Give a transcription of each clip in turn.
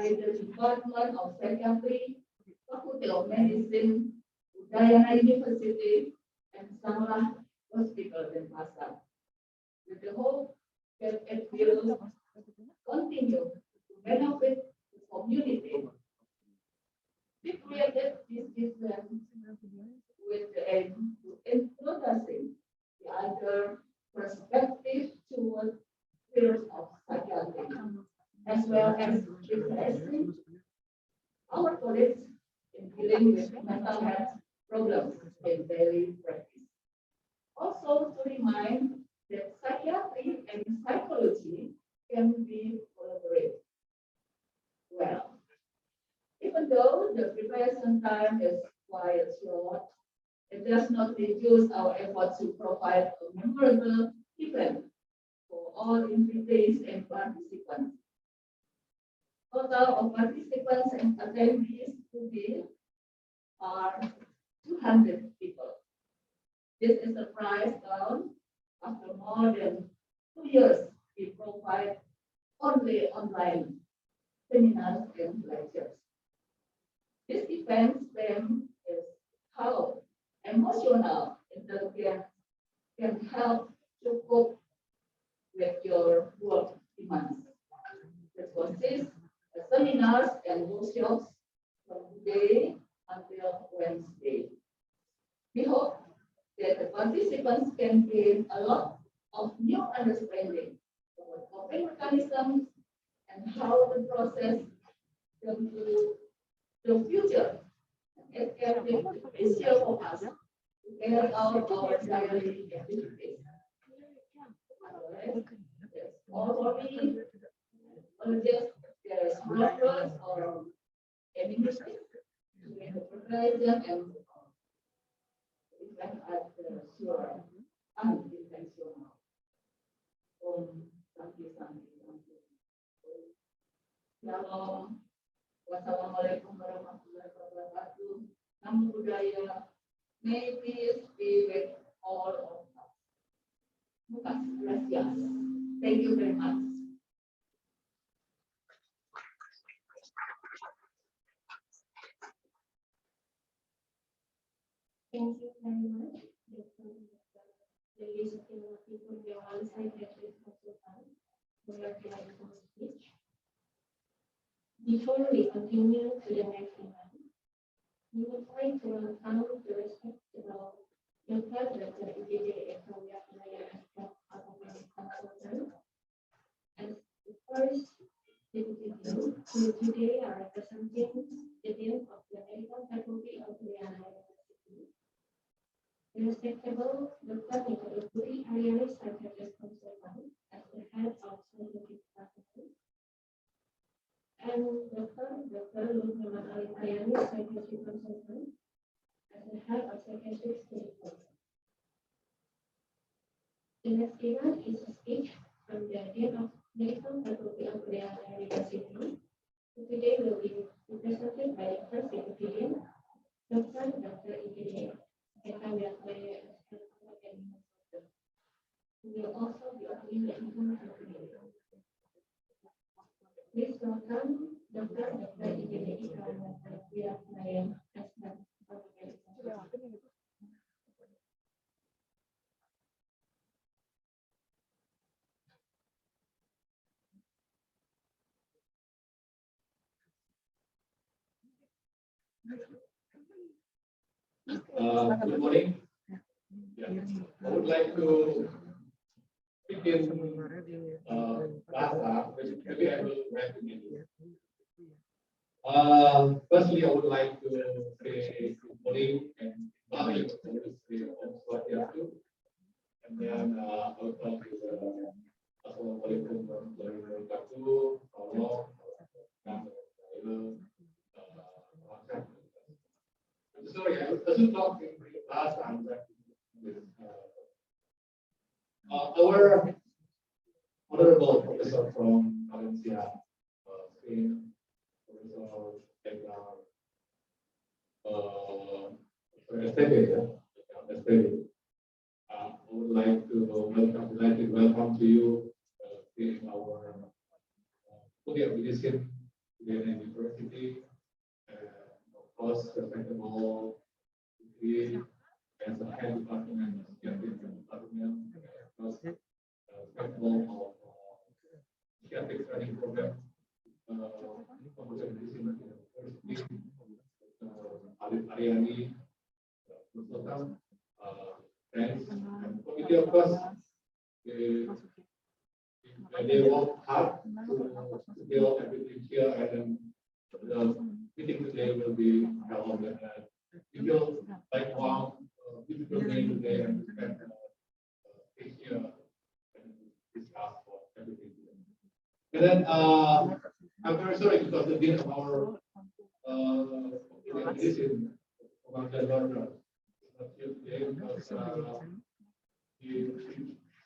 by the Department of Psychiatry, Faculty of Medicine, Udayana University, and Sanglah Hospital in Pasar, with the hope that it will continue to benefit the community. We created this system with the aim to introducing the other perspective towards fields of psychiatry, as well as replacing our colleagues in dealing with mental health problems in daily practice. Also to remind that psychiatry and psychology can be collaborated. Well, even though the preparation time is quite short, it does not reduce our effort to provide a memorable event for all invitees and participants. Total of participants and attendees today are 200 people. This is a price down after more than 2 years we provide only online seminars and lectures. This event theme is how emotional intelligence can help to cope with your work demands. It consists of seminars and workshops from today until Wednesday. We hope that the participants can gain a lot of new understanding about coping mechanisms and how the process them to the future. It can be easier for us to carry out our daily activities. All for me, just there is reference or any mistake in the preparation and event at the sure unintentional. Shalom. Wassalamualaikum warahmatullahi wabarakatuh. Namo Buddhaya. May peace be with all of us. Muchas gracias. Thank you very much. Thank you very much. The list of people who are on psychiatric consultant for your delightful speech. Before we continue to the next event, we would like to welcome the respectable Dr. Edgar from Yatnaya as Academic Consultant, and the first deputy dean, who today are representing the Dean of the Medical Faculty of Udayana University. The respectable Dr. Nikolai Ariani, Psychiatrist Consultant, as the head of scientific department, and Dr. Muhammad Ali Ariani, Psychiatric Consultant, as the head of psychiatric clinical. The next event is a speech from the Dean of Medical Faculty of Udayana University, who today will be presented by the first deputy dean, Dr. Edgar. We will also be opening the event for today. Please welcome Dr. Edgar from Yatnaya as good morning. Yeah. I would like to begin Bahasa, which maybe I will write in English. Firstly, I would like to say good morning and Bali, and then I will talk to the Assalamualaikum warahmatullahi wabarakatuh. Sorry, I wasn't talking last time. Our honorable professor from Valencia, Spain, Professor Edgar, Esteve. I would like to welcome to you in our Faculty of Medicine University, of course, respectable degree as a head department, psychiatric department, plus respectable of psychiatric training program, University, Ariani, consultant, friends, and committee of course, they work hard to build everything here, and then the meeting today will be held. And we feel like wow, beautiful day today, and we can take here and discuss for everything. And then I'm very sorry because the dean of our medicine, Dr. Barbara, is not here today because he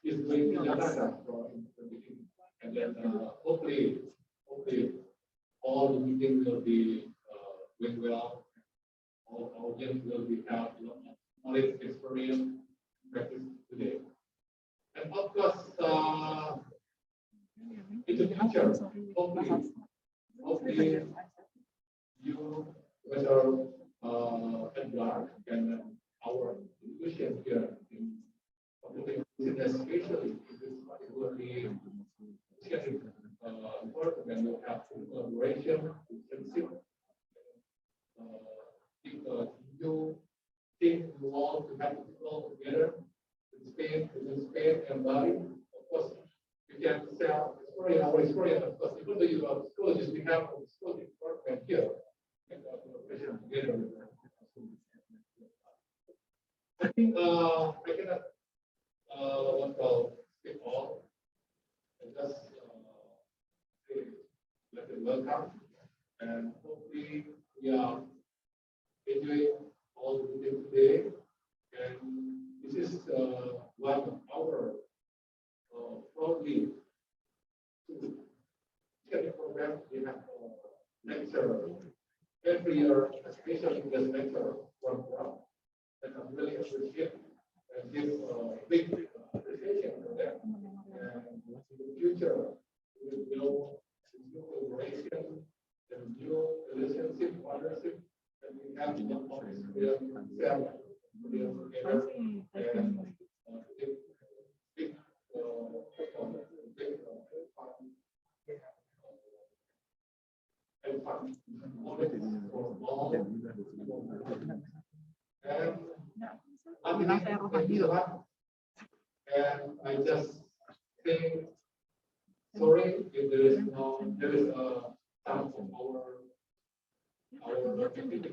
is going to Jakarta for the meeting, and then hopefully all the meeting will be going well. All audience will be have knowledge, experience, practice today. And of course, in the future, hopefully you, Professor Edgar, and our institution here in public medicine, especially in this particularly important, and you have collaboration, relationship, you think you want to have people together in Spain and Bali. Of course, you can sell our experience. Of course, even though you are psychologists, we have a psychology department here. And collaboration together. I think I cannot what call speak all. I just say let it welcome, and hopefully we are enjoying all the meeting today. And this is one of our proudly program. We have lecture every year, especially this lecture from Prof. And I'm really appreciate and give big appreciation for that. And in the future, we will build new collaboration and new relationship, partnership, and we have the office together and I just think sorry if there is some of our activity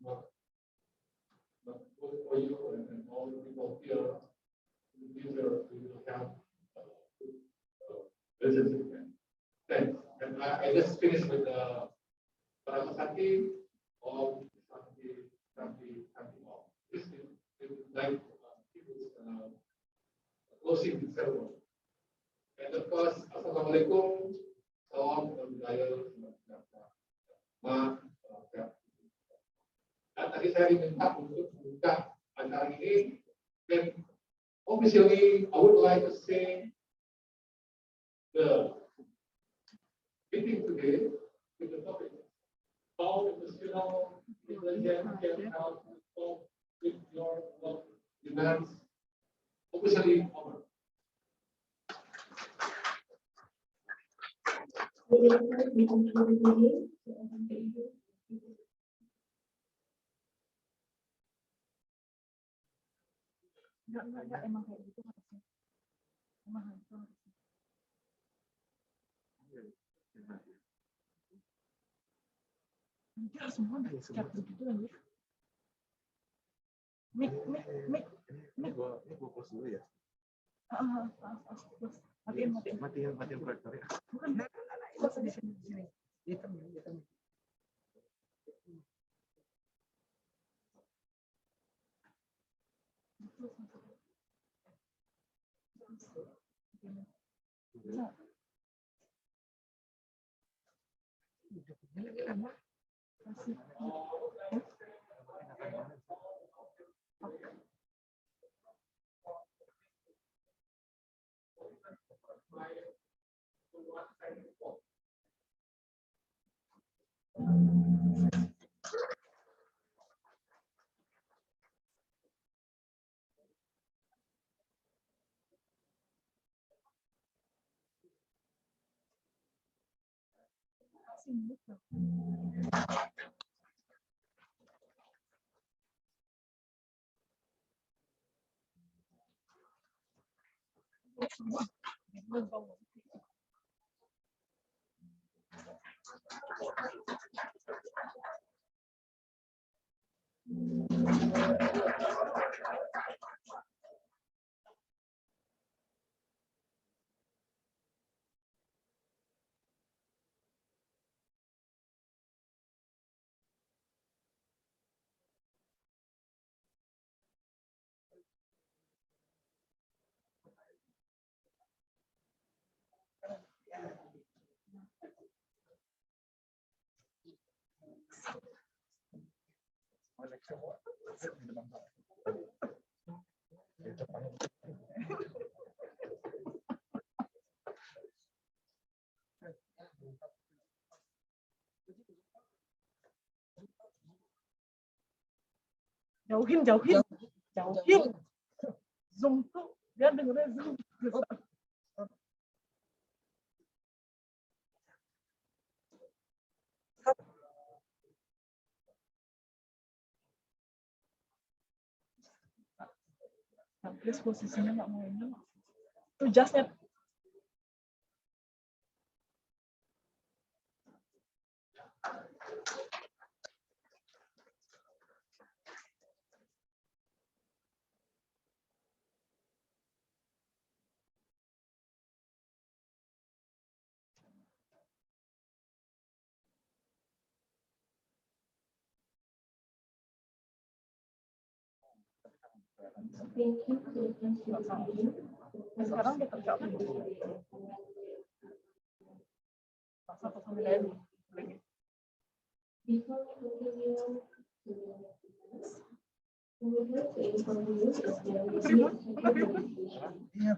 not good for you and all the people here. In the future, we will have relationship. Thanks. And I just finished with Parasati of Santi. This is like closing the ceremony. And of course, Assalamualaikum, salam budaya, dan tadi saya diminta untuk membuka acara ini, dan officially I would like to say the meeting today with the topic how professional intelligence can help you solve with your work demands officially over. Enggak, emang kayak gitu harusnya. Emang harusnya. Enggak, semua chat begitu aja. Mik. Ini gua post dulu ya. Matiin proyektor ya. Bukan, itu di sini. Hitam. Jauhin, jauhin, jauhin. Zoom tuh dia dengernya zoom. Nah, please posisinya nggak mau ini. Tuh jasnya. Sekarang dia kerja masa kesana dulu. Before we continue to the next business, we would like to inform you that there will be a second registration. And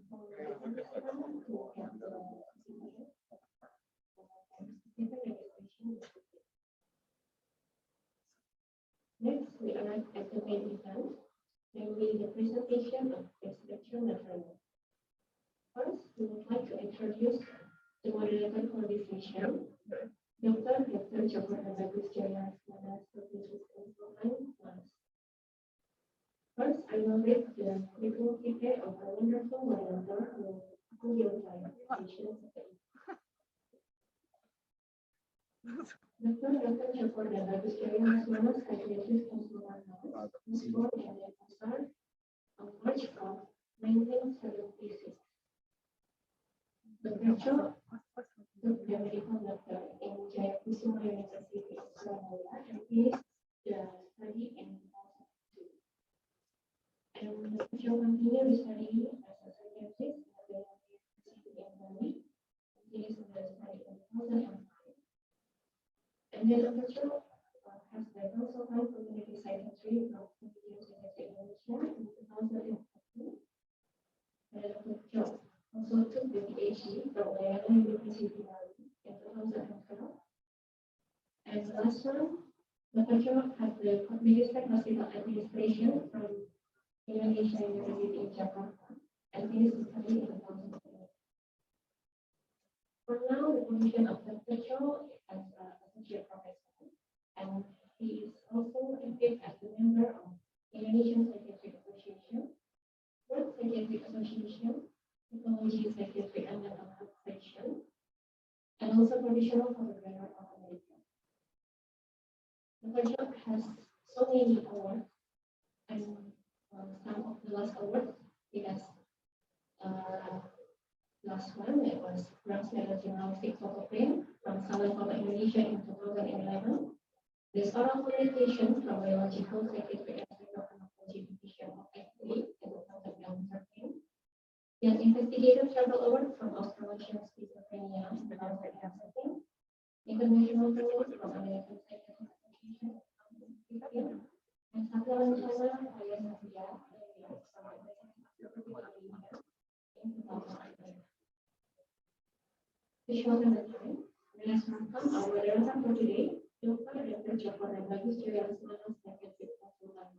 for the participant who have the second registration. Next, we arrive at the main event, namely the presentation of guest lecture material. First, we would like to introduce the moderator for this session, Dr. Joko Bagus Jaya Asmana, First, I will read the curriculum ticket of our wonderful moderator who will guide the session today. Dr. Joko Bagus Jaya Asmana, psychiatrist consultant, was born in Denpasar on March 4, 1976. Dr. Joko took the medical doctor in Jayakusuma University, Surabaya, and finished the study in 2002. And Dr. Joko continued studying as a psychiatrist at the University in Bali, and finished the study in 2005. And then Dr. Joko has the consultant community psychiatry from Psychiatry Indonesia in 2014. And Dr. Joko also took the PhD from Oleh University in 2012. And the last one, Dr. Joko has the Minister Hospital Administration from Indonesia University in Jakarta and finished his study in 2008. For now, the position of Dr. Joko as an associate professor, and he is also active as a member of Indonesian Psychiatric Association, World Psychiatric Association, Technology, Psychiatry, and Mental Health Section, and also provisional photographer of America. Dr. Joko has so many awards, and some of the last awards he has last one, it was Bronze Medal Journalistic Photoprint from Southern Photo Indonesia in 2011. This oral communication from Biological Psychiatric and Psychopharmacology Division of Esteve in 2013. Yang Investigative Travel Award from Australasian Schizophrenia in 2017, International Award from American Psychiatric Association in 2015, and satu rencana Raya Satya bersama in 2018. To shorten the time, Let's welcome our delegate for today, Dr. Dr. Jafar Bagus dari National Secretary Konsultan.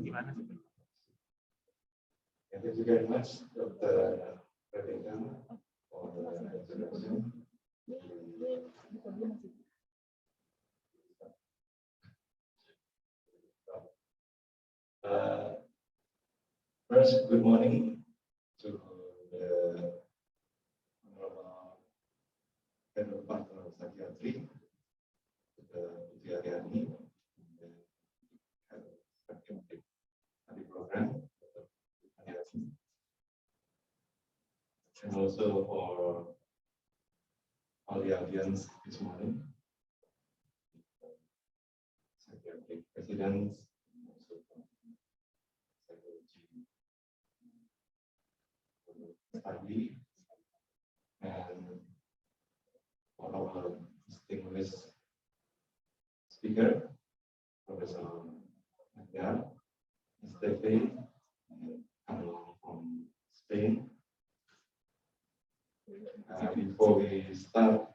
Gimana sih? Thank you very much, Dr. Edgar, for the introduction. First, good morning to the Head of Department of Psychiatry, Putri Aryani, the Head of Psychiatry Study Program, and also for all the audience this morning, psychiatric residents, and also psychology study, and for our distinguished speaker, Professor Edgar, Esteve, from Spain. Before we start,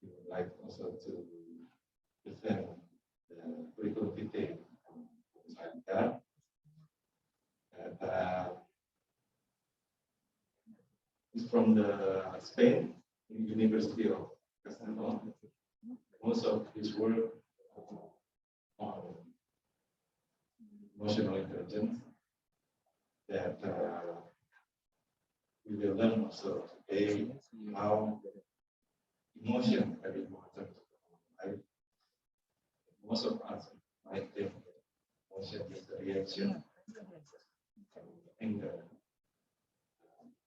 we would like also to present the curriculum vitae from Professor Edgar. He's from the Spain University of Castilla. Most of his work on emotional intelligence that we will learn also today how emotion are important. Most of us might think emotion is a reaction, anger,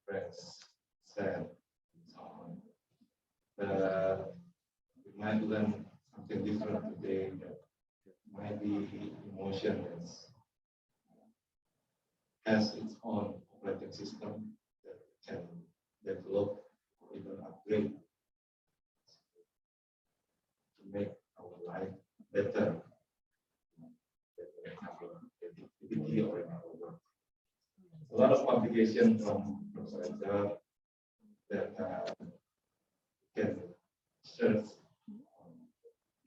stress, sad, and so on. But we might learn something different today that might be emotion has its own operating system that can develop or even upgrade to make our life better, in our activity or in our work. A lot of publication from Professor Edgar that can search on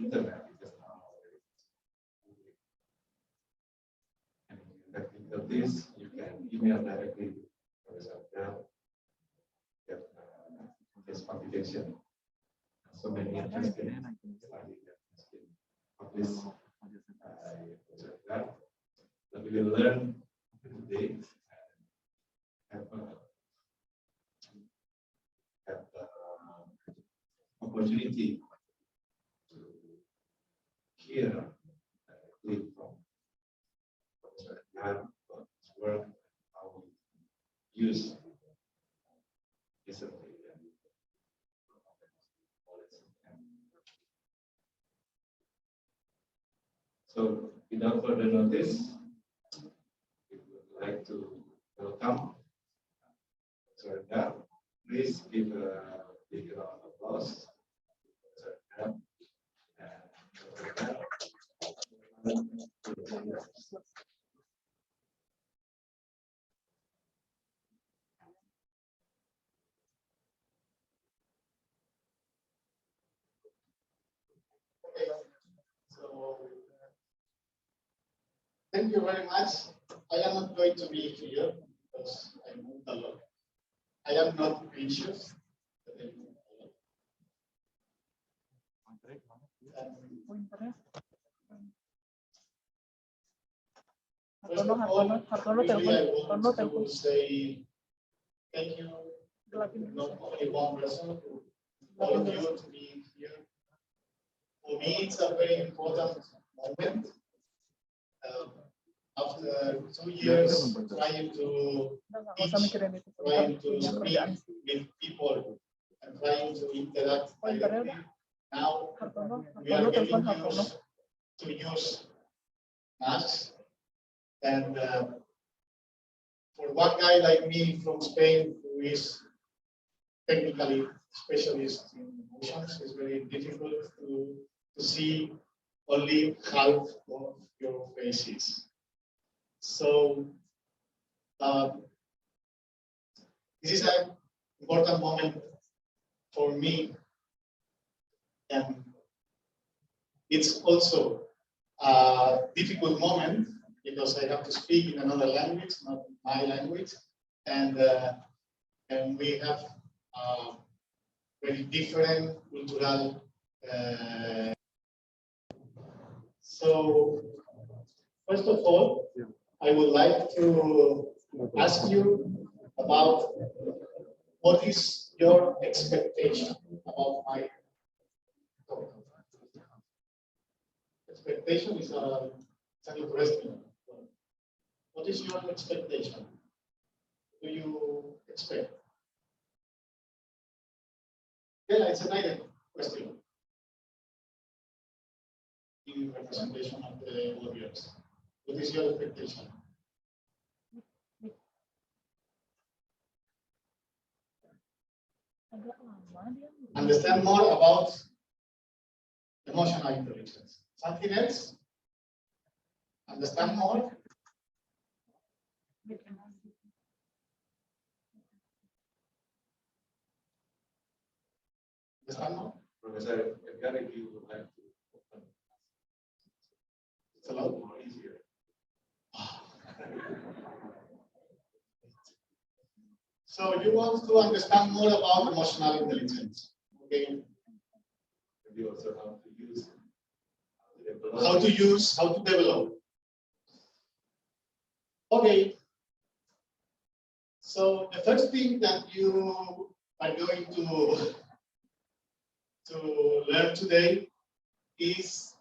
internet because now and if you have this, you can email directly to Professor Edgar, get this publication. So many interesting studies that has been published by Professor Edgar that we will learn today. Have the opportunity to hear directly from Professor Edgar about his work and how we use recently and so without further notice, we would like to welcome Professor Edgar. Please give a big round of applause. So, thank you very much. I am not going to be here because I moved a lot. I am not anxious. But I moved a lot. First of all, really I want to say thank you, not only one person, all of you to be here. For me, it's a very important moment. After 2 years trying to teach, trying to speak with people, and trying to interact directly, now we are getting used to use masks. And for one guy like me from Spain who is technically specialist in emotions, it's very difficult to see only half of your faces. So this is an important moment for me, and it's also a difficult moment because I have to speak in another language, not my language, and we have very different cultural. So first of all, I would like to ask you about what is your expectation about my talk. Expectation is an interesting one. What is your expectation? What do you expect? Yeah, it's a nice question in representation of the audience. What is your expectation? Agak lama dia. Understand more about emotional intelligence. Something else? Understand more? Understand more? Professor Edgar, if you would like to open, It's a lot more easier. So you want to understand more about emotional intelligence, okay? Maybe also how to use How to develop. Okay. So the first thing that you are going to learn today is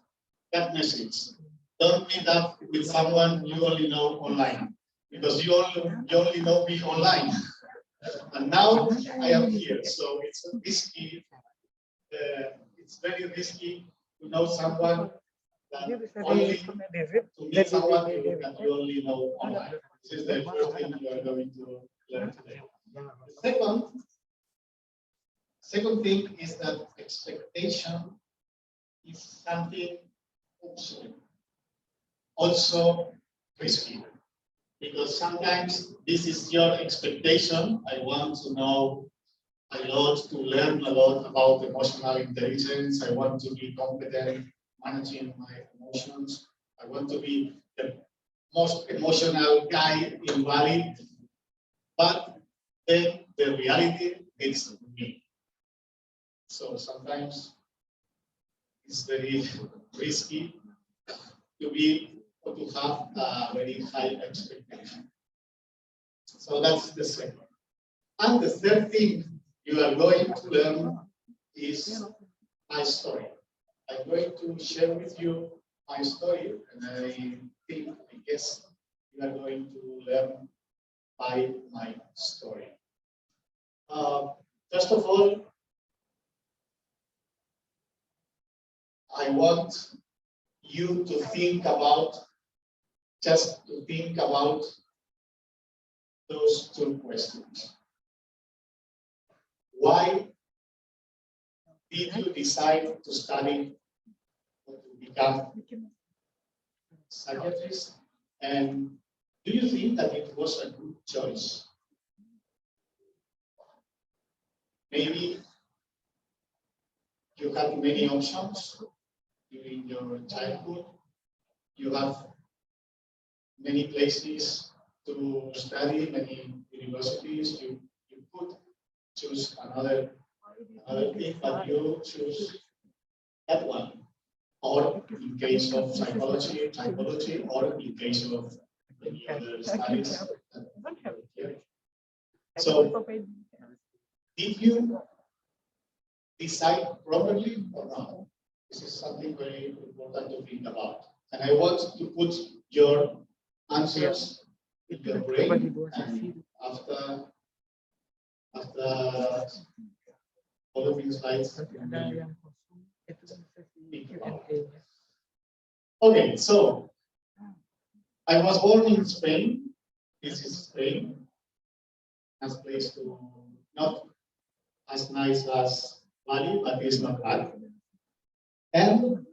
that message. Don't meet up with someone you only know online, because you only know me online. And now I am here, so it's risky. It's very risky to know someone that only to meet someone that you only know online. This is the first thing you are going to learn today. The second thing is that expectation is something also risky, because sometimes this is your expectation. I want to know a lot, to learn a lot about emotional intelligence. I want to be competent managing my emotions. I want to be the most emotional guy in Bali. But then the reality is me. So sometimes it's very risky to be or to have a very high expectation. So that's the second. And the third thing you are going to learn is my story. I'm going to share with you my story, and I guess you are going to learn by my story. First of all, I want you to think about, just to think about those two questions. Why did you decide to study or to become a psychiatrist? And do you think that it was a good choice? Maybe you had many options during your childhood. You have many places to study, many universities. You could choose another thing, but you choose that one. Or in case of psychology, or in case of many other studies. So, did you decide properly or not? This is something very important to think about. And I want to put your answers in your brain, and after all of these slides. Okay, so I was born in Spain. This is Spain. As place to not as nice as Bali, but it's not bad. And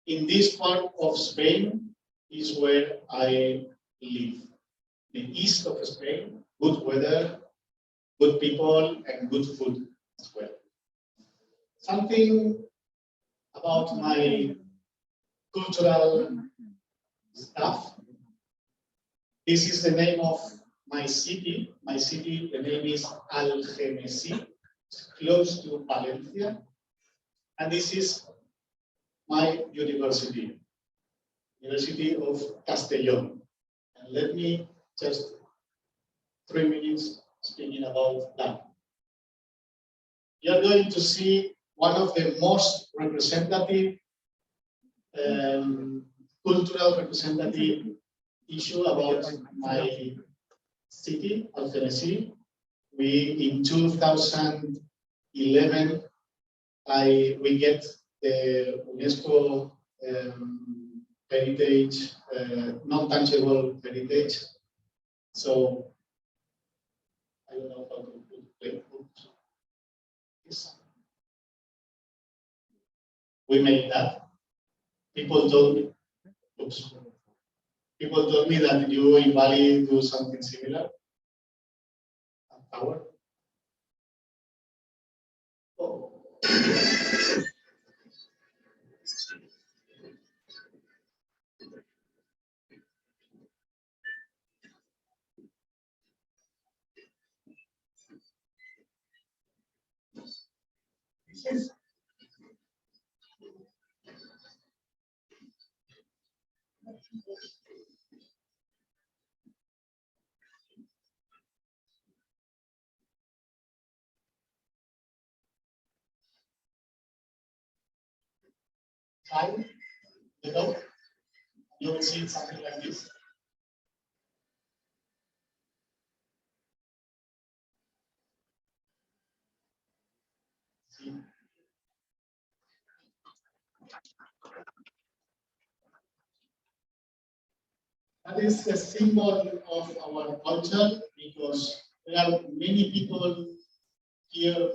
in this part of Spain is where I live. The east of Spain, good weather, good people, and good food as well. Something about my cultural stuff. This is the name of my city. My city, the name is Algemesí, close to Valencia. And this is my university, University of Castellón. And let me just 3 minutes speaking about that. You're going to see one of the most representative, cultural representative issue about my city, Algemesí. In 2011, we get the UNESCO heritage, non-tangible heritage. So I don't know how to put this. We made that. People told me, oops. People told me that you in Bali do something similar. Power. Oh. Time, the dog, you will see something like this. See? That is a symbol of our culture because there are many people here,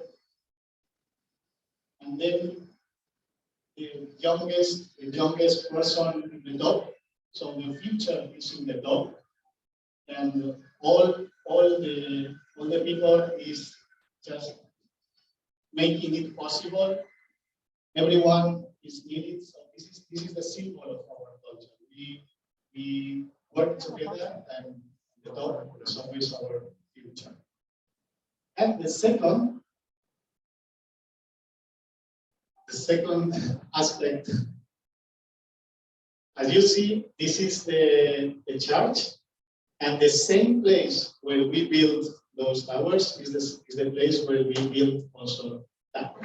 and then the youngest person in the dog. So the future is in the dog, and all the people is just making it possible. Everyone is needed. So this is the symbol of our culture. We work together, and the dog is always our future. And the second aspect, as you see, this is the church, and the same place where we built those towers is the place where we built also that.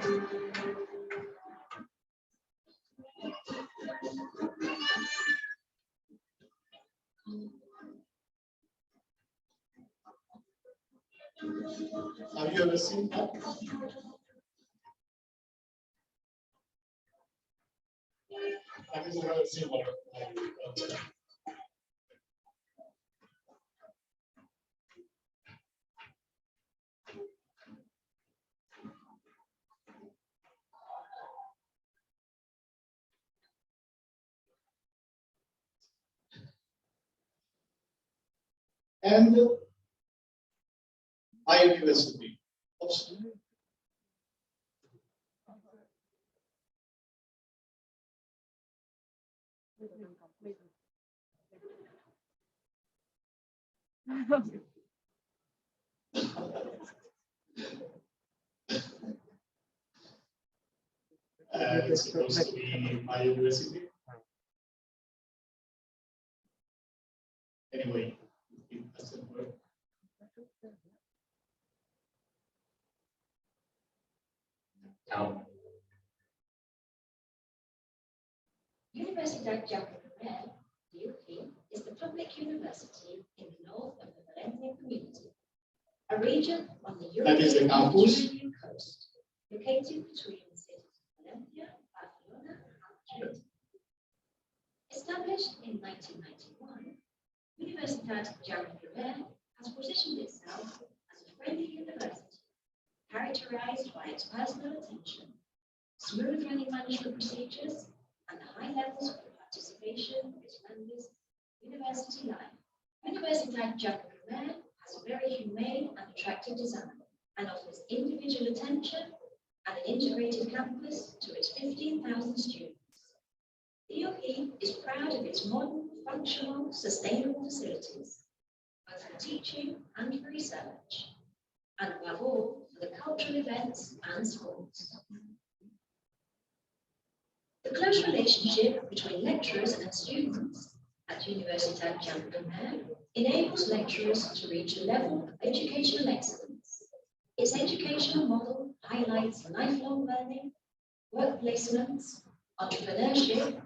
Have you ever seen that? That is another symbol of my culture. And biodiversity. Oops. It's supposed to be biodiversity. Anyway, it doesn't work. Now. Universidad Jacaranda, UK, is the public university in the north of the Valencia community, a region on the European Mediterranean coast, located between the cities of Valencia, Barcelona, and Madrid. Established in 1991, Universitat Jaume has positioned itself as a friendly university, characterized by its personal attention, smooth learning management procedures, and the high levels of participation of its members in university life. Universitat Jaume has a very humane and attractive design and offers individual attention and an integrated campus to its 15,000 students. The UP is proud of its modern, functional, sustainable facilities, both for teaching and for research, and above all, for the cultural events and sports. The close relationship between lecturers and students at Universitat Jaume enables lecturers to reach a level of educational excellence. Its educational model highlights lifelong learning, work placements, entrepreneurship,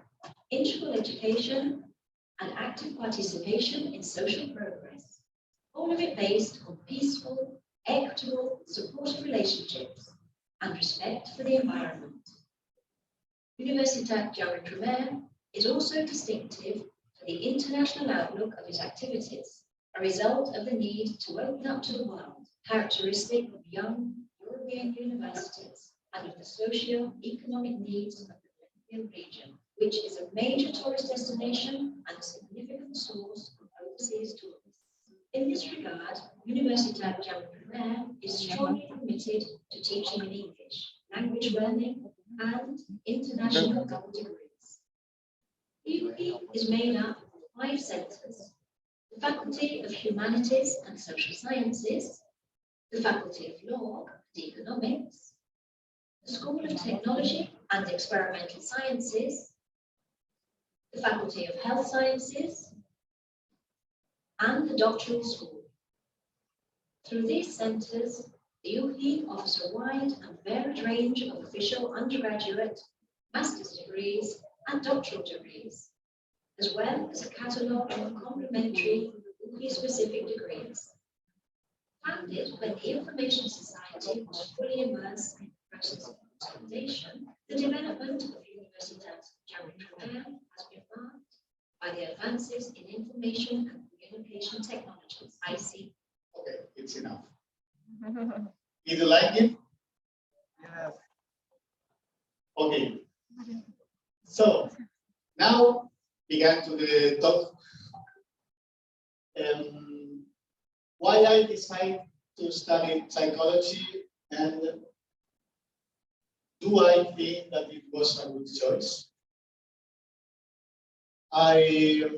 integral education, and active participation in social progress, all of it based on peaceful, equitable, supportive relationships and respect for the environment. Universitat Jaume is also distinctive for the international outlook of its activities, a result of the need to open up to the world, characteristic of young European universities and of the socio-economic needs of the European region, which is a major tourist destination and a significant source of overseas tourists. In this regard, Universitat Jaume is strongly committed to teaching in English, language learning, and international double degrees. The UP is made up of 5 centres: the Faculty of Humanities and Social Sciences, the Faculty of Law and Economics, the School of Technology and Experimental Sciences, the Faculty of Health Sciences, and the Doctoral School. Through these centres, the UP offers a wide and varied range of official undergraduate, master's degrees, and doctoral degrees, as well as a catalogue of complementary UP-specific degrees. Founded when the Information Society was fully immersed in the process of consolidation, the development of Universitat Jaume has been marked by the advances in information and communication technologies, ICT. Okay, it's enough. Did you like it? Yes. Okay. So now began to the talk. Why I decided to study psychology, and do I think that it was a good choice? I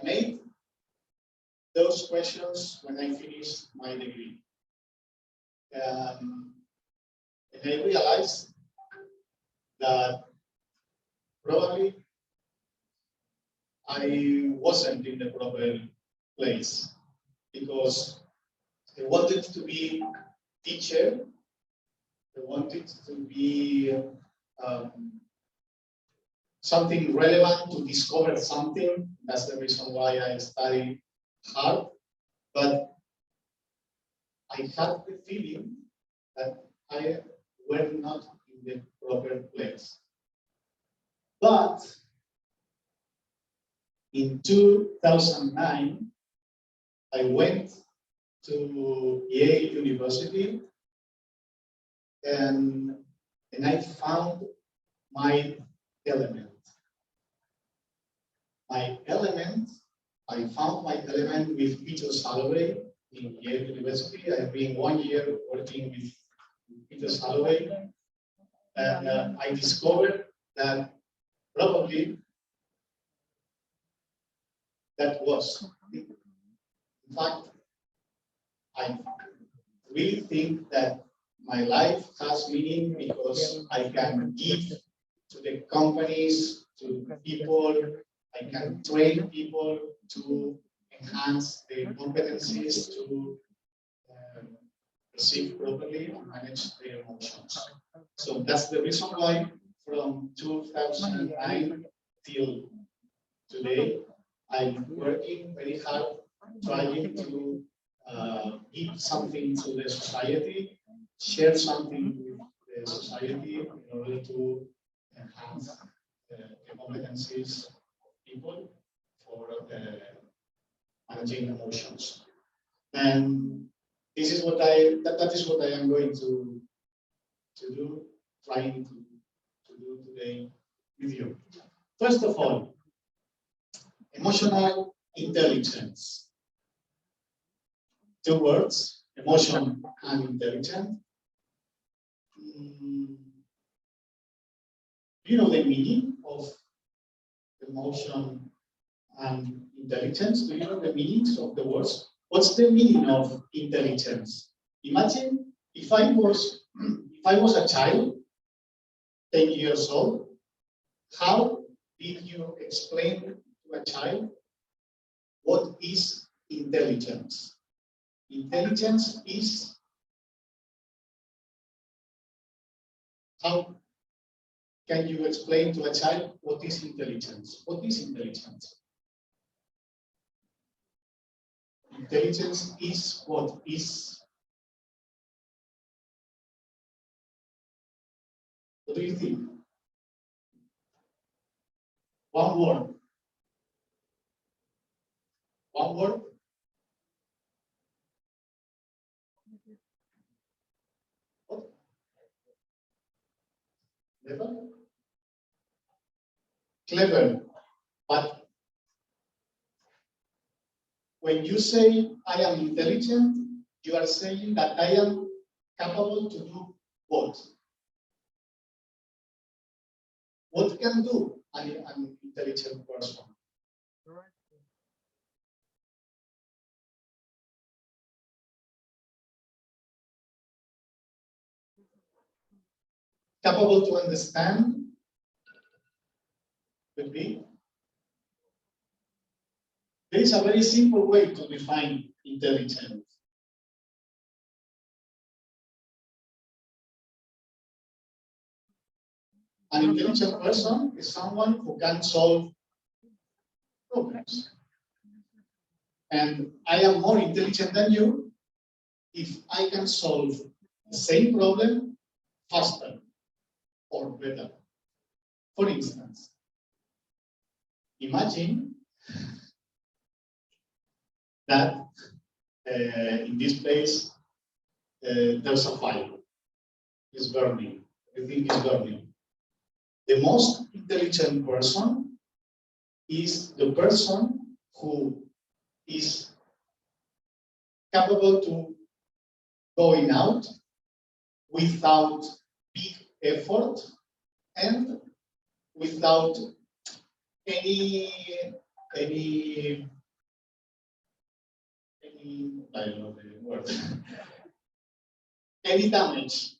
made those questions when I finished my degree. And I realized that probably I wasn't in the proper place, because I wanted to be teacher, I wanted to be something relevant, to discover something. That's the reason why I studied hard. But I had the feeling that I were not in the proper place. But in 2009, I went to Yale University, and I found my element. I found my element with Peter Salovey in Yale University. I've been 1 year working with Peter Salovey, and I discovered that probably that was. In fact, I really think that my life has meaning because I can give to the companies, to people, I can train people to enhance their competencies, to perceive properly and manage their emotions. So that's the reason why from 2009 till today, I'm working very hard, trying to give something to the society, share something with the society in order to enhance the competencies of people for or managing emotions. And this is what that is what I am going to do, trying to do today with you. First of all, emotional intelligence. 2 words, emotion and intelligence. Do you know the meaning of emotion and intelligence? Do you know the meanings of the words? What's the meaning of intelligence? Imagine if I was a child, 10 years old, how did you explain to a child what is intelligence? Intelligence is how can you explain to a child what is intelligence? What is intelligence? Intelligence is what is. What do you think? One word. One word. What? Clever? Clever. But when you say I am intelligent, you are saying that I am capable to do what? What can do an intelligent person? Capable to understand could be. There is a very simple way to define intelligence. An intelligent person is someone who can solve problems. And I am more intelligent than you if I can solve the same problem faster or better. For instance, imagine that in this place there's a fire. It's burning. Everything is burning. The most intelligent person is the person who is capable to going out without big effort and without any I don't know the word, any damage.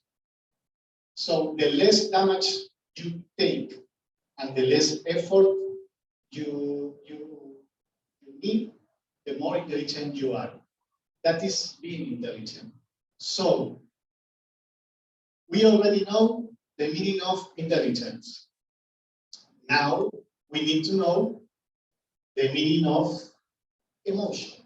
So the less damage you take and the less effort you need, the more intelligent you are. That is being intelligent. So we already know the meaning of intelligence. Now we need to know the meaning of emotion.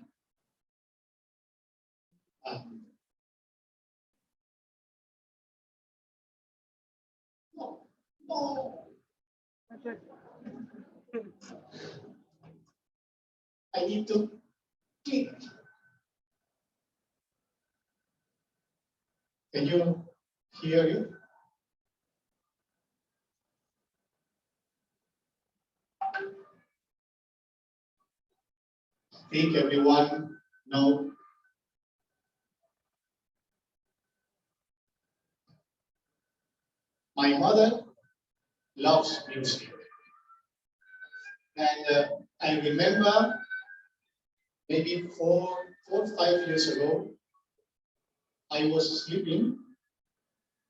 No. I need to click. Can you hear you? I think everyone know. My mother loves music. And I remember maybe 4 or 5 years ago, I was sleeping.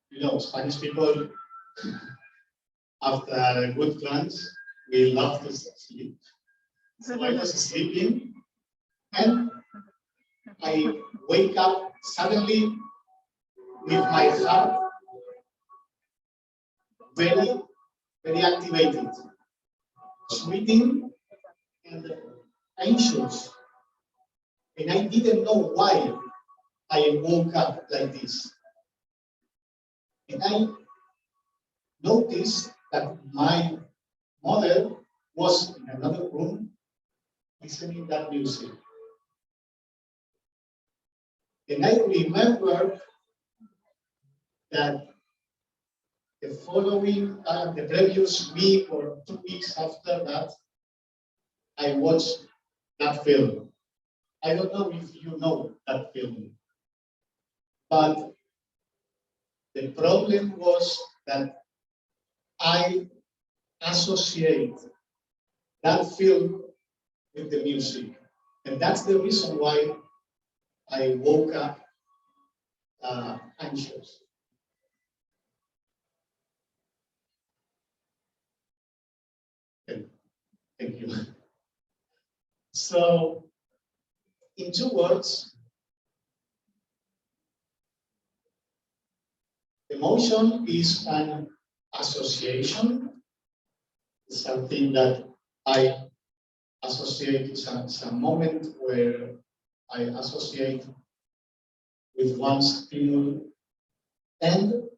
You know, Spanish people, after a good lunch, we love to sleep. So I was sleeping and I wake up suddenly with my heart very, very activated, sweating and anxious. And I didn't know why I woke up like this. And I noticed that my mother was in another room listening that music. And I remember that the previous week or 2 weeks after that, I watched that film. I don't know if you know that film, but the problem was that I associate that film with the music. And that's the reason why I woke up anxious. Thank you. So, in 2 words, emotion is an association, something that I associate, it's a moment where I associate with one stimulus, and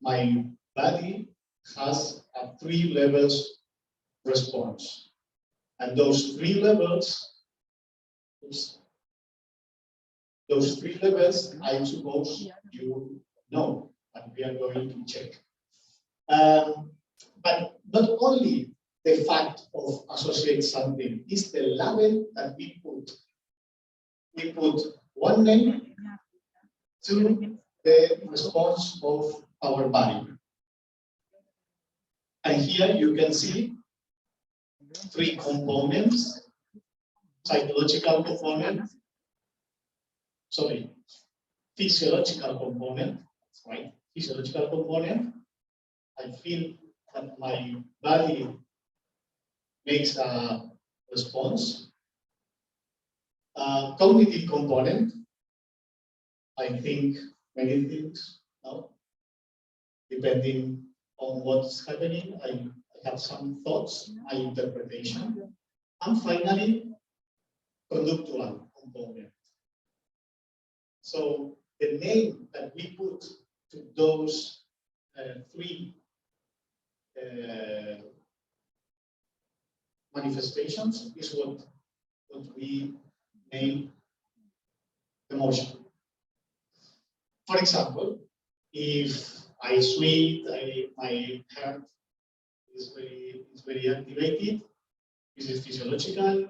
my body has a 3 levels response. And those 3 levels, I suppose you know, and we are going to check. But not only the fact of associate something, is the level that we put. We put one name to the response of our body. And here you can see 3 components: psychological component, physiological component, right? Physiological component. I feel that my body makes a response. Cognitive component. I think many things, no? Depending on what's happening, I have some thoughts, my interpretation. And finally, conductual component. So the name that we put to those 3 manifestations is what we name emotion. For example, if I sweat, my heart is very activated. This is physiological.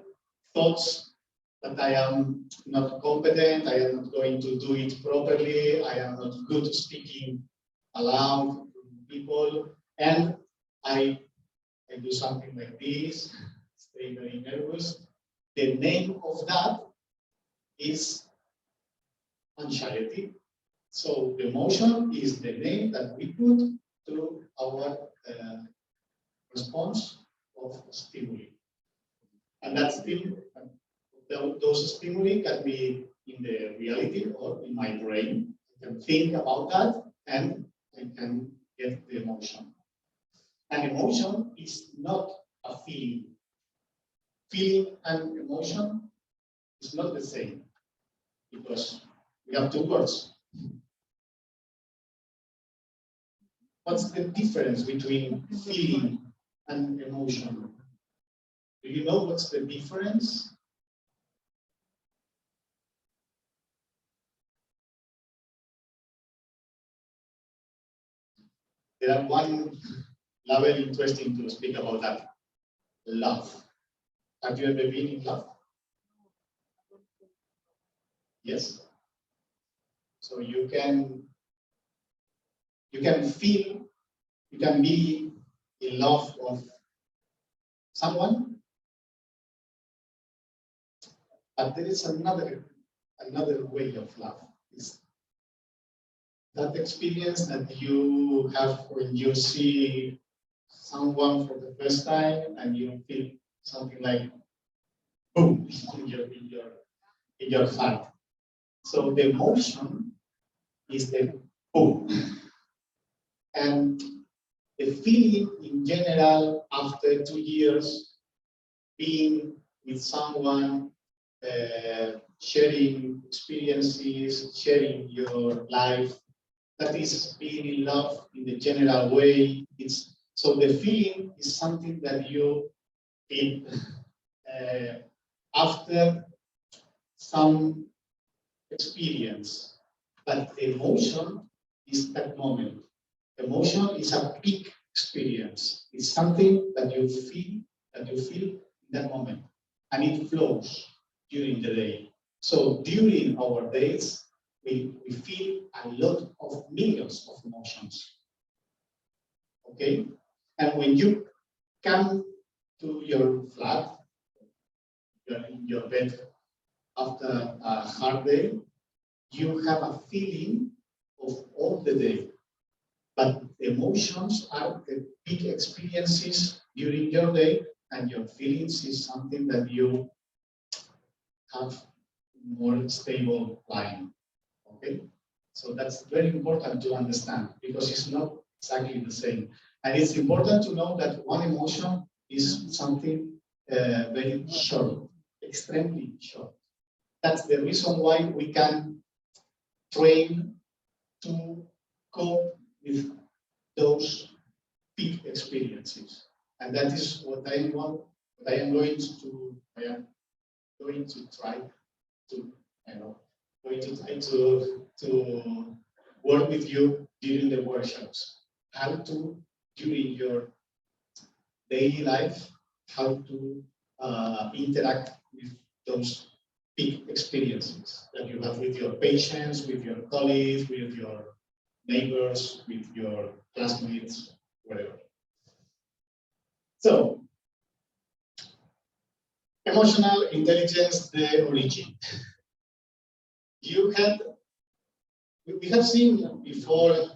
Thoughts that I am not competent, I am not going to do it properly, I am not good speaking aloud to people, and I do something like this, stay very nervous. The name of that is anxiety. So the emotion is the name that we put to our response of stimuli. And that stimuli, those stimuli can be in the reality or in my brain. I can think about that and I can get the emotion. An emotion is not a feeling. Feeling and emotion is not the same because we have 2 words. What's the difference between feeling and emotion? Do you know what's the difference? There are one level interesting to speak about that. Love. Have you ever been in love? Yes. So you can feel, you can be in love of someone, but there is another way of love. It's that experience that you have when you see someone for the first time and you feel something like boom in your heart. So the emotion is the boom. And the feeling in general after 2 years being with someone, sharing experiences, sharing your life, that is being in love in the general way. So the feeling is something that you feel after some experience. But emotion is that moment. Emotion is a peak experience. It's something that you feel in that moment, and it flows during the day. So during our days, we feel a lot of millions of emotions. Okay? And when you come to your flat, you're in your bed after a hard day, you have a feeling of all the day. But emotions are the big experiences during your day, and your feelings is something that you have more stable line. Okay? So that's very important to understand because it's not exactly the same. And it's important to know that one emotion is something very short, extremely short. That's the reason why we can train to cope with those peak experiences. And that is what I want, what I am going to try to, going to try to work with you during the workshops. How to, during your daily life, how to interact with those big experiences that you have with your patients, with your colleagues, with your neighbors, with your classmates, whatever. So, emotional intelligence, the origin. We have seen before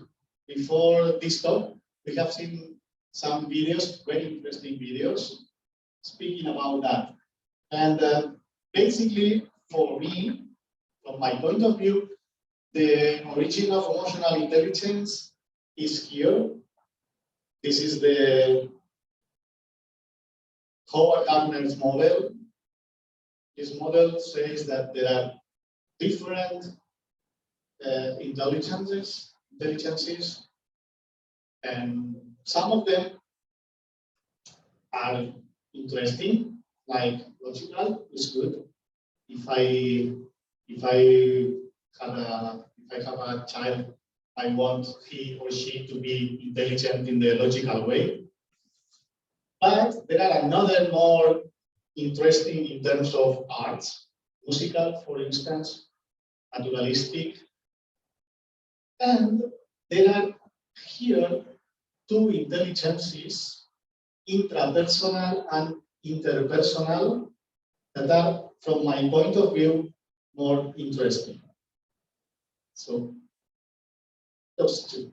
this talk, we have seen some videos, very interesting videos, speaking about that. And basically, for me, from my point of view, the origin of emotional intelligence is here. This is the Howard Gardner's model. This model says that there are different intelligences, and some of them are interesting, like logical is good. If I have a child, I want he or she to be intelligent in the logical way. But there are another more interesting in terms of arts, musical, for instance, naturalistic. And there are here two intelligences, intrapersonal and interpersonal, that are, from my point of view, more interesting. So, those two.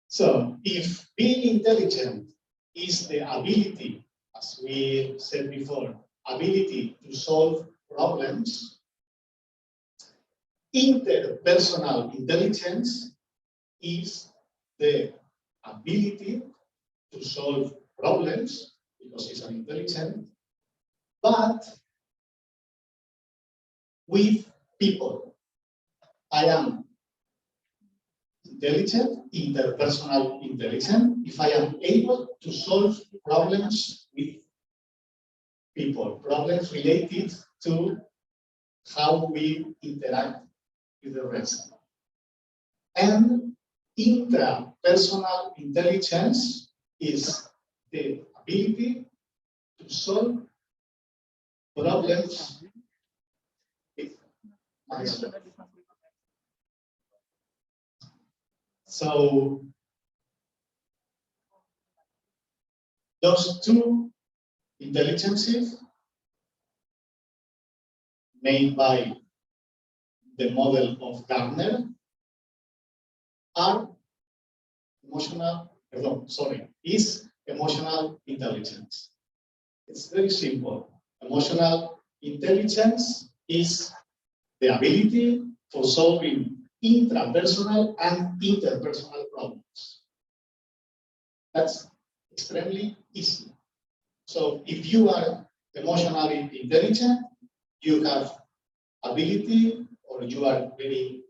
So, if being intelligent is the ability, as we said before, ability to solve problems, interpersonal intelligence is the ability to solve problems, because it's an intelligent, but with people. I am intelligent, interpersonal intelligent, if I am able to solve problems with people, problems related to how we interact with the rest. And intrapersonal intelligence is the ability to solve problems with myself. So those two intelligences made by the model of Gardner are is emotional intelligence. It's very simple. Emotional intelligence is the ability for solving intrapersonal and interpersonal problems. That's extremely easy. So if you are emotionally intelligent, you have ability, or you are very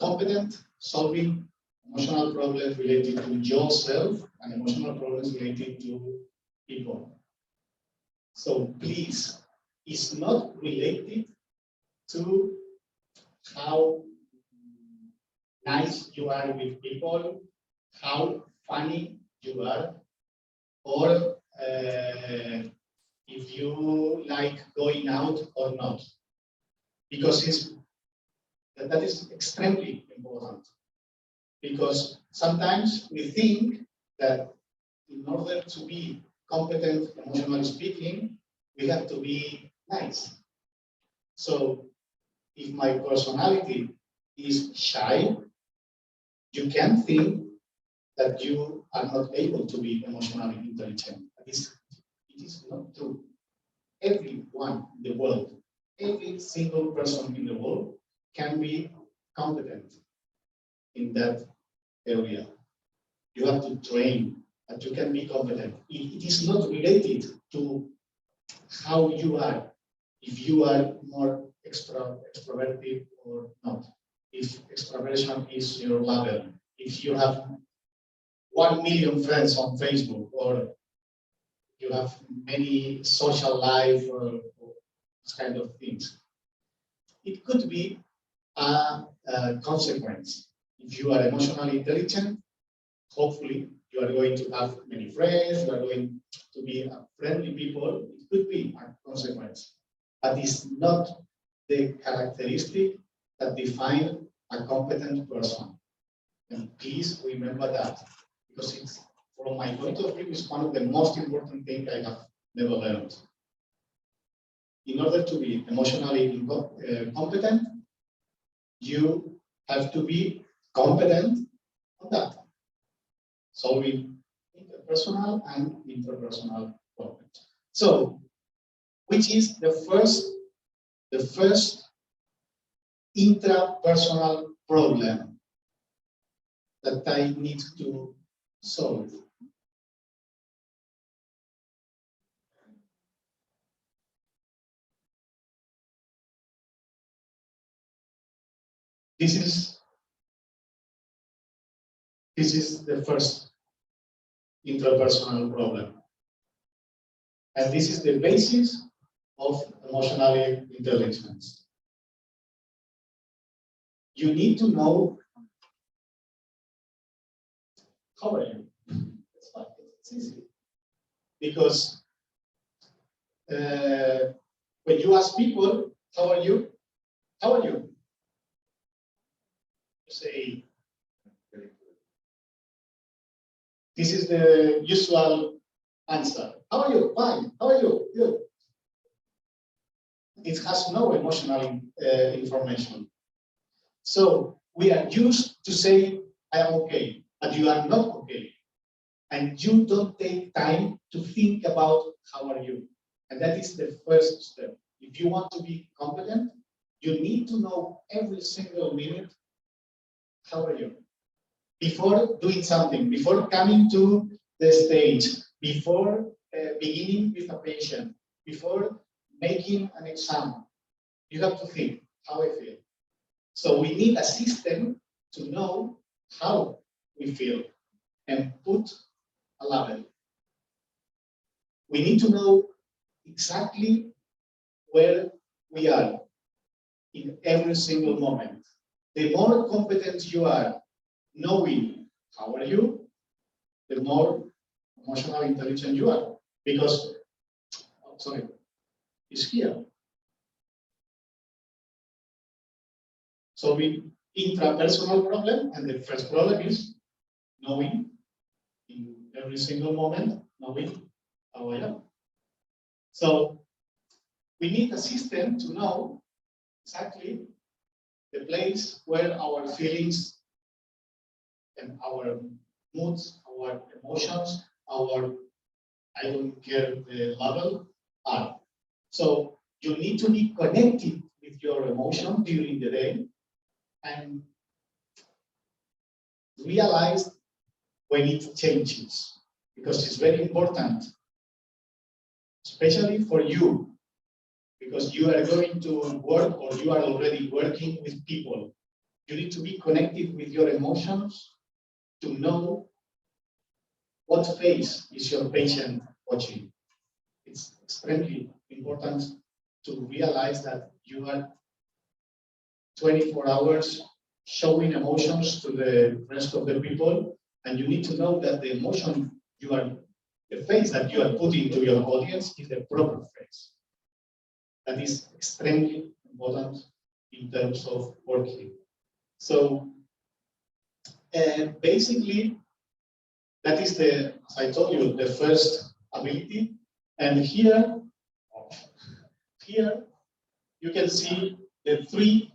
competent solving emotional problems related to yourself and emotional problems related to people. So please, it's not related to how nice you are with people, how funny you are, or if you like going out or not, because that is extremely important. Because sometimes we think that in order to be competent, emotionally speaking, we have to be nice. So if my personality is shy, you can think that you are not able to be emotionally intelligent. It is not true. Everyone in the world, every single person in the world can be competent in that area. You have to train, but you can be competent. It is not related to how you are, if you are more extroverted or not, if extraversion is your level, if you have 1 million friends on Facebook, or you have many social life, or this kind of things. It could be a consequence. If you are emotionally intelligent, hopefully you are going to have many friends, you are going to be friendly people. It could be a consequence, but it's not the characteristic that define a competent person. And please remember that, because it's, from my point of view, it's one of the most important things I have never learned. In order to be emotionally competent, you have to be competent on that, solving interpersonal and interpersonal problems. So, which is the first intrapersonal problem that I need to solve? This is the first interpersonal problem. And this is the basis of emotional intelligence. You need to know how are you. It's easy. Because when you ask people, how are you? How are you? You say, this is the usual answer. How are you? Fine. How are you? Good. It has no emotional information. So we are used to say, I am okay, but you are not okay. And you don't take time to think about how are you. And that is the first step. If you want to be competent, you need to know every single minute, how are you? Before doing something, before coming to the stage, before beginning with a patient, before making an exam, you have to think how I feel. So we need a system to know how we feel and put a label. We need to know exactly where we are in every single moment. The more competent you are knowing how are you, the more emotionally intelligent you are. Because, it's here. So we intrapersonal problem, and the first problem is knowing in every single moment, knowing how I am. So we need a system to know exactly the place where our feelings and our moods, our emotions, our I don't care the level are. So you need to be connected with your emotion during the day and realize when it changes, because it's very important, especially for you, because you are going to work or you are already working with people. You need to be connected with your emotions to know what phase is your patient watching. It's extremely important to realize that you are 24 hours showing emotions to the rest of the people, and you need to know that the emotion the face that you are putting to your audience is the proper face. That is extremely important in terms of working. So basically, that is as I told you, the first ability. And here you can see the three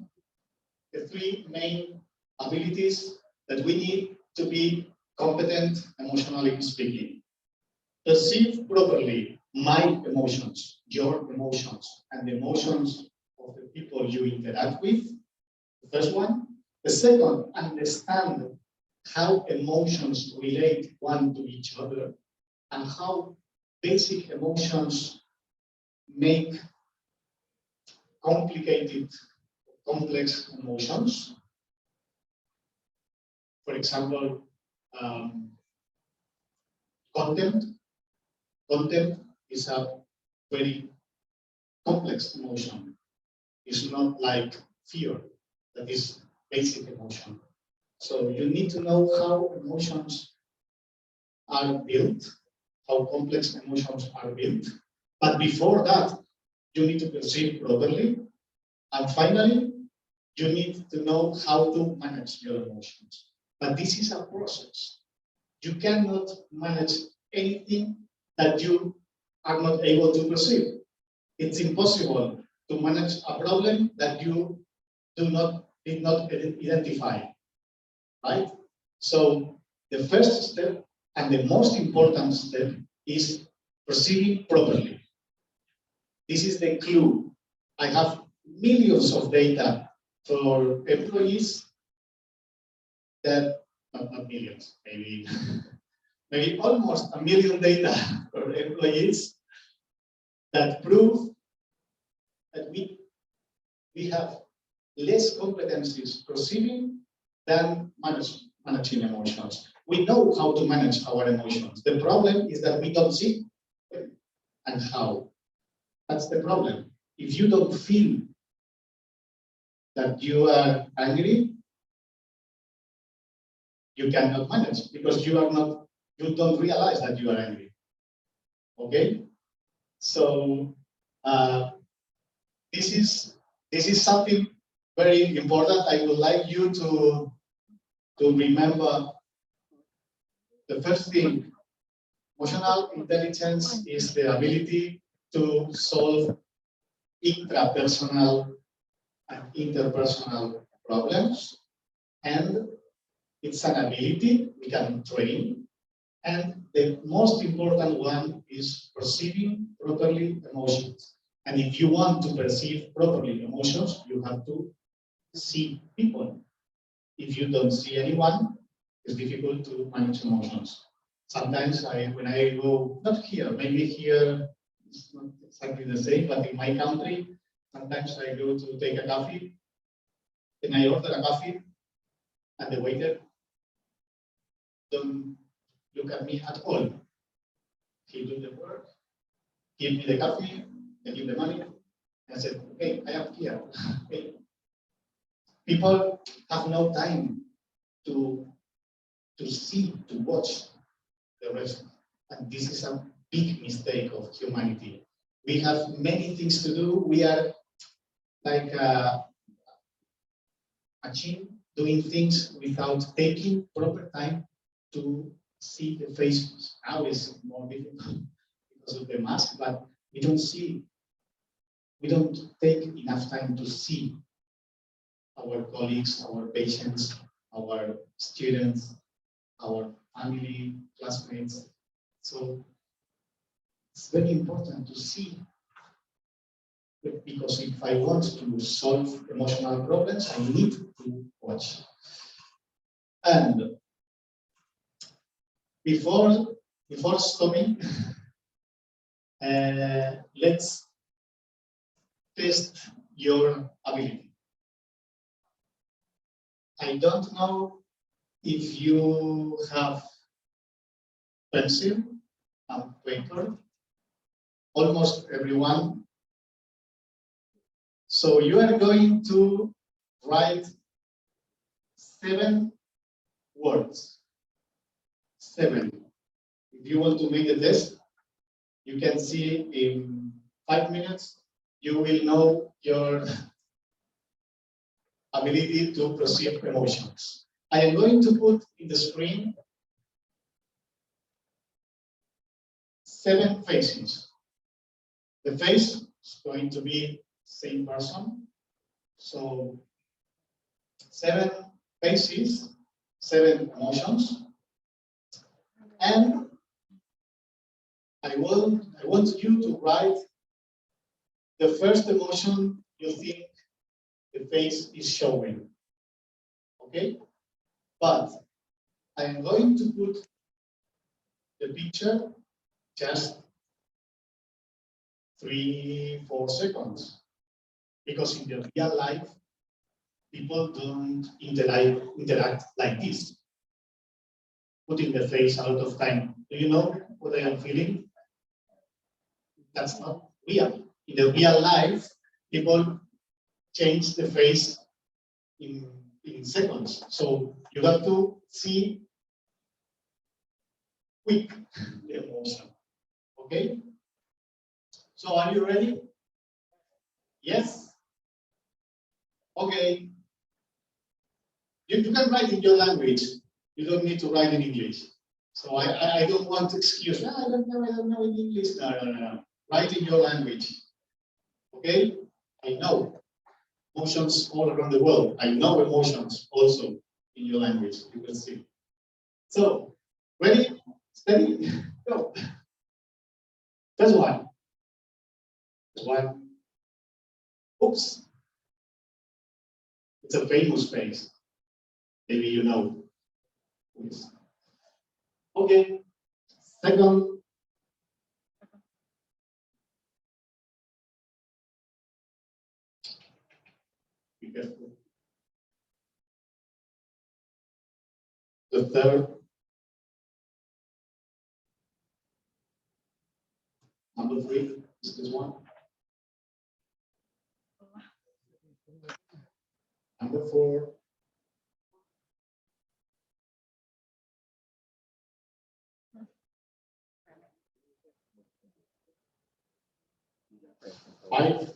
main abilities that we need to be competent emotionally speaking. Perceive properly my emotions, your emotions, and the emotions of the people you interact with. The first one. The second, understand how emotions relate one to each other and how basic emotions make complicated, complex emotions. For example, contempt. Contempt is a very complex emotion. It's not like fear, that is basic emotion. So you need to know how emotions are built, how complex emotions are built. But before that, you need to perceive properly. And finally, you need to know how to manage your emotions. But this is a process. You cannot manage anything that you are not able to perceive. It's impossible to manage a problem that you did not identify, right? So the first step and the most important step is perceiving properly. This is the clue. I have millions of data for employees that, not millions, maybe almost a million data for employees that prove that we have less competencies perceiving than managing emotions. We know how to manage our emotions. The problem is that we don't see when and how. That's the problem. If you don't feel that you are angry, you cannot manage because you don't realize that you are angry. Okay? So this is something very important. I would like you to remember the first thing. Emotional intelligence is the ability to solve intrapersonal and interpersonal problems, and it's an ability we can train. And the most important one is perceiving properly emotions. And if you want to perceive properly emotions, you have to see people. If you don't see anyone, it's difficult to manage emotions. Sometimes when I go, not here, maybe here it's not exactly the same, but in my country, sometimes I go to take a coffee, and I order a coffee, and the waiter don't look at me at all. He do the work, give me the coffee, I give the money, and I said, okay, I am here. Okay. People have no time to see, to watch the rest. And this is a big mistake of humanity. We have many things to do. We are like a machine doing things without taking proper time to see the faces. Now it's more difficult because of the mask, but we don't take enough time to see our colleagues, our patients, our students, our family, classmates. So it's very important to see, because if I want to solve emotional problems, I need to watch. And before stopping, let's test your ability. I don't know if you have pencil and paper, almost everyone. So you are going to write 7 words. 7. If you want to make the test, you can see in 5 minutes, you will know your ability to perceive emotions. I am going to put in the screen 7 faces. The face is going to be same person. So 7 faces, 7 emotions. And I want you to write the first emotion you think the face is showing. Okay? But I am going to put the picture just 3-4 seconds. Because in the real life, people don't interact like this. Putting the face a lot of time. Do you know what I am feeling? That's not real. In the real life, people change the face in seconds. So you have to see quick the emotion. Okay? So are you ready? Yes? Okay. You can write in your language. You don't need to write in English. So I don't want to excuse. No, I don't know in English. No. Write in your language. Okay? I know emotions all around the world. I know emotions also in your language. You will see. So, ready? Steady? Go. First one. Oops. It's a famous face. Maybe you know. Oops. Okay. Second. Be careful. The third. Number 3 is this one. Number 4. Five.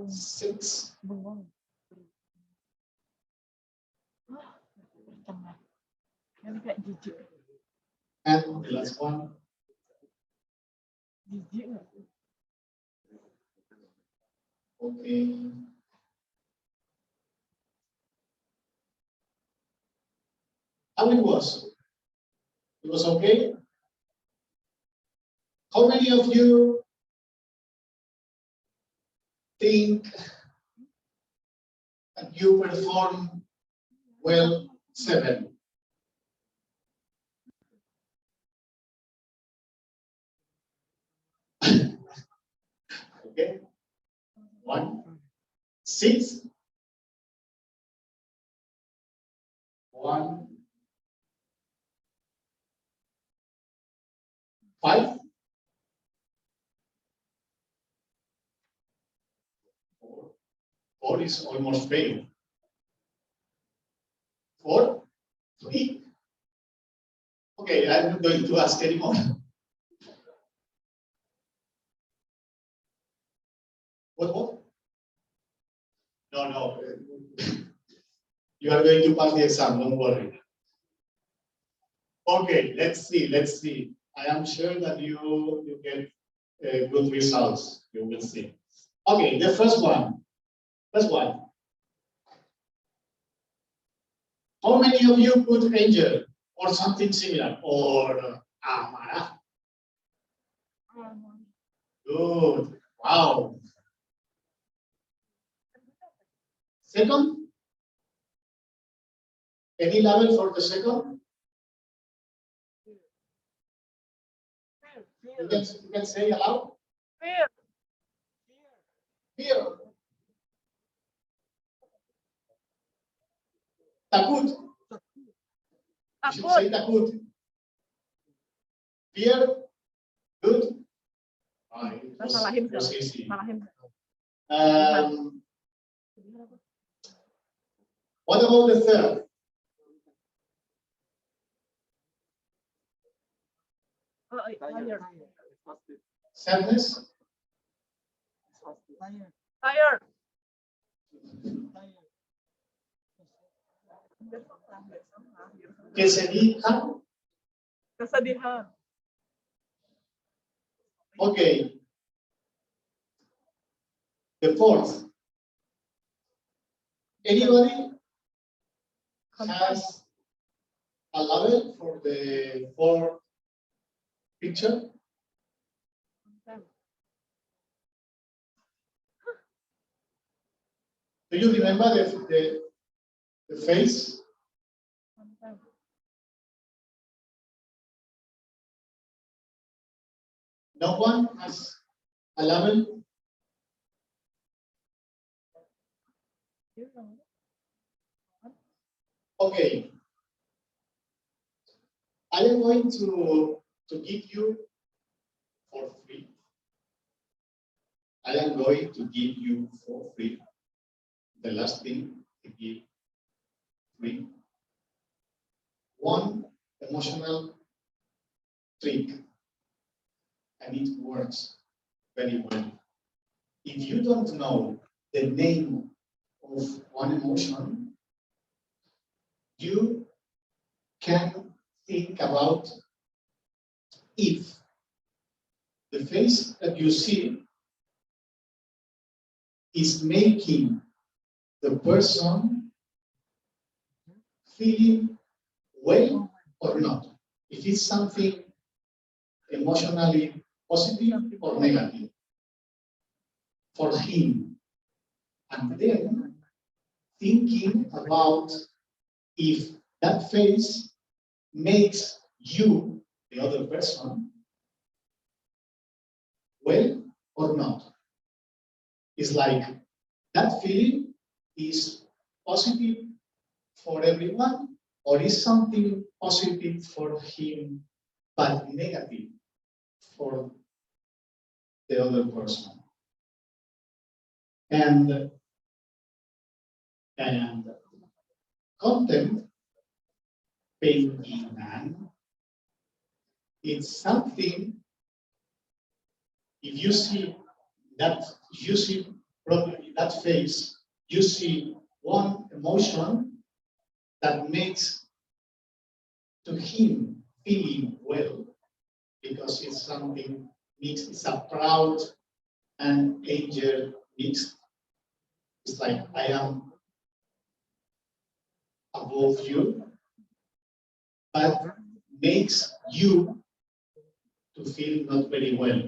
Six. Bengong. Jangan. Yang kayak jijik. And the last one. Jijik nggak? Okay. How it was? It was okay? How many of you think that you perform well 7? Okay. 1. 6. 1. 5. 4. 4 is almost failed. 4. 3. Okay, I'm not going to ask anymore. What? No. You are going to pass the exam, don't worry. Okay, let's see. I am sure that you get good results. You will see. Okay, the first one. How many of you put angel or something similar or Amara? Good. Wow. Second? Any level for the second? You can say aloud. Fear. Takut. You should Takut. say takut. Fear. Good. Salahin, Posisi. salahin. What about the third? Tired. Sadness. Tired. Kesedihan. Kesedihan. Okay. The fourth. Anybody has a label for the fourth picture? Do you remember the face? No one has a label? Okay. I am going to give you for free. I am going to give you for free. The last thing to give free. One emotional trick, and it works very well. If you don't know the name of one emotion, you can think about if the face that you see is making the person feeling well or not. If it's something emotionally positive or negative for him. And then thinking about if that face makes you, the other person, well or not. It's like that feeling is positive for everyone, or is something positive for him but negative for the other person. And content penginan, it's something, if you see that, you see probably that face, you see one emotion that makes to him feeling well, because it's something mixed, it's a proud and anger mixed. It's like, I am above you, but makes you to feel not very well,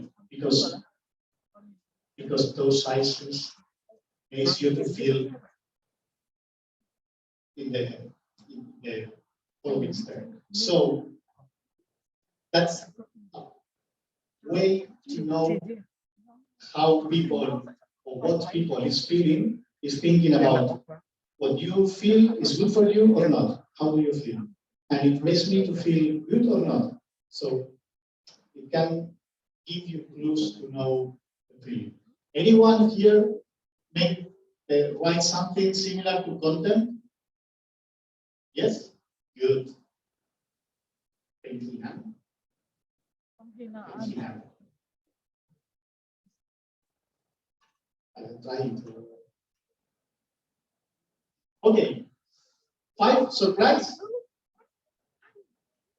because those sizes makes you to feel in the following step. So that's a way to know how people, or what people is feeling, is thinking about what you feel is good for you or not. How do you feel? And it makes me to feel good or not. So it can give you clues to know the feeling. Anyone here write something similar to content? Yes? Good. Penghinaan. Penghinaan. I'm trying to. Okay. 5, surprise.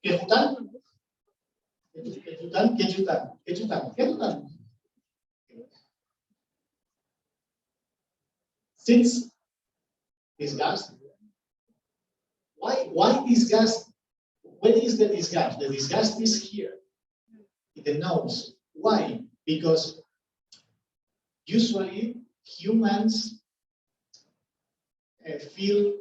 Kejutan. Kejutan. 6, disgust. Why disgust? When is the disgust? The disgust is here, in the nose. Why? Because usually humans feel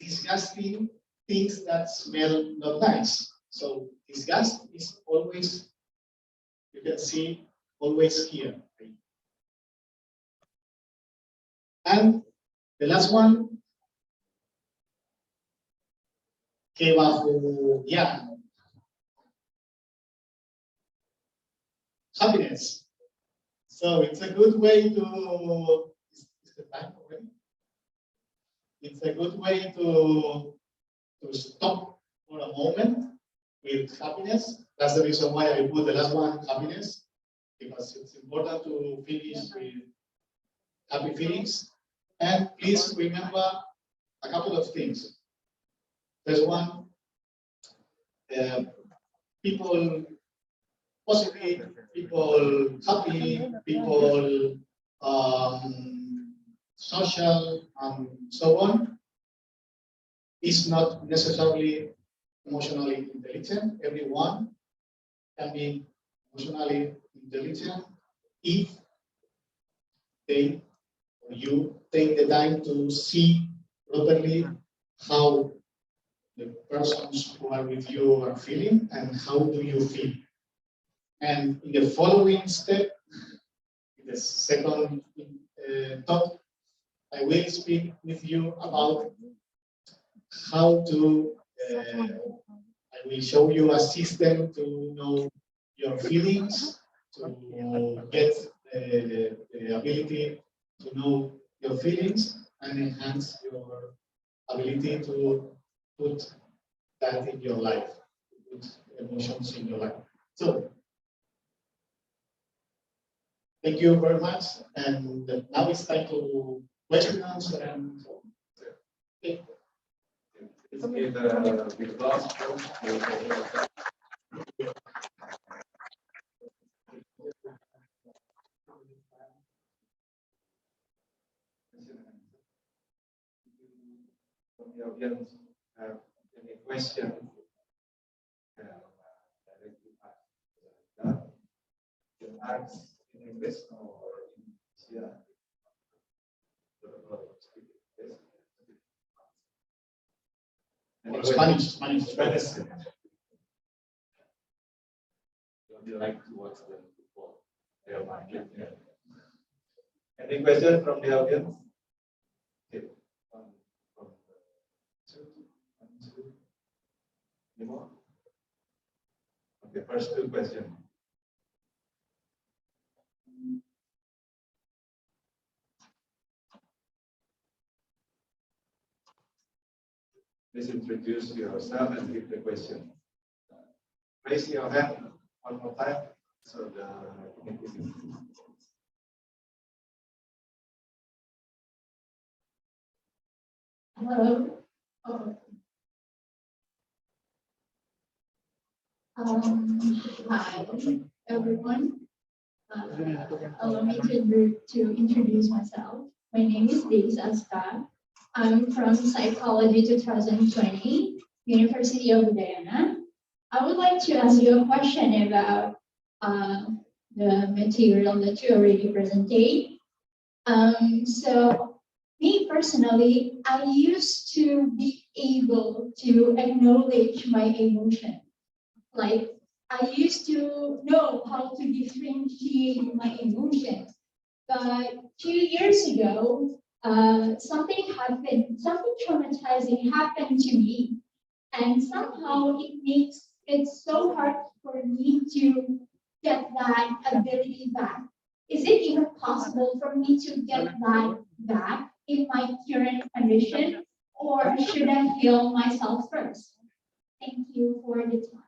disgusting things that smell not nice. So disgust is always, you can see, always here. And the last one, kebahagiaan, happiness. So it's a good way to. Is the time already? It's a good way to stop for a moment with happiness. That's the reason why I put the last one, happiness, because it's important to finish with happy feelings. And please remember a couple of things. First one, people positive, people happy, people social, and so on, is not necessarily emotionally intelligent. Everyone can be emotionally intelligent if they or you take the time to see properly how the persons who are with you are feeling and how do you feel. And in the following step, in the second talk, I will speak with you about how to, I will show you a system to know your feelings, to get the ability to know your feelings and enhance your ability to put that in your life, put emotions in your life. So, thank you very much. And now it's time to questions and okay. Let's give a big applause. From the audience, have any question? Directly ask. You can ask in English or in Asia. Or Spanish. Spanish. Would you like to watch the football? Any question from the audience? Okay. From two. Any more? Okay, first two questions. Please introduce yourself and give the question. Raise your hand one more time so the Hello. Hi, everyone. Allow me to introduce myself. My name is Esteve. I'm from Psychology 2020, University of Udayana. I would like to ask you a question about the material that you already presented. So, me personally, I used to be able to acknowledge my emotion. Like, I used to know how to differentiate my emotions. But 2 years ago, something happened, something traumatizing happened to me. And somehow it makes it so hard for me to get that ability back. Is it even possible for me to get that back in my current condition? Or should I heal myself first? Thank you for the time.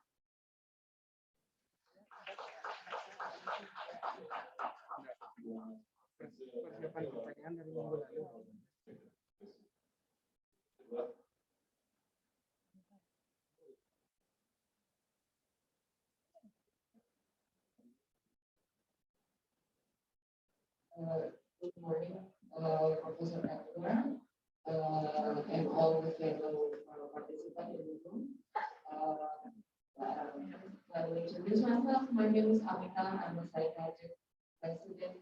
Pertanyaan dari minggu lalu. Good morning, Professor Edgar, and all the fellow participants in the room. I will introduce myself. My name is Amita. I'm a psychiatric resident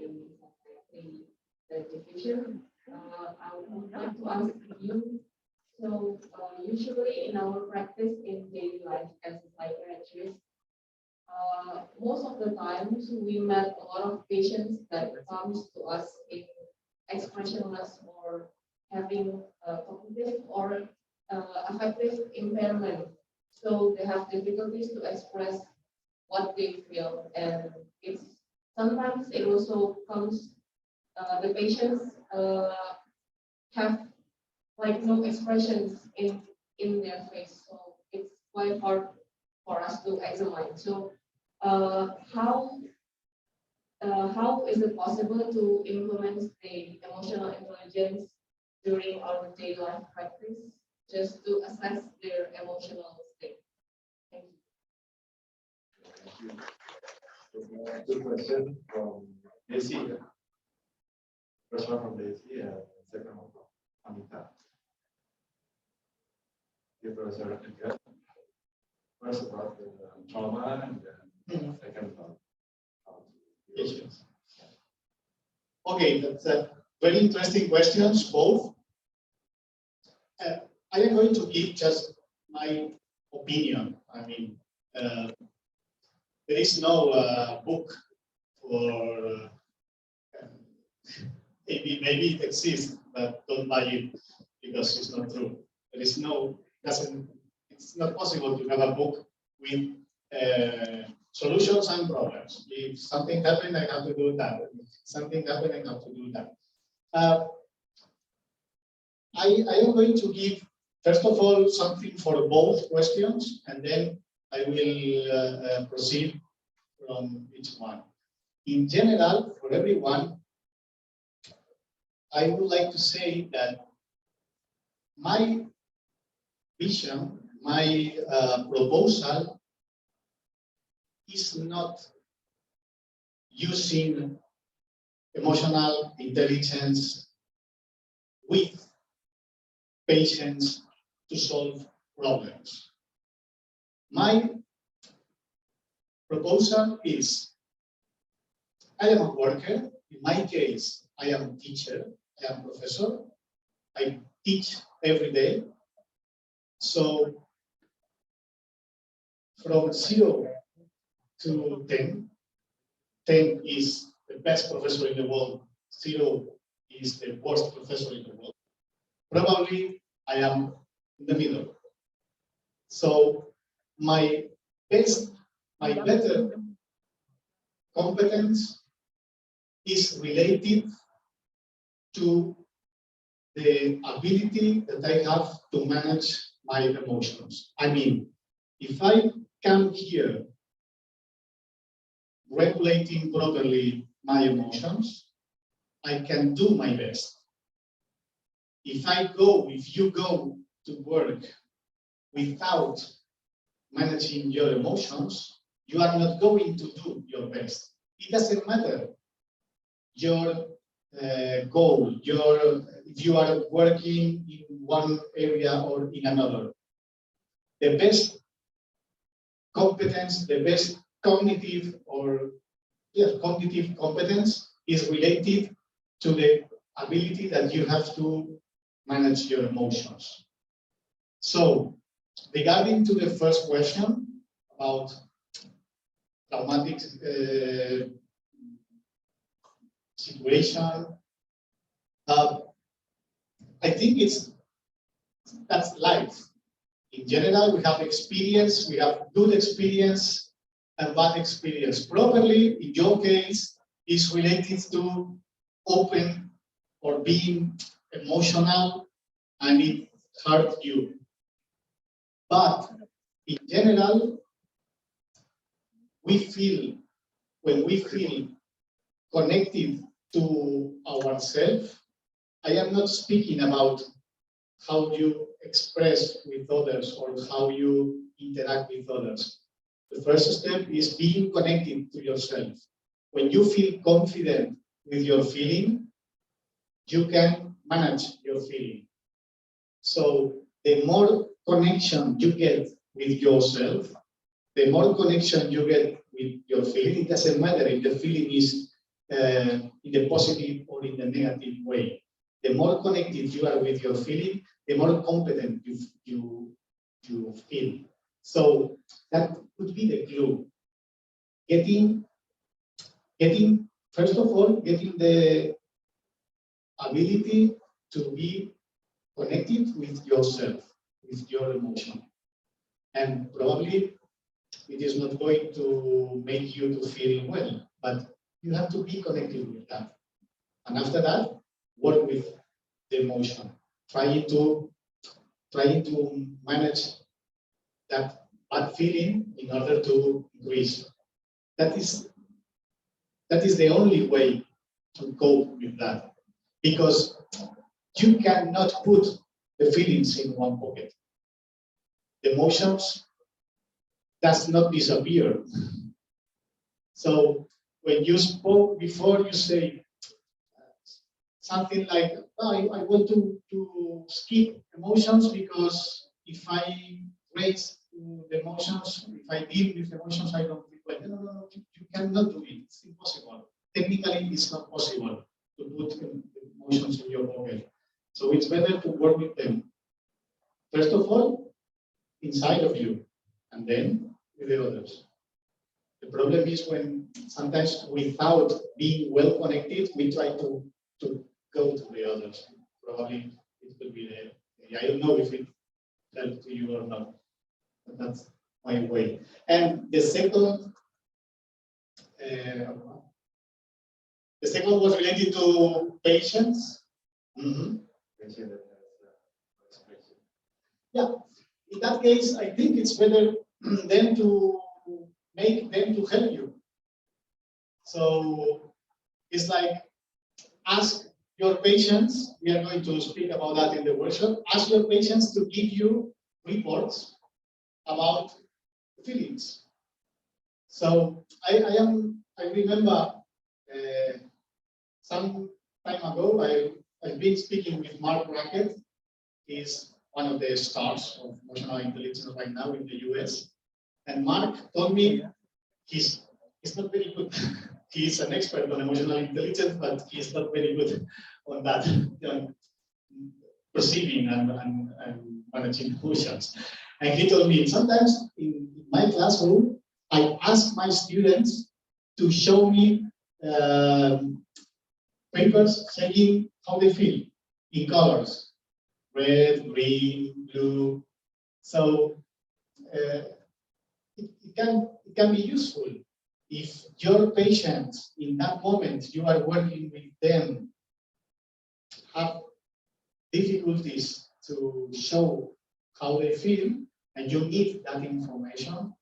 in psychiatry division. I would like to ask you, so usually in our practice in daily life as a psychiatrist, most of the times we met a lot of patients that comes to us in expressionless or having cognitive or affective impairment. So they have difficulties to express what they feel, and it's sometimes it also comes. The patients have like no expressions in their face, so it's quite hard for us to examine. So how is it possible to implement the emotional intelligence during our daily life practice, just to assess their emotional state? Thank you. Good question from Desi. First one from Desi and second one from Amita. Give us a Edgar. First about the trauma and then second about how to Patients. Okay, that's a very interesting questions, both. I am going to give just my opinion. I mean, there is no book for, maybe it exists, but don't buy it because it's not true. There is no, it's not possible to have a book with solutions and problems. If something happened, I have to do that. If something happened, I have to do that. I am going to give, first of all, something for both questions, and then I will proceed from each one. In general, for everyone, I would like to say that my vision, my proposal is not using emotional intelligence with patients to solve problems. My proposal is, I am a worker. In my case, I am a teacher, I am a professor. I teach every day. So from 0 to 10, 10 is the best professor in the world, 0 is the worst professor in the world. Probably I am in the middle. So my better competence is related to the ability that I have to manage my emotions. I mean, if I come here regulating properly my emotions, I can do my best. If you go to work without managing your emotions, you are not going to do your best. It doesn't matter your goal, if you are working in one area or in another. The best competence, the best cognitive competence is related to the ability that you have to manage your emotions. So, regarding to the first question about traumatic situation, I think that's life. In general, we have experience, we have good experience and bad experience. Properly, in your case, is related to open or being emotional and it hurt you. But in general, when we feel connected to ourselves, I am not speaking about how you express with others or how you interact with others. The first step is being connected to yourself. When you feel confident with your feeling, you can manage your feeling. So the more connection you get with yourself, the more connection you get with your feeling. It doesn't matter if the feeling is in the positive or in the negative way. The more connected you are with your feeling, the more competent you feel. So that could be the clue. First of all, getting the ability to be connected with yourself. with your emotion. And probably it is not going to make you to feel well, but you have to be connected with that. And after that, work with the emotion, trying to manage that bad feeling in order to increase. That is the only way to cope with that, because you cannot put the feelings in one pocket. The emotions does not disappear. So when you spoke before, you say something like, oh, I want to skip emotions because if I raise the emotions, if I deal with emotions, I don't feel well. No, you cannot do it. It's impossible. Technically, it's not possible to put emotions in your pocket. So it's better to work with them. First of all, inside of you, and then with the others. The problem is when sometimes without being well connected, we try to go to the others. Probably it will be the I don't know if it helped to you or not, but that's my way. And the second was related to patience. Mm-hmm. Yeah, in that case, I think it's better then to make them to help you. So it's like ask your patients, we are going to speak about that in the workshop, ask your patients to give you reports about feelings. So I remember some time ago, I've been speaking with Mark Brackett. He's one of the stars of emotional intelligence right now in the US. And Mark told me he's not very good. He's an expert on emotional intelligence, but he's not very good on that, perceiving and managing emotions. And he told me, sometimes in my classroom, I ask my students to show me papers saying how they feel in colors, red, green, blue. So it can be useful if your patients in that moment you are working with them have difficulties to show how they feel and you need that information.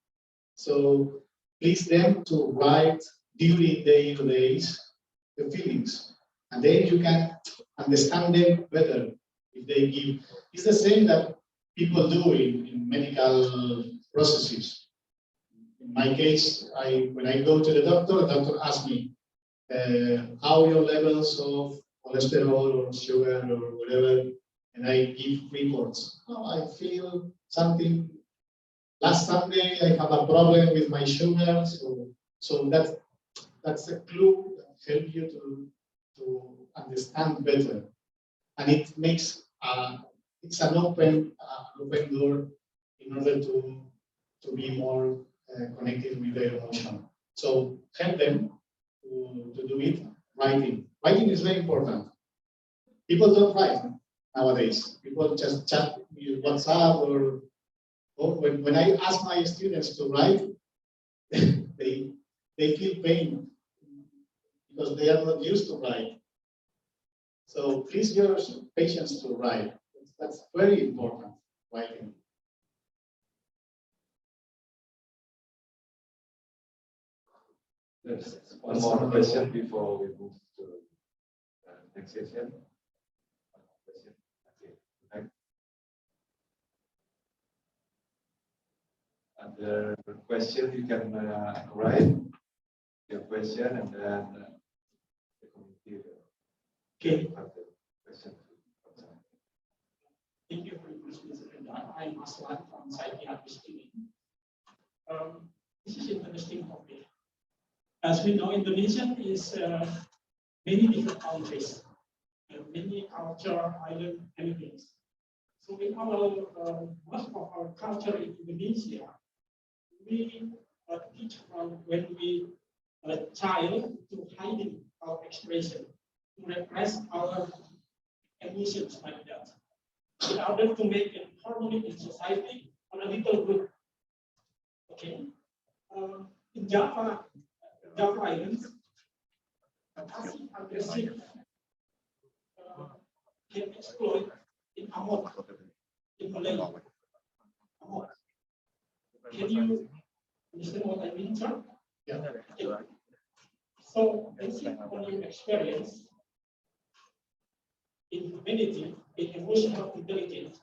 So please them to write during their days the feelings, and then you can understand them better if they give. It's the same that people do in medical processes. In my case, when I go to the doctor asks me how your levels of cholesterol or sugar or whatever, and I give reports. Oh, I feel something. Last Sunday, I have a problem with my sugar, so that's a clue that helps you to understand better, and it makes it's an open door in order to be more connected with their emotion. So help them to do it. Writing is very important. People don't write nowadays. People just chat with WhatsApp or when I ask my students to write, they feel pain because they are not used to write. So please your patients to write. That's very important, writing. There's one more question before we move to the next session. Okay. Other question, you can write your question and then the committee will have the question. Thank you very much, Mr. Edgar. I'm Aswan from Psychiatry. This is interesting topic. As we know, Indonesia is many different countries, many culture, island, and things. So in our most of our culture in Indonesia, we teach from when we a child to hiding our expression, to repress our emotions like that. in order to make a harmony in society on a little group. Okay. In Java Islands, passive aggressive can exploit in Amot, in Oleh. Amot. Can you understand what I mean, sir? Yeah. Okay. So, based on your experience in humanity, in emotional intelligence,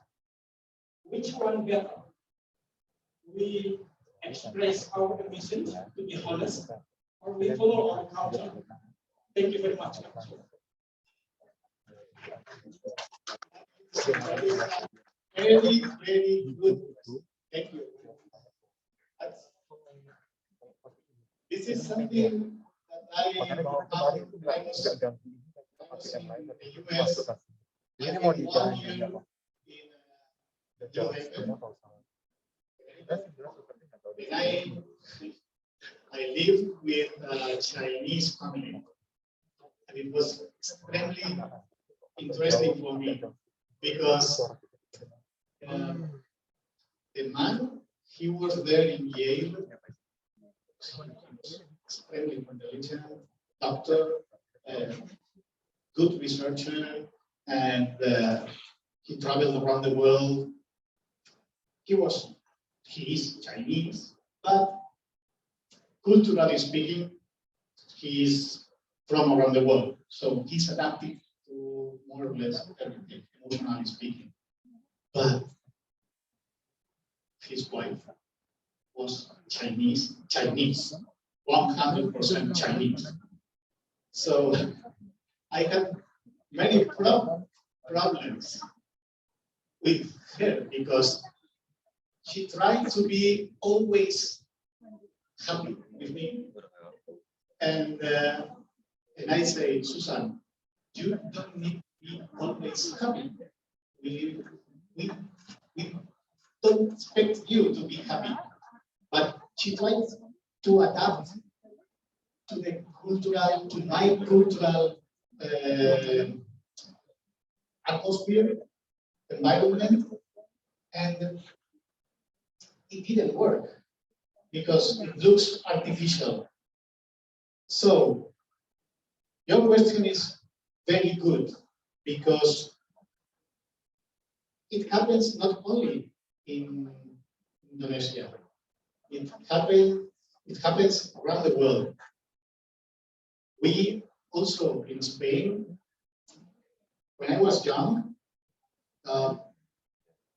which one better? We express our emotions to be honest, or we follow our culture? Thank you very much. Very, very good. Thank you. This is something that I found when I was in the US. Ini I mau think 1 dijalanin year nggak, Pak? in Jauh America. sebenarnya kalau sama. Jelas seperti nggak tahu. And I lived with a Chinese family, and it was extremely interesting for me because the man, he was there in Yale, extremely intelligent, doctor, good researcher, and he traveled around the world. He is Chinese, but culturally speaking, he is from around the world. So he's adapted to more or less everything, emotionally speaking. But his wife was Chinese, 100% Chinese. So I had many problems with her because she tried to be always happy with me. And I say, Susan, you don't need to be always happy. We don't expect you to be happy. But she tried to adapt to the cultural, to my cultural atmosphere, environment, and it didn't work because it looks artificial. So your question is very good because it happens not only in Indonesia, it happens around the world. We also in Spain, when I was young,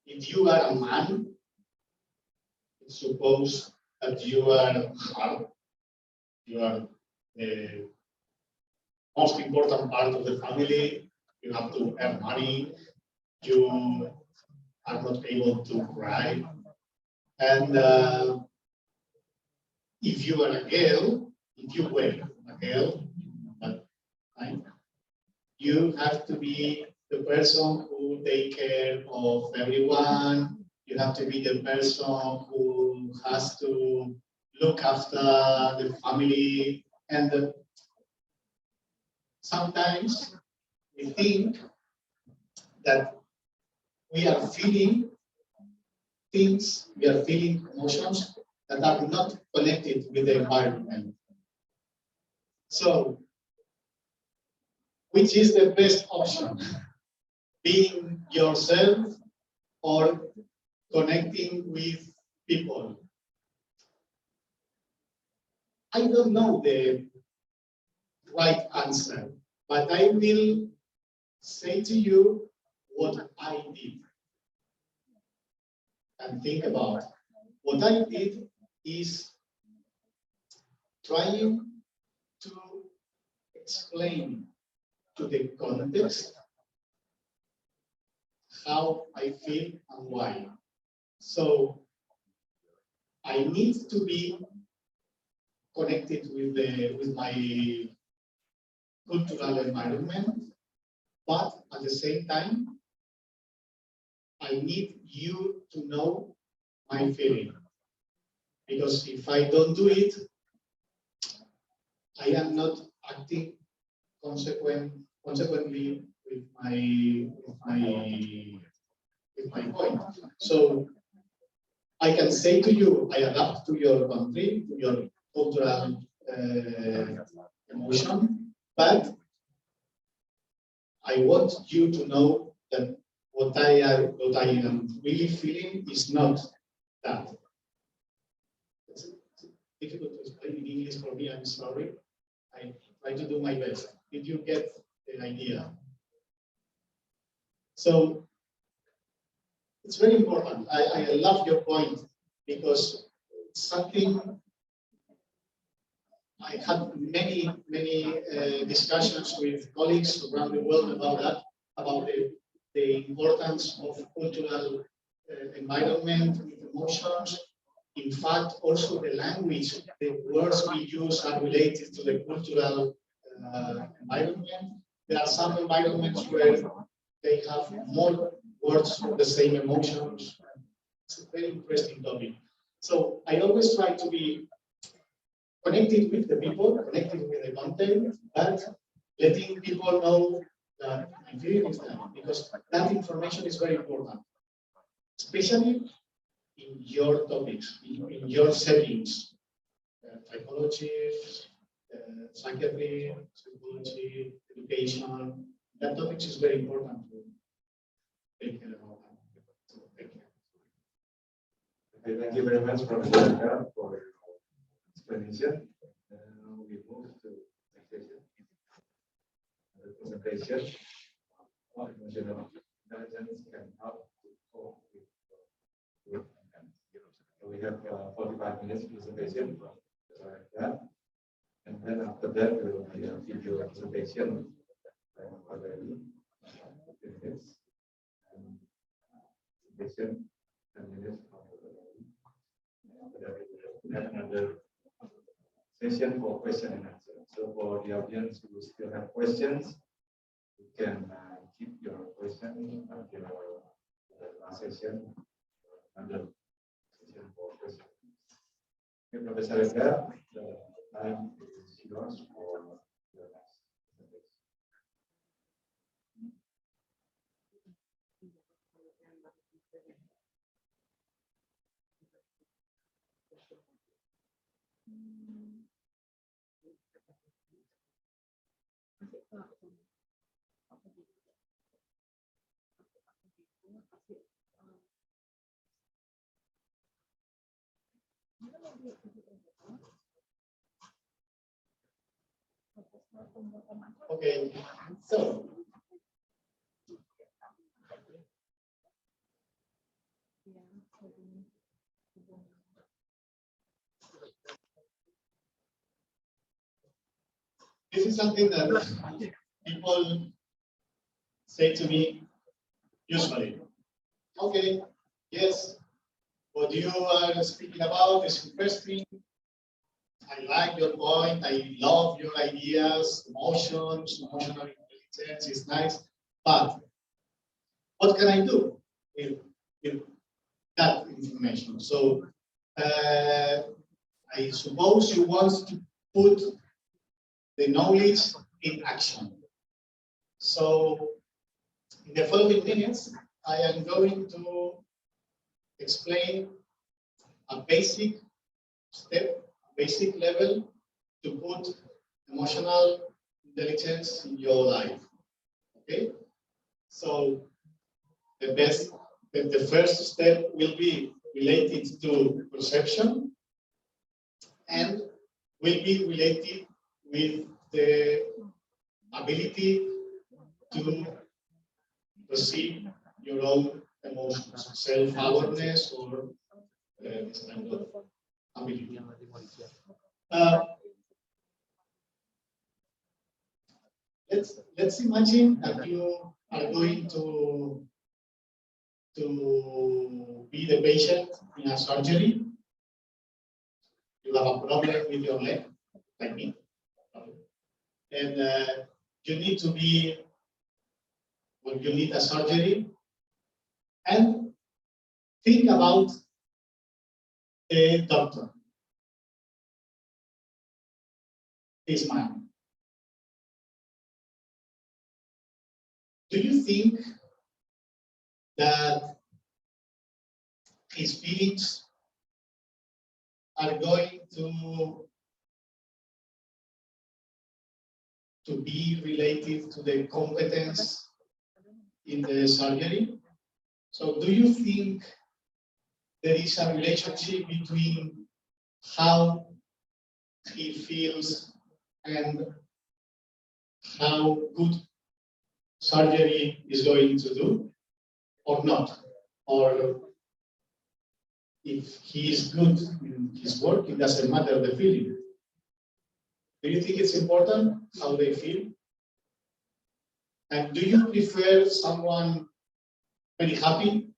if you are a man, suppose that you are hard, you are the most important part of the family, you have to earn money, you are not able to cry. And if you are a girl, if you were a girl, you have to be the person who take care of everyone. You have to be the person who has to look after the family. And sometimes we think that we are feeling things, we are feeling emotions that are not connected with the environment. So, which is the best option? Being yourself or connecting with people? I don't know the right answer, but I will say to you what I did. And think about what I did is trying to explain to the context how I feel and why. So I need to be connected with my cultural environment, but at the same time, I need you to know my feeling. Because if I don't do it, I am not acting consequently with my my point. So I can say to you, I adapt to your country, to your cultural emotion, but I want you to know that what I am really feeling is not that. It's difficult to explain in English for me, I'm sorry. I try to do my best. Did you get the idea? So it's very important. I love your point because it's something I had many discussions with colleagues around the world about that, about the importance of cultural environment with emotions. In fact, also the language, the words we use are related to the cultural environment. There are some environments where they have more words for the same emotions. It's a very interesting topic. So I always try to be connected with the people, connected with the content, but letting people know that I'm feeling is that, because that information is very important, especially in your topics, in your settings, psychology, psychiatry, psychology, education. That topic is very important to take care about that. So, thank you. Okay, thank you very much, Professor Edgar, for your explanation. We move to next session. The presentation of emotional intelligence can help to cope with so we have 45 minutes presentation from Professor Edgar, and then after that there will be a video presentation by already 15 minutes and presentation 10 minutes after that we have another session for question and answer. So for the audience who still have questions, you can keep your question until the last session, another session for questions. Okay, Professor Edgar, the time is yours for your next presentation. Okay, so this is something that people say to me usually. Okay, yes, what you are speaking about is interesting. I like your point. I love your ideas, emotions, emotional intelligence is nice. But what can I do with that information? So I suppose you want to put the knowledge in action. So in the following minutes, I am going to explain a basic step, basic level to put emotional intelligence in your life. Okay? So the first step will be related to perception and will be related with the ability to perceive your own emotions, self-awareness or this kind of ability. Let's imagine that you are going to be the patient in a surgery. You have a problem with your leg, like me, and you need to be, well, you need a surgery, and think about the doctor, this man. Do you think that his feelings are going to be related to the competence in the surgery. So do you think there is a relationship between how he feels and how good surgery is going to do or not? Or if he is good in his work, it doesn't matter the feeling. Do you think it's important how they feel? And do you prefer someone very happy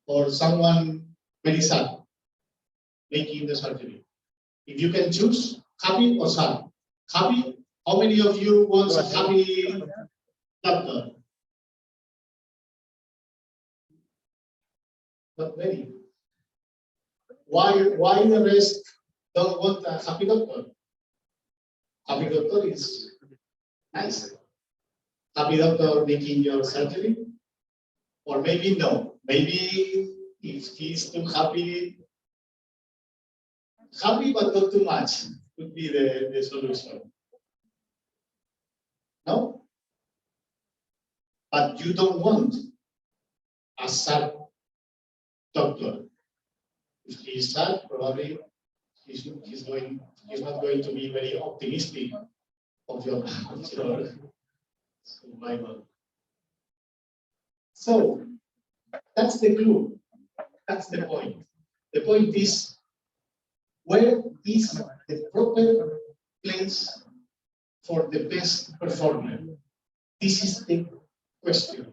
or someone very sad making the surgery? If you can choose, happy or sad? Happy? How many of you want a happy doctor? Not many. Why the rest don't want a happy doctor? Happy doctor is nice. Happy doctor making your surgery? Or maybe no. Maybe if he's too happy but not too much would be the solution. No? But you don't want a sad doctor. If he's sad, probably he's not going to be very optimistic of your survival. So that's the clue. That's the point. The point is, where is the proper place for the best performer? This is the question.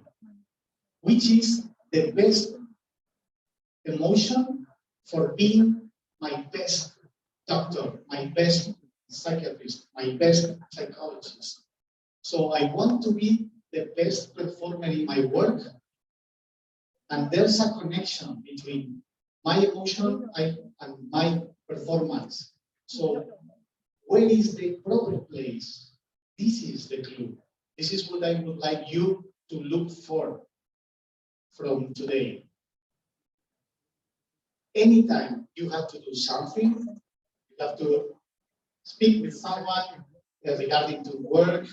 Which is the best emotion for being my best doctor, my best psychiatrist, my best psychologist? So I want to be the best performer in my work, and there's a connection between my emotion and my performance. So where is the proper place? This is the clue. This is what I would like you to look for from today. Anytime you have to do something, you have to speak with someone regarding to work,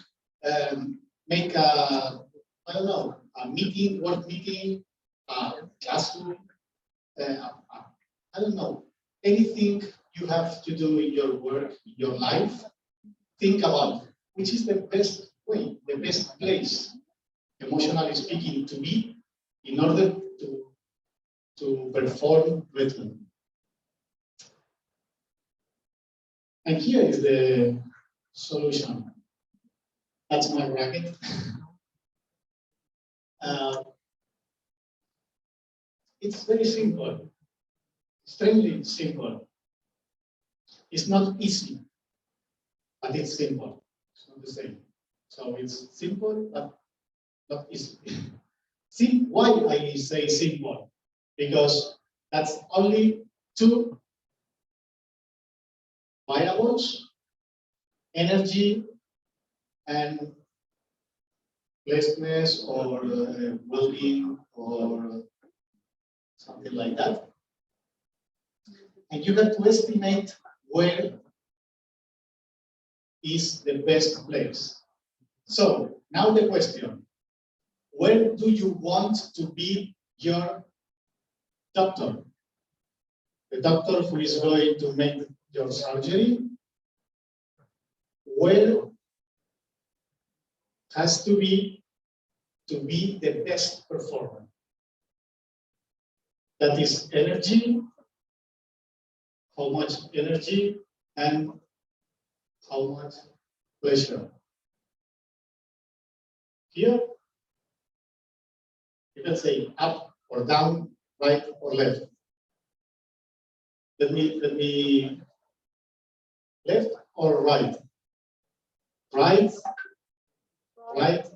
make a, I don't know, a meeting, work meeting, a classroom, I don't know, anything you have to do in your work, in your life, think about which is the best way, the best place, emotionally speaking, to be in order to perform better. And here is the solution. That's my bracket. It's very simple, extremely simple. It's not easy, but it's simple. It's not the same. So it's simple, but not easy. See why I say simple? Because that's only two variables, energy and blessedness or well-being or something like that. And you have to estimate where is the best place. So now the question, where do you want to be your doctor? The doctor who is going to make your surgery, where has to be the best performer? That is energy, how much energy and how much pleasure. Here, you can say up or down, right or left. Let me left or right. Right, right,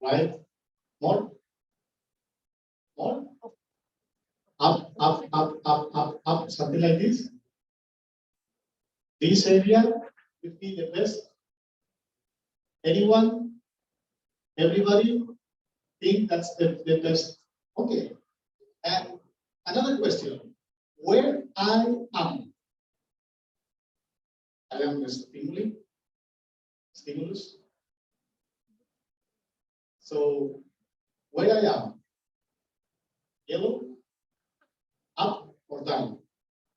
right, more, up, up, up, up, up, up, something like this. This area would be the best. Anyone, everybody think that's the best. Okay, and Another question, where I am the stimulus. So where I am, yellow, up or down?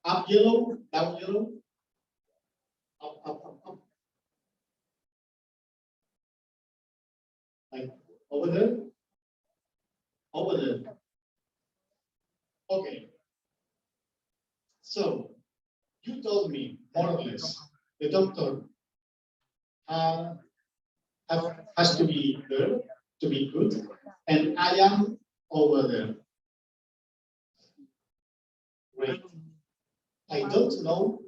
Up yellow, down yellow, up. Like over there, over there. Okay. So you told me more or less the doctor has to be there to be good, and I am over there. Great. I don't know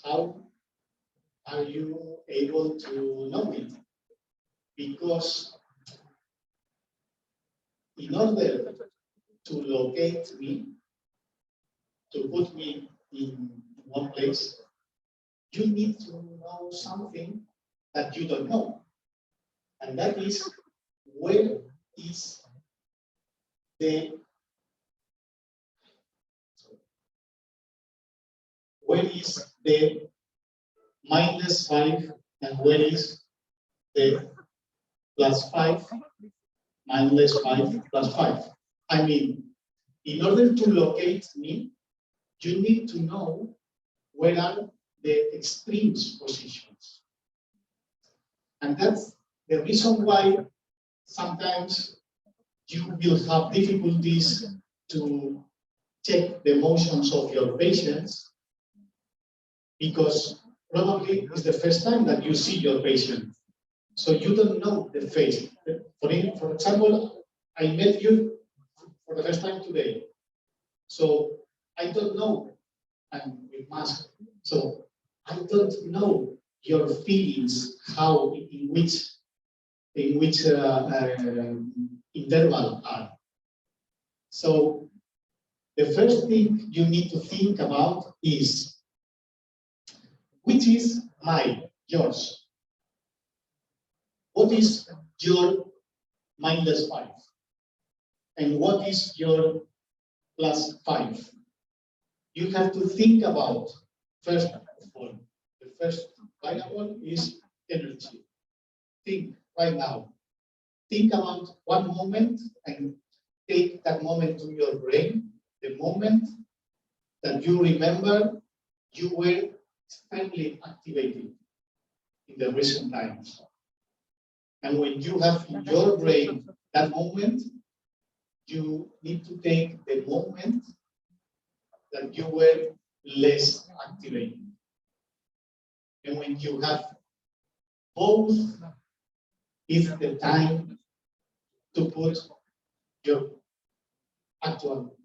how are you able to know it, because in order to locate me, to put me in one place, you need to know something that you don't know. And that is, where is the -5 and where is the +5, -5 +5? I mean, in order to locate me, you need to know where are the extremes positions. And that's the reason why sometimes you will have difficulties to check the emotions of your patients, because probably it's the first time that you see your patient. So you don't know the face. For example, I met you for the first time today. So I don't know, and with mask. So I don't know your feelings, how, in which interval are. So the first thing you need to think about is, which is yours? What is your -5? And what is your +5? You have to think about, first of all, the first variable is energy. Think right now. Think about one moment and take that moment to your brain, the moment that you remember you were extremely activated in the recent times. And when you have in your brain that moment, you need to take the moment that you were less activated. And when you have both, is the time to put your actual,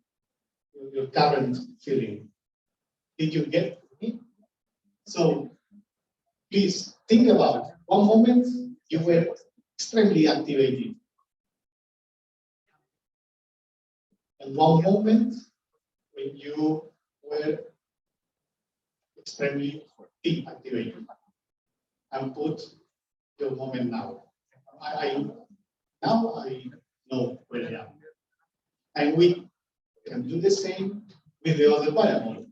your current feeling. Did you get me? So please think about one moment you were extremely activated. And one moment when you were extremely deactivated. And put your moment now. Now I know where I am. And we can do the same with the other variable.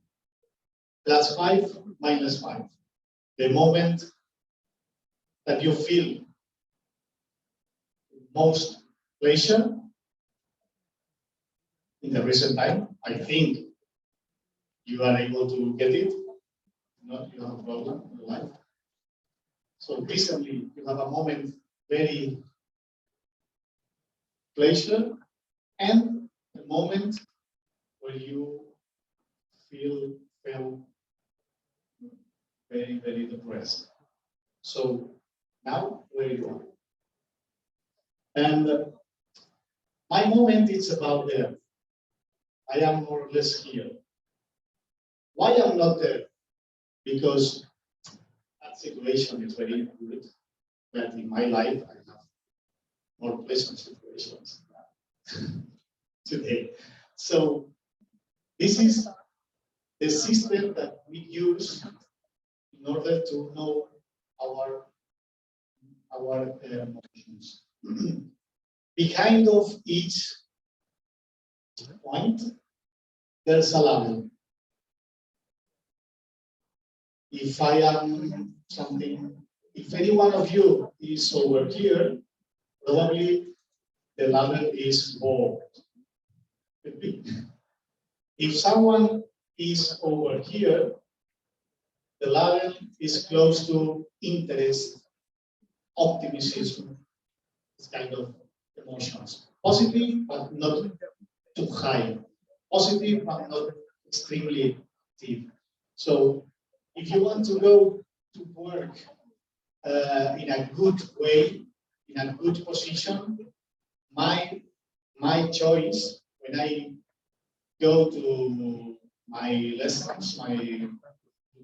+5, -5. The moment that you feel most pleasure in the recent time, I think you are able to get it. Not you have a problem in your life. So recently you have a moment very pleasure, and a moment where you felt very, very depressed. So now where you are. And my moment is about there. I am more or less here. Why I'm not there? Because that situation is very good. But in my life, I have more pleasant situations today. So this is the system that we use in order to know our emotions. Behind of each point, there's a level. If I am something, if any one of you is over here, probably the level is more. If someone is over here, the level is close to interest, optimism, this kind of emotions. Positive, but not too high. Positive, but not extremely deep. So if you want to go to work in a good way, in a good position, my choice when I go to my lessons,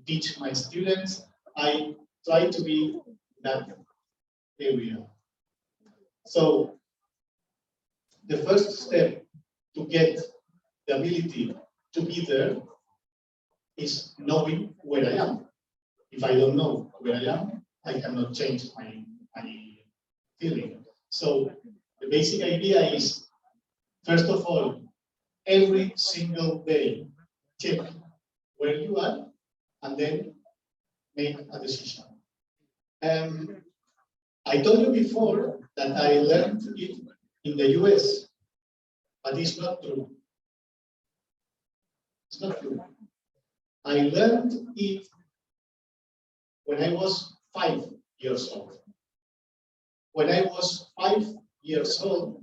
teach my students, I try to be in that area. So the first step to get the ability to be there is knowing where I am. If I don't know where I am, I cannot change my feeling. So the basic idea is, first of all, every single day, check where you are, and then make a decision. I told you before that I learned it in the US, but it's not true. It's not true. I learned it when I was 5 years old. When I was 5 years old,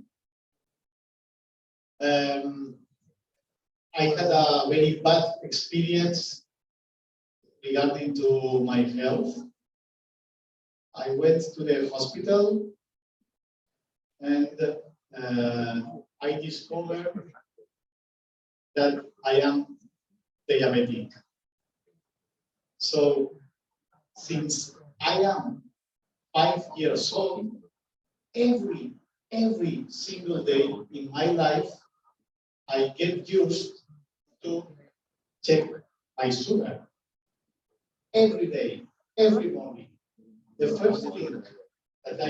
I had a very bad experience regarding to my health. I went to the hospital and I discovered that I am diabetic. So since I am 5 years old, every single day in my life, I get used to check my sugar. Every day, every morning. The first thing that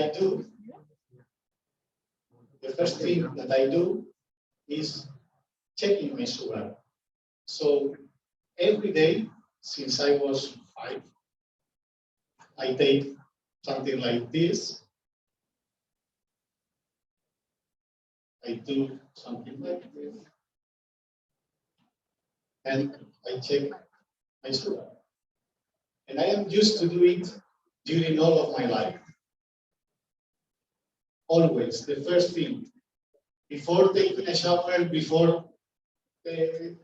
I do is checking my sugar. So every day since I was 5, I take something like this. I do something like this. And I check my sugar. And I am used to do it during all of my life. Always, the first thing, before taking a shower, before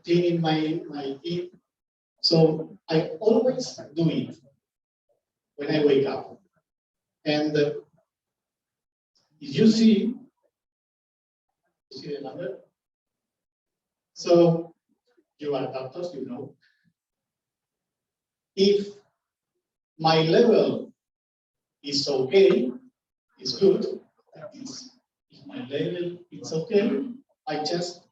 cleaning my teeth. So I always do it when I wake up. And if you see the number? So you are doctors, you know. If my level is okay, it's good. If my level is okay, I just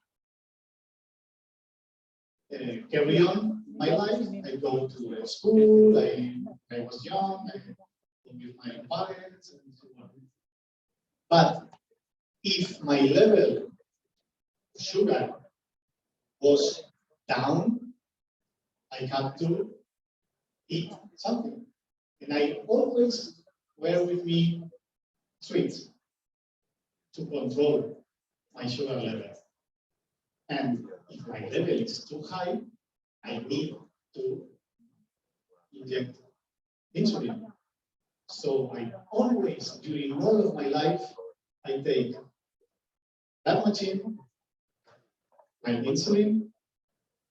carry on my life. I go to school. I was young. I lived with my parents and so on. But if my level of sugar was down, I had to eat something. And I always wear with me sweets to control my sugar level. And if my level is too high, I need to inject insulin. So I always, during all of my life, I take that machine, my insulin,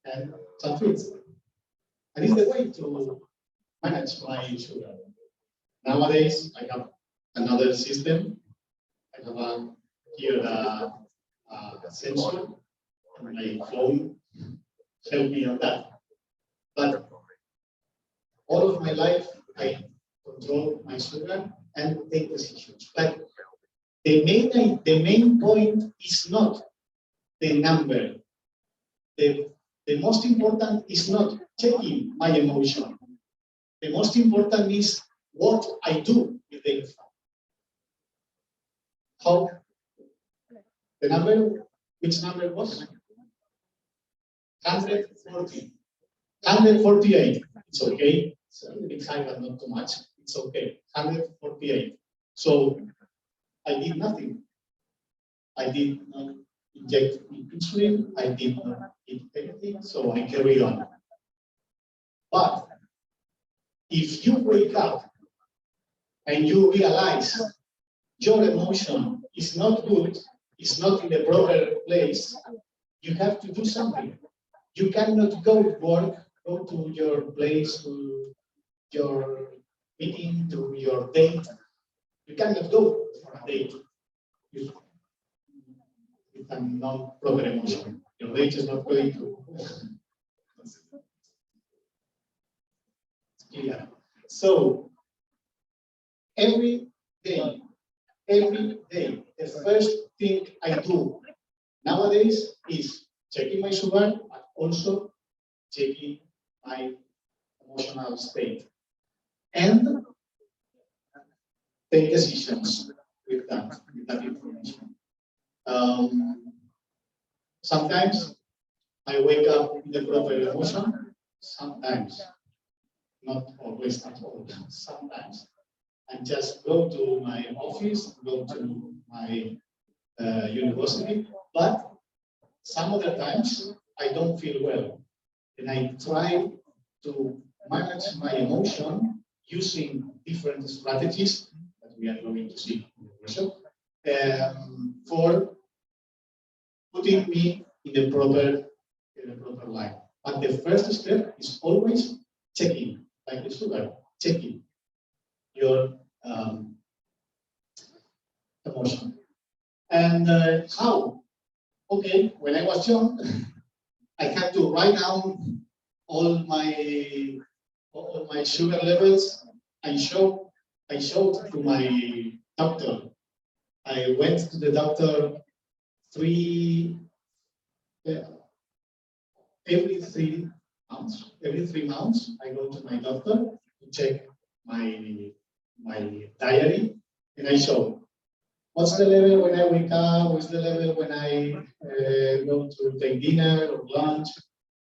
and some foods. And it's the way to manage my sugar. Nowadays, I have another system. I have here a sensor, and my phone help me on that. But all of my life, I control my sugar and take decisions. But the main point is not the number. The most important is not checking my emotion. The most important is what I do with the info. How the number, which number was? 140, 148. It's okay. It's a little bit high, but not too much. It's okay. 148. So I did nothing. I did not inject insulin. I did not eat anything. So I carry on. But if you wake up and you realize your emotion is not good, it's not in the proper place, you have to do something. You cannot go to work, go to your place, to your meeting, to your date. You cannot go for a date with a non-proper emotion. Your date is not going to. Yeah. So every day, the first thing I do nowadays is checking my sugar, but also checking my emotional state and take decisions with that information. Sometimes I wake up in the proper emotion, sometimes, not always at all, sometimes. I just go to my office, go to my university, but some other times I don't feel well. And I try to manage my emotion using different strategies that we are going to see in the workshop for putting me in the proper line. But the first step is always checking, like the sugar, checking your emotion. And how? Okay, when I was young, I had to write down all my sugar levels. I showed to my doctor. I went to the doctor every 3 months. Every 3 months, I go to my doctor to check my diary, and I show what's the level when I wake up, what's the level when I go to take dinner or lunch,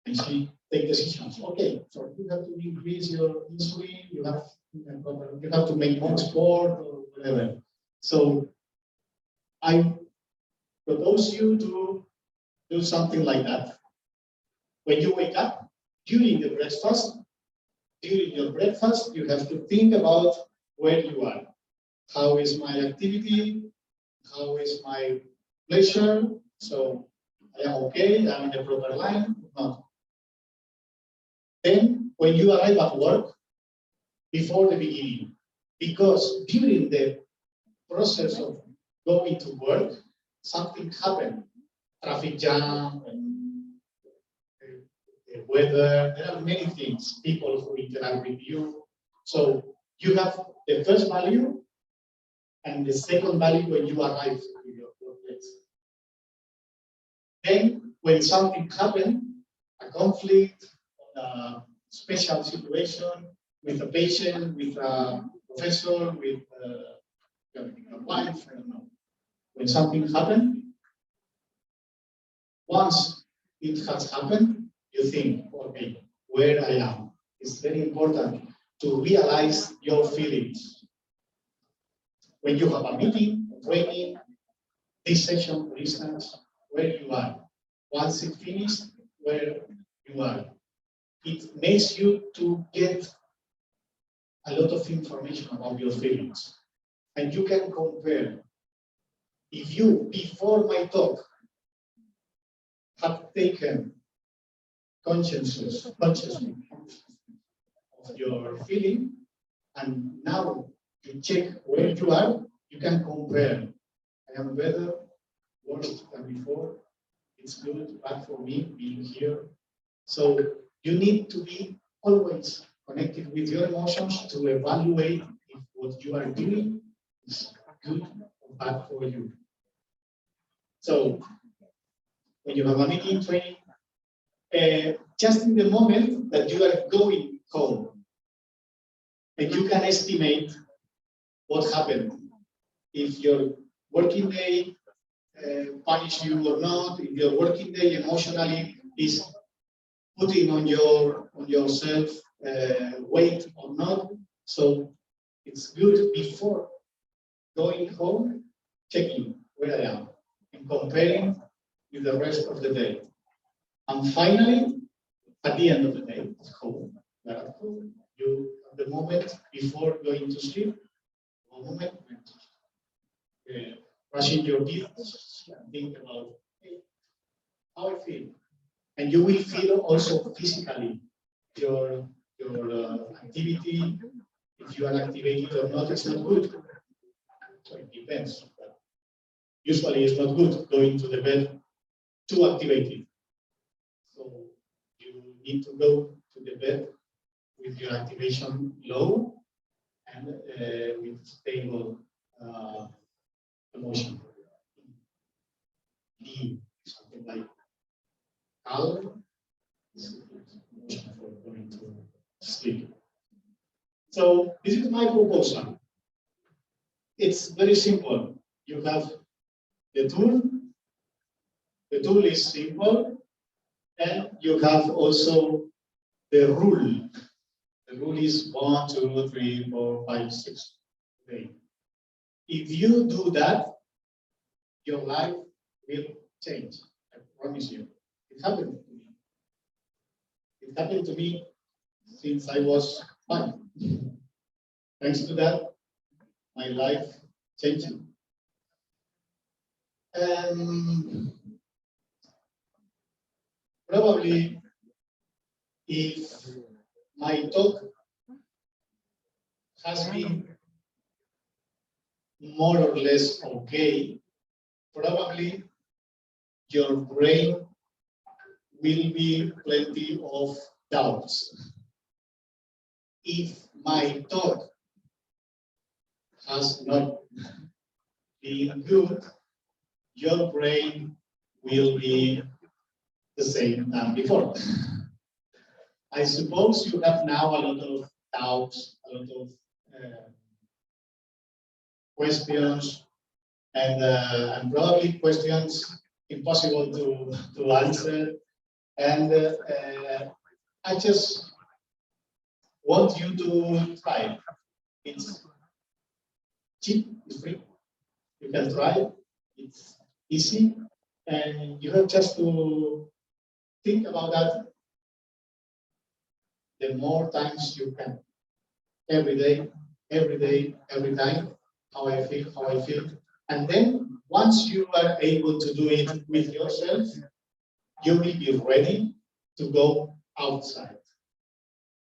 and she take decisions. Okay, so you have to increase your insulin, you have to make more sport or whatever. So I propose you to do something like that. When you wake up, during your breakfast, you have to think about where you are. How is my activity? How is my pleasure? So I am okay, I'm in the proper line. No. Then when you arrive at work, before the beginning, because during the process of going to work, something happened. Traffic jam, the weather, there are many things, people who interact with you. So you have the first value and the second value when you arrive to your workplace. Then, when something happens, a conflict, a special situation with a patient, with a professor, with a wife, I don't know. When something happens, once it has happened, you think, okay, where I am. It's very important to realize your feelings. When you have a meeting, a training, this session, for instance, where you are. Once it finished, where you are. It makes you to get a lot of information about your feelings. And you can compare. If you, before my talk, have taken consciousness of your feeling, and now you check where you are, you can compare. I am better, worse than before. It's good, bad for me being here. So you need to be always connected with your emotions to evaluate if what you are doing is good or bad for you. So when you have a meeting, training, just in the moment that you are going home, and you can estimate what happened. If your working day punish you or not, if your working day emotionally is putting on yourself weight or not. So it's good before going home, checking where I am and comparing with the rest of the day. And finally, at the end of the day, at home, you at the moment before going to sleep, a moment when brushing your teeth, think about hey, how I feel, and you will feel also physically your activity. If you are activated or not, it's not good. So it depends. But usually, it's not good going to the bed too activated. So you need to go to the bed with your activation low and with stable emotion. Lean, something like calm, emotion for going to sleep. So this is my proposal. It's very simple. You have the tool. The tool is simple, and you have also the rule. The rule is 1, 2, 3, 4, 5, 6. Okay. If you do that, your life will change. I promise you. It happened to me. It happened to me since I was 5. Thanks to that, my life changed. Probably, if my talk has been more or less okay, probably your brain will be plenty of doubts. If my talk has not been good, your brain will be the same than before. I suppose you have now a lot of doubts, a lot of questions, and probably questions impossible to answer. And I just want you to try. It's cheap, it's free. You can try. It's easy, and you have just to think about that. The more times you can, every day, every time, how I feel. And then once you are able to do it with yourself, you will be ready to go outside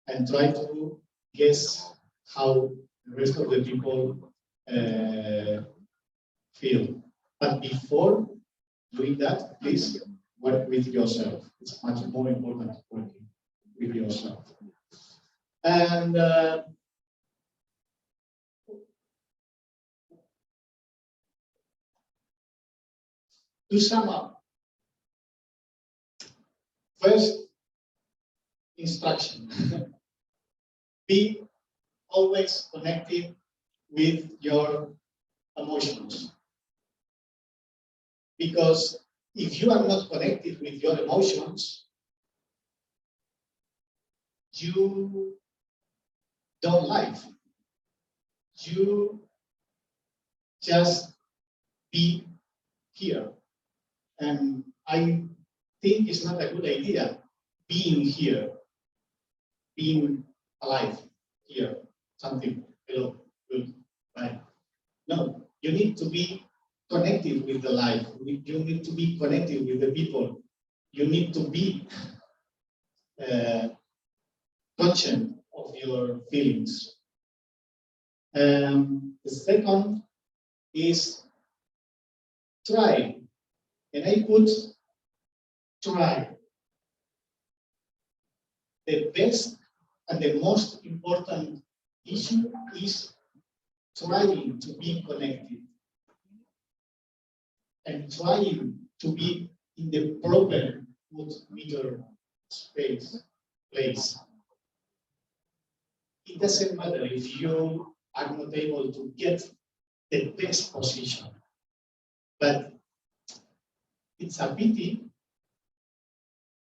and try to guess how the rest of the people feel. But before doing that, please work with yourself. It's much more important working with yourself. And to sum up, first instruction, be always connected with your emotions. Because if you are not connected with your emotions, you don't live. You just be here. And I think it's not a good idea being here, being alive here, something, hello, good, bye. No, you need to be connected with the life. You need to be connected with the people. You need to be conscious of your feelings. The second is try. And I put try. The best and the most important issue is trying to be connected and trying to be in the proper meter space, place. It doesn't matter if you are not able to get the best position, but it's a pity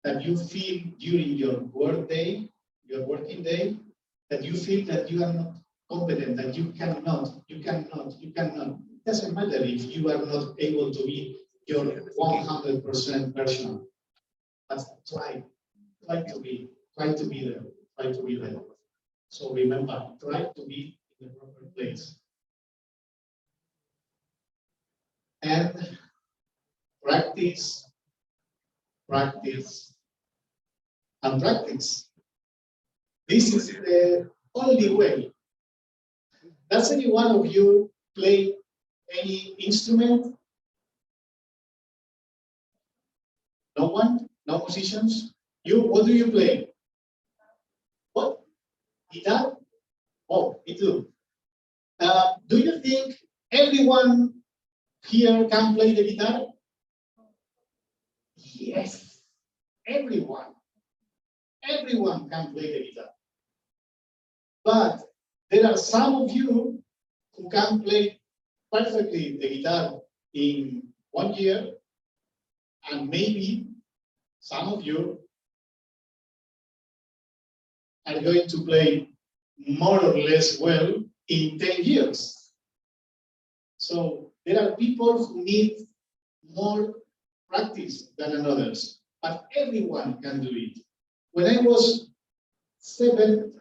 that you feel during your work day, your working day, that you feel that you are not competent, that you cannot. It doesn't matter if you are not able to be your 100% version, but try to be there. So remember, try to be in the proper place. And practice, and practice. This is the only way. Does any one of you play any instrument? No one? No musicians? You, what do you play? What? Guitar? Oh, me too. Do you think everyone here can play the guitar? Yes, everyone. Everyone can play the guitar. But there are some of you who can play perfectly the guitar in 1 year, and maybe some of you are going to play more or less well in 10 years. So there are people who need more practice than others, but everyone can do it. When I was 7,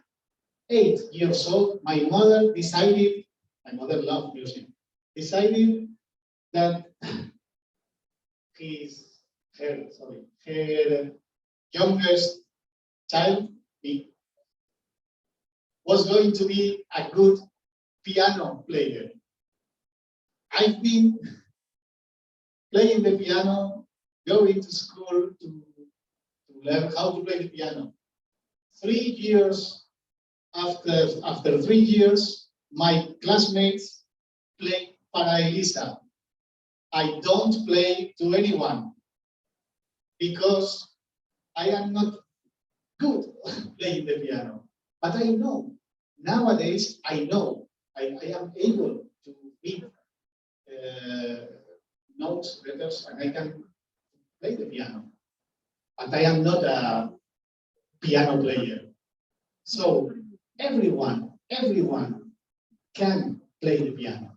8 years old, my mother loved music, decided that her youngest child, me, was going to be a good piano player. I've been playing the piano, going to school to learn how to play the piano. 3 years after 3 years, my classmates play para Elisa. I don't play to anyone because I am not good playing the piano. But I know, nowadays, I know I am able to read notes, letters, and I can play the piano. But I am not a piano player. So everyone can play the piano.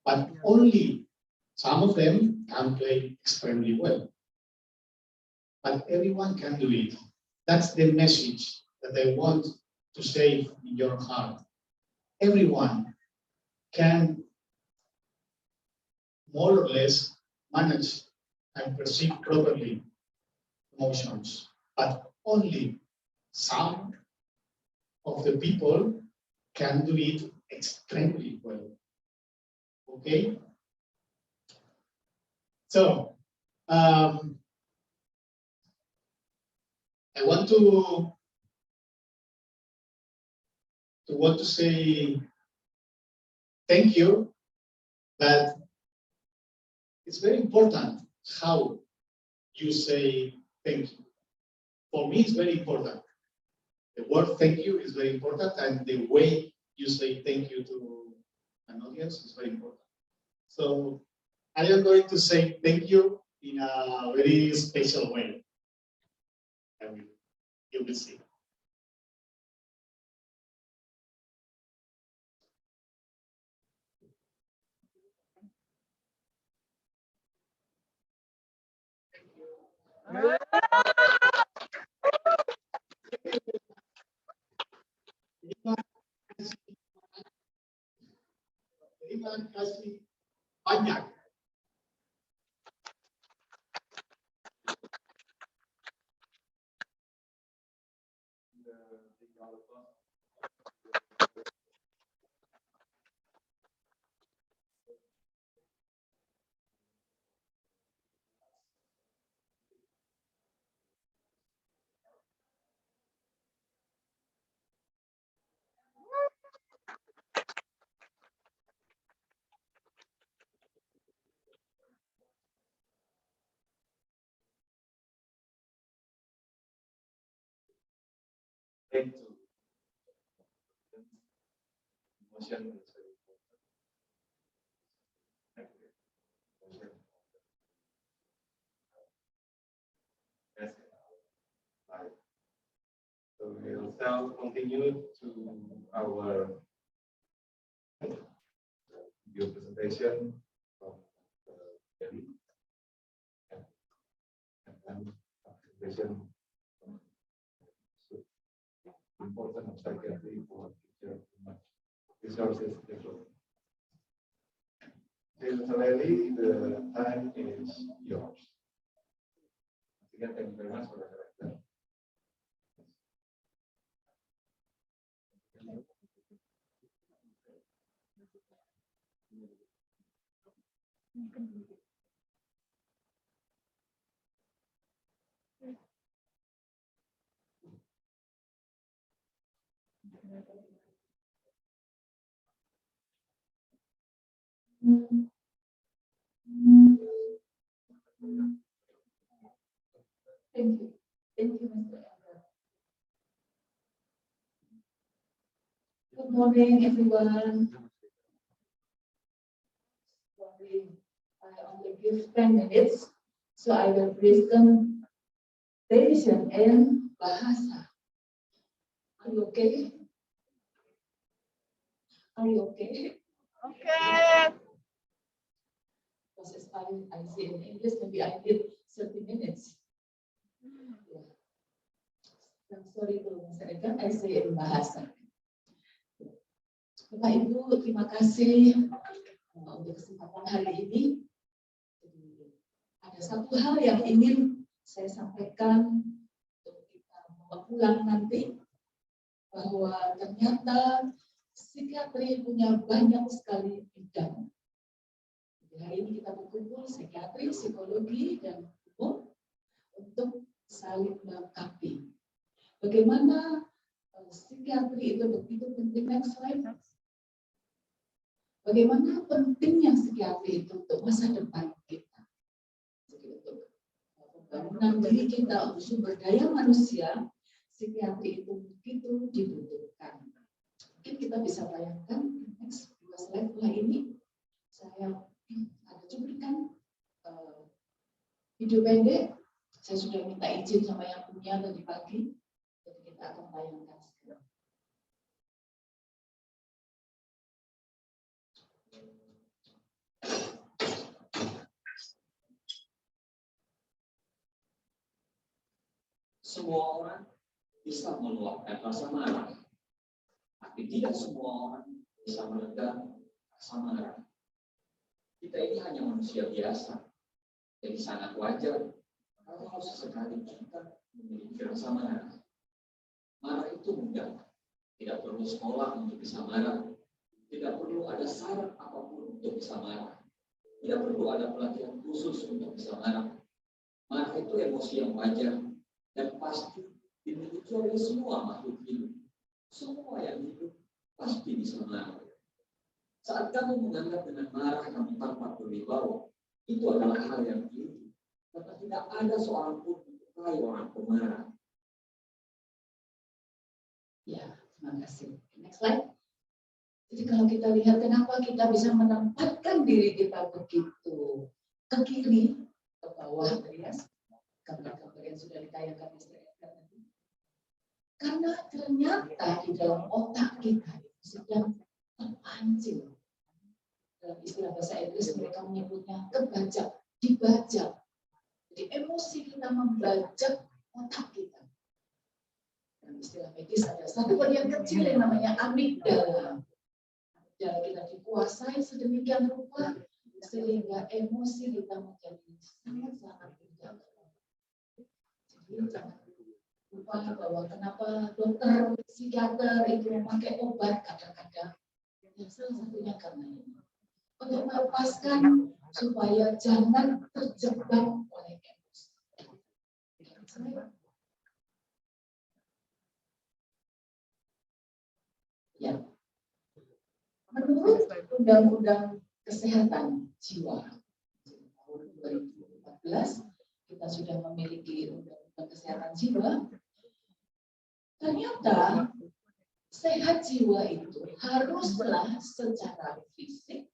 But only some of them can play extremely well. But everyone can do it. That's the message that I want to say in your heart. Everyone can more or less manage and perceive properly emotions, but only some of the people can do it extremely well. Okay? So, I want to say thank you, but it's very important how you say thank you. For me, it's very important. The word thank you is very important, and the way you say thank you to an audience is very important. So I am going to say thank you in a very special way. You will see. Terima kasih banyak. Thank you. Emotion is very important. Emotion. Yes. now continue to our video presentation of Kelly and then presentation important of psychiatry for future resources development. Sincerely, the time is yours. Again, thank you very much for the director. Thank you. Thank you, Mr. Edgar. Good morning, everyone. Sorry, I only give 10 minutes, so I will present tradition and bahasa. Are you okay? Are you okay? Okay. Because it's fine, I say in English, maybe I did 30 minutes. Yeah. I'm sorry to Mr. Edgar, I say in bahasa. Bapak Ibu, terima kasih untuk kesempatan hari ini. Ada satu hal yang ingin saya sampaikan untuk kita bawa pulang nanti, bahwa ternyata psikiatri punya banyak sekali bidang. Hari ini kita berkumpul psikiatri, psikologi, dan umum untuk saling melengkapi. Bagaimana psikiatri itu begitu penting. Next slide. Bagaimana pentingnya psikiatri itu untuk masa depan kita. Untuk pembangunan diri kita, untuk sumber daya manusia, psikiatri itu begitu dibutuhkan. Mungkin kita bisa bayangkan, next, 2 slide setelah ini, saya ada cuplikan video pendek. Saya sudah minta izin sama yang punya tadi pagi, jadi kita akan tayangkan sekarang. Semua orang bisa meluapkan rasa marah, tapi tidak semua orang bisa meredam rasa marah. Kita ini hanya manusia biasa, jadi sangat wajar kalau sesekali kita memiliki rasa marah. Marah itu mudah, tidak perlu sekolah untuk bisa marah, tidak perlu ada syarat apapun untuk bisa marah, tidak perlu ada pelatihan khusus untuk bisa marah. Marah itu emosi yang wajar dan pasti dimiliki oleh semua makhluk hidup. Semua yang hidup pasti bisa marah. Saat kamu menganggap dengan marah kamu tanpa berwibawa, itu adalah hal yang keliru. Karena tidak ada seorang pun menyukai orang pemarah. Ya, terima kasih. Next slide. Jadi kalau kita lihat kenapa kita bisa menempatkan diri kita begitu ke kiri, ke bawah, ya, gambar-gambar yang sudah ditayangkan di tadi. Karena ternyata di dalam otak kita sedang terpancing. Dalam istilah bahasa Inggris mereka menyebutnya kebajak, dibajak. Jadi emosi kita membajak otak kita. Dalam istilah medis ada satu bagian kecil yang namanya amigdala. Amigdala kita dikuasai sedemikian rupa sehingga emosi kita menjadi sangat-sangat terjaga. Jadi jangan lupa bahwa kenapa dokter psikiater itu memakai obat kadang-kadang. Ya, salah satunya karena ini. Untuk melepaskan supaya jangan terjebak oleh emosi. Ya. Menurut Undang-Undang Kesehatan Jiwa tahun 2014, kita sudah memiliki Undang-Undang Kesehatan Jiwa. Ternyata sehat jiwa itu haruslah secara fisik,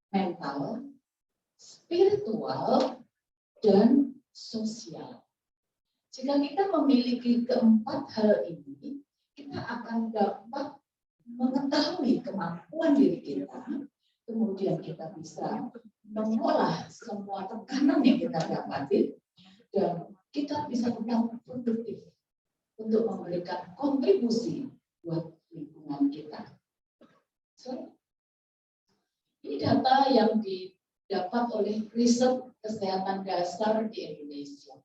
mental, spiritual, dan sosial. Jika kita memiliki keempat hal ini, kita akan dapat mengetahui kemampuan diri kita, kemudian kita bisa mengolah semua tekanan yang kita dapati, dan kita bisa tetap produktif untuk memberikan kontribusi buat lingkungan kita. So, ini data yang didapat oleh riset kesehatan dasar di Indonesia.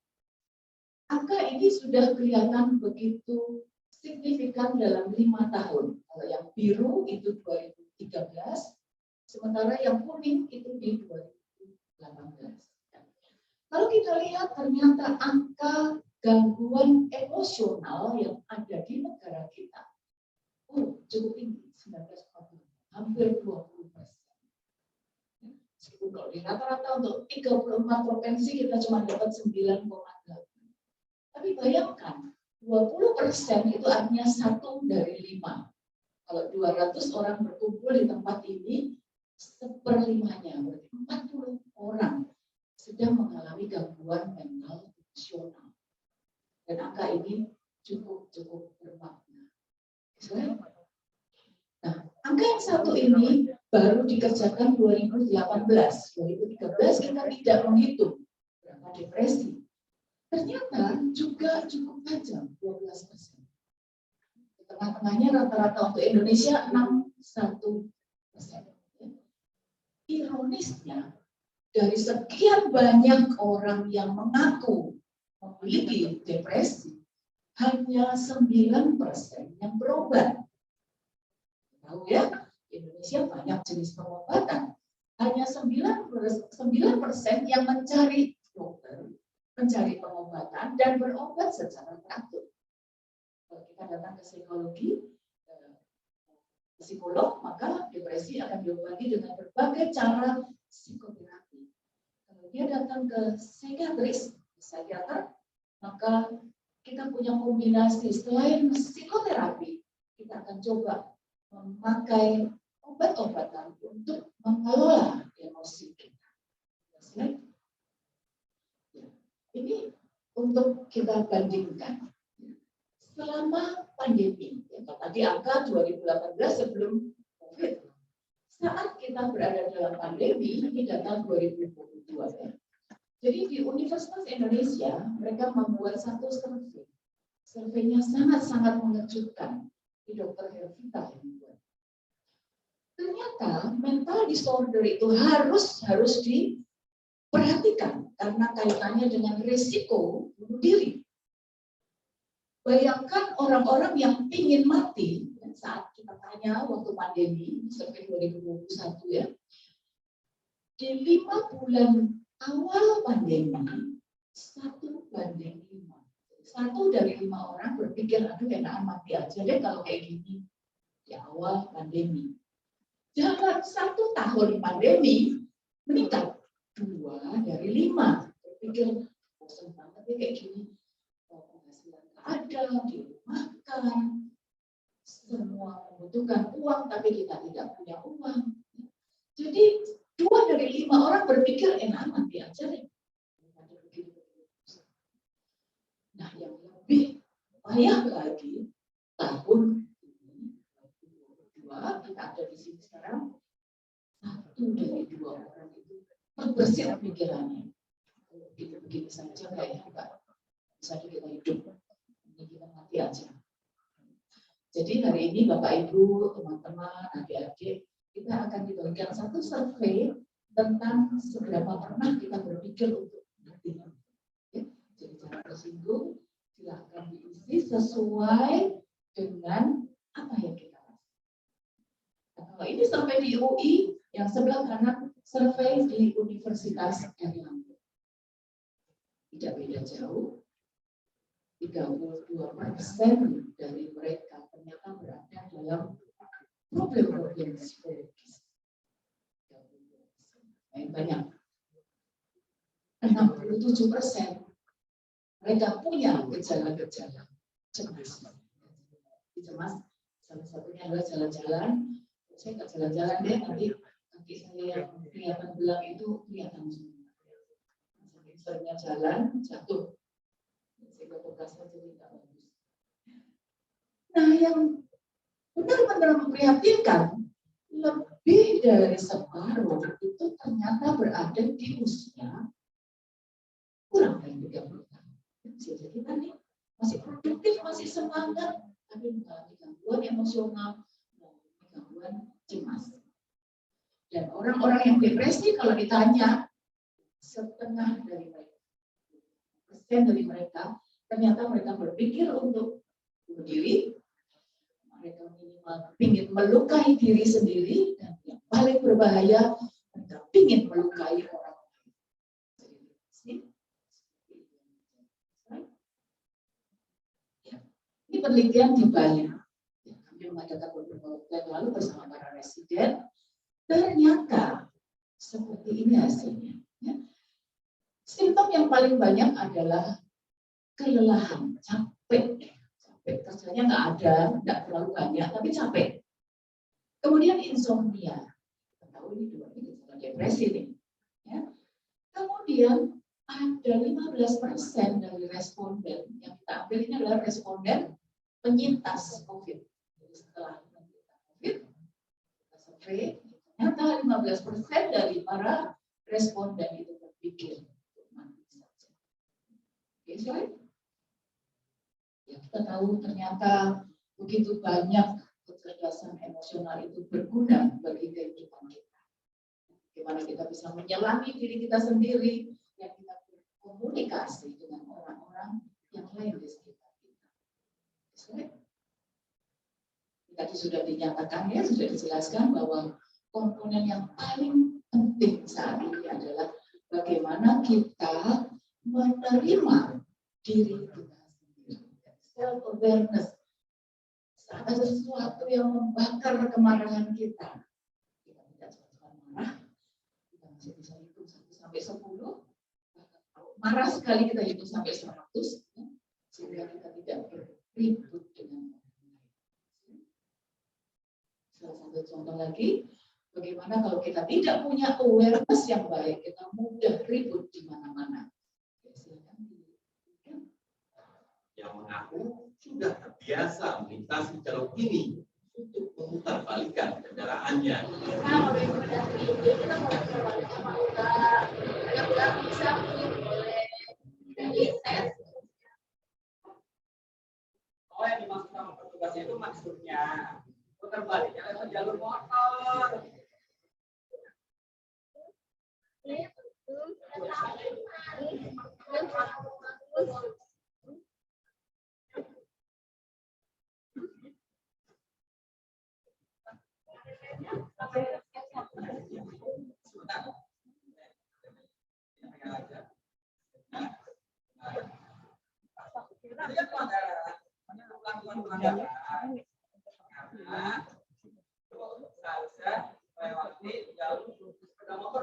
Angka ini sudah kelihatan begitu signifikan dalam 5 tahun. Kalau yang biru itu 2013, sementara yang kuning itu di 2018. Kalau kita lihat ternyata angka gangguan emosional yang ada di negara kita, cukup tinggi, 19,4, hampir 20%. Meskipun kalau di rata-rata untuk 34 provinsi kita cuma dapat 9,8. Tapi bayangkan, 20% itu artinya 1 dari 5. Kalau 200 orang berkumpul di tempat ini, 1/5-nya, berarti 40 orang sedang mengalami gangguan mental emosional. Dan angka ini cukup bermakna. Nah, angka yang 1 ini baru dikerjakan 2018. 2013 kita tidak menghitung berapa depresi. Ternyata juga cukup tajam, 12%. Di tengah-tengahnya rata-rata untuk Indonesia 61%. Ironisnya, dari sekian banyak orang yang mengaku memiliki depresi, hanya 9% yang berobat. Tahu ya, Indonesia banyak jenis pengobatan. Hanya 9% yang mencari dokter, mencari pengobatan, dan berobat secara teratur. Kalau kita datang ke psikolog, maka depresi akan diobati dengan berbagai cara psikoterapi. Kalau dia datang ke psikiater, maka kita punya kombinasi selain psikoterapi, kita akan coba memakai obat-obatan untuk mengelola emosi kita. Ini untuk kita bandingkan. Selama pandemi, tadi angka 2018 sebelum COVID. Saat kita berada dalam pandemi, ini data 2022 ya. Jadi di Universitas Indonesia, mereka membuat satu survei. Surveinya sangat-sangat mengejutkan. Di Dr. Hervita yang buat. Ternyata mental disorder itu harus diperhatikan karena kaitannya dengan risiko bunuh diri. Bayangkan orang-orang yang ingin mati saat kita tanya waktu pandemi, survei 2021 ya, di 5 bulan awal pandemi 1/5. 1 dari 5 orang berpikir, aduh enakan mati aja deh kalau kayak gini di awal pandemi. Dalam 1 tahun pandemi meningkat 2 dari 5 berpikir bosan banget ya kayak gini, penghasilan ada, dirumahkan, semua membutuhkan uang tapi kita tidak punya uang. Jadi 2 dari 5 orang berpikir enakan mati aja deh. Nah, yang lebih payah lagi, tahun ini, 2022, kita ada di sini sekarang, 1 dari 2 orang itu terbesit pikirannya. Begini saja kayaknya enggak bisa kita hidup, ini kita mati aja. Jadi hari ini Bapak Ibu, teman-teman, adik-adik, kita akan dibagikan satu survei tentang seberapa pernah kita berpikir untuk mati. Jadi jangan tersinggung, silahkan diisi sesuai dengan apa yang kita rasakan. Nah, kalau ini sampai di UI, yang sebelah kanan survei di Universitas Erlangga. Tidak beda jauh, 32% dari mereka ternyata berada dalam problem-problem psikologis. Yang banyak. 67% mereka punya gejala-gejala cemas. Cemas, salah satunya adalah jalan-jalan. Saya nggak jalan-jalan deh, nanti kaki saya yang kelihatan belang itu kelihatan semua. Misalnya jalan, jatuh. Sehingga Nah, yang benar-benar memprihatinkan, lebih dari separuh itu ternyata berada di usia kurang dari 30 tahun. Jadi kita nih masih produktif, masih semangat, tapi mengalami gangguan emosional, gangguan cemas. Dan orang-orang yang depresi kalau ditanya, setengah dari mereka, persen dari mereka, ternyata mereka berpikir untuk bunuh diri, mereka minimal ingin melukai diri sendiri, dan yang paling berbahaya, mereka ingin melukai orang lain. Ini penelitian di Bali. Kami mengadakan beberapa waktu yang lalu bersama para residen. Ternyata seperti ini hasilnya. Ya. Simptom yang paling banyak adalah kelelahan, capek. Capek kerjanya nggak ada, nggak terlalu banyak, tapi capek. Kemudian insomnia. Kita tahu ini dua gejala depresi nih. Ya. Kemudian ada 15% dari responden yang kita ambil ini adalah responden penyintas COVID. Jadi setelah menderita COVID, kita survei. Ternyata 15% dari para responden itu berpikir untuk mati saja. Oke, slide. Ya, kita tahu ternyata begitu banyak kecerdasan emosional itu berguna bagi kehidupan kita. Bagaimana kita bisa menyelami diri kita sendiri dan kita berkomunikasi dengan orang-orang yang lain di sekitar kita. Slide. Tadi sudah dinyatakan ya, sudah dijelaskan bahwa komponen yang paling penting saat ini adalah bagaimana kita menerima diri kita sendiri. Self-awareness. Saat ada sesuatu yang membakar kemarahan kita tidak cepat marah, kita masih bisa hitung 1 sampai 10. Marah sekali kita hitung sampai 100, ya, sehingga kita tidak berribut dengan orang lain. Salah satu contoh lagi, bagaimana kalau kita tidak punya awareness yang baik, kita mudah ribut di mana-mana. Yang mengaku sudah terbiasa melintasi jalur ini untuk memutarbalikkan kendaraannya. Oh, yang dimaksud sama petugas itu maksudnya putar baliknya lewat jalur motor.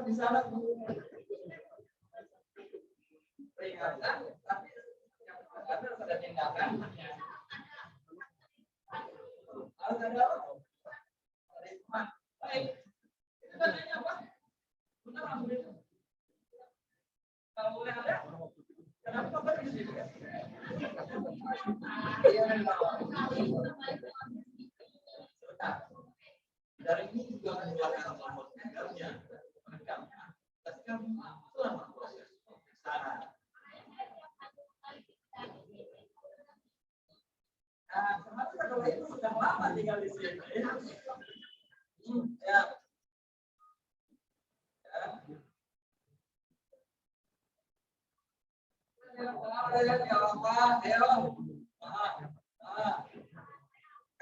Di sana peringatan, tapi harus ada tindakan. Harus ada baik. Itu tanya apa? Benar langsung. Kalau boleh ada, kenapa pergi di sini? Dari ini juga mengeluarkan nomor Edgarnya. Selama proses pemeriksaan. Nah, ternyata kalau itu sudah lama tinggal di sini. Ya.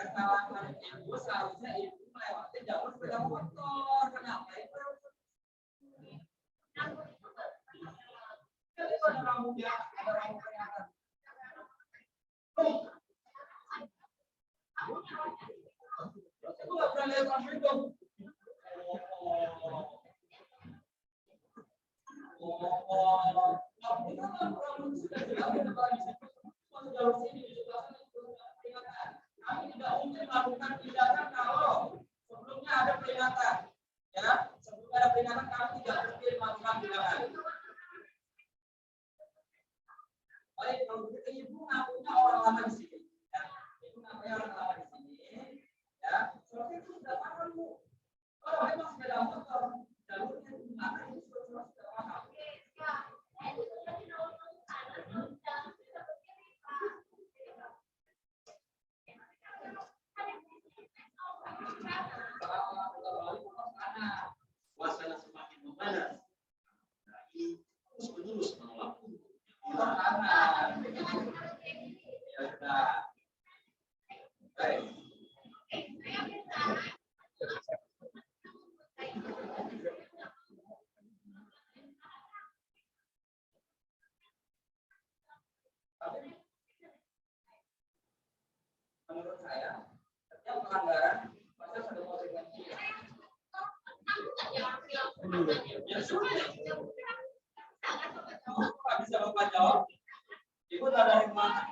Kesalahan ibu seharusnya ibu melewati jalur sepeda motor. Kenapa itu? Jadi ada rambutnya, ada rambut peringatan. Aku nggak pernah lihat rambut itu. Kami tidak mungkin melakukan tindakan kalau sebelumnya ada peringatan. Ya, sebelumnya ada peringatan kami tidak mungkin melakukan tindakan. Baik, kalau begitu ibu ngakunya orang lama di sini. Ya, ibu ngakunya orang lama. Menurut saya, setiap pelanggaran pasti ada konsekuensi. Ya sulit. Nggak bisa Bapak jawab. Ibu tahu dari mana?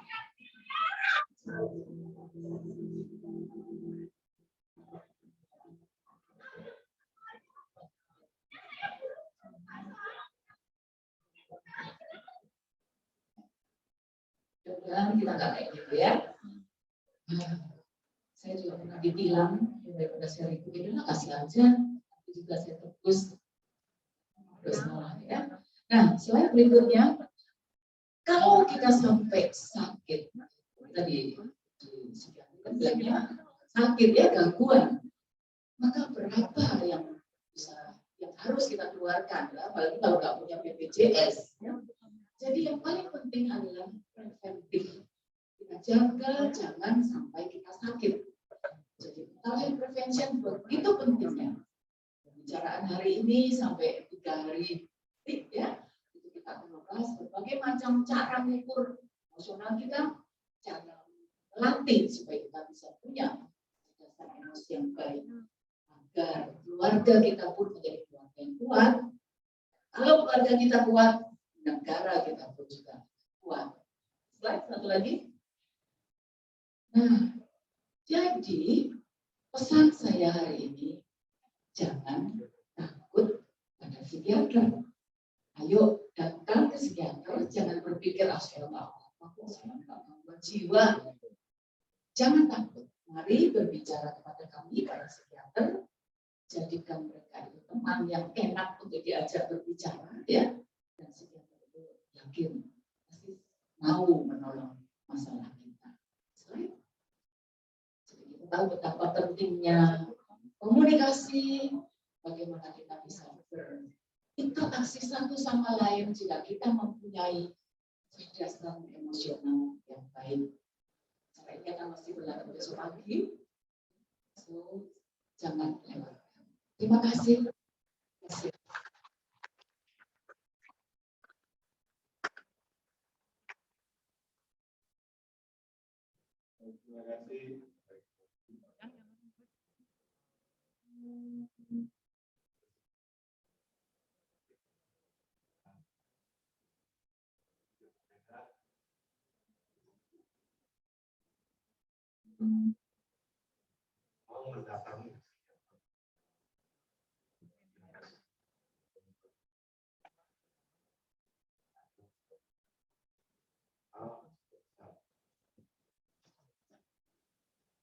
Dan kita nggak kayak gitu ya. Saya juga pernah ditilang daripada saya ribut, ya kasih aja. Tapi juga saya terus salah ya. Nah, slide berikutnya, kalau kita sampai sakit, tadi kan bilangnya sakit ya, gangguan, maka berapa yang bisa, yang harus kita keluarkan, ya? Apalagi kalau nggak punya BPJS. Ya. Jadi yang paling penting adalah preventif. Kita jaga jangan sampai kita sakit. Jadi kalau prevention begitu pentingnya. Pembicaraan hari ini sampai 3 hari, ya. Itu kita akan membahas berbagai macam cara mengukur emosional kita, cara melatih supaya kita bisa punya dasar emosi yang baik, agar keluarga kita pun menjadi keluarga yang kuat. Kalau keluarga kita kuat, negara kita pun juga kuat. Slide satu lagi. Nah, jadi pesan saya hari ini, jangan takut pada psikiater. Ayo datang ke psikiater, jangan berpikir saya nggak apa-apa, saya nggak gangguan jiwa. Jangan takut. Mari berbicara kepada kami para psikiater, jadikan mereka itu teman yang enak untuk diajak berbicara, ya. Dan psikiater itu yakin pasti mau menolong masalah kita. Jadi kita tahu betapa pentingnya komunikasi, bagaimana kita bisa berinteraksi satu sama lain jika kita mempunyai kecerdasan emosional yang baik. Sampai kita masih berlatih besok pagi, so jangan lewatkan. Terima kasih. Terima kasih. Mau mendatangi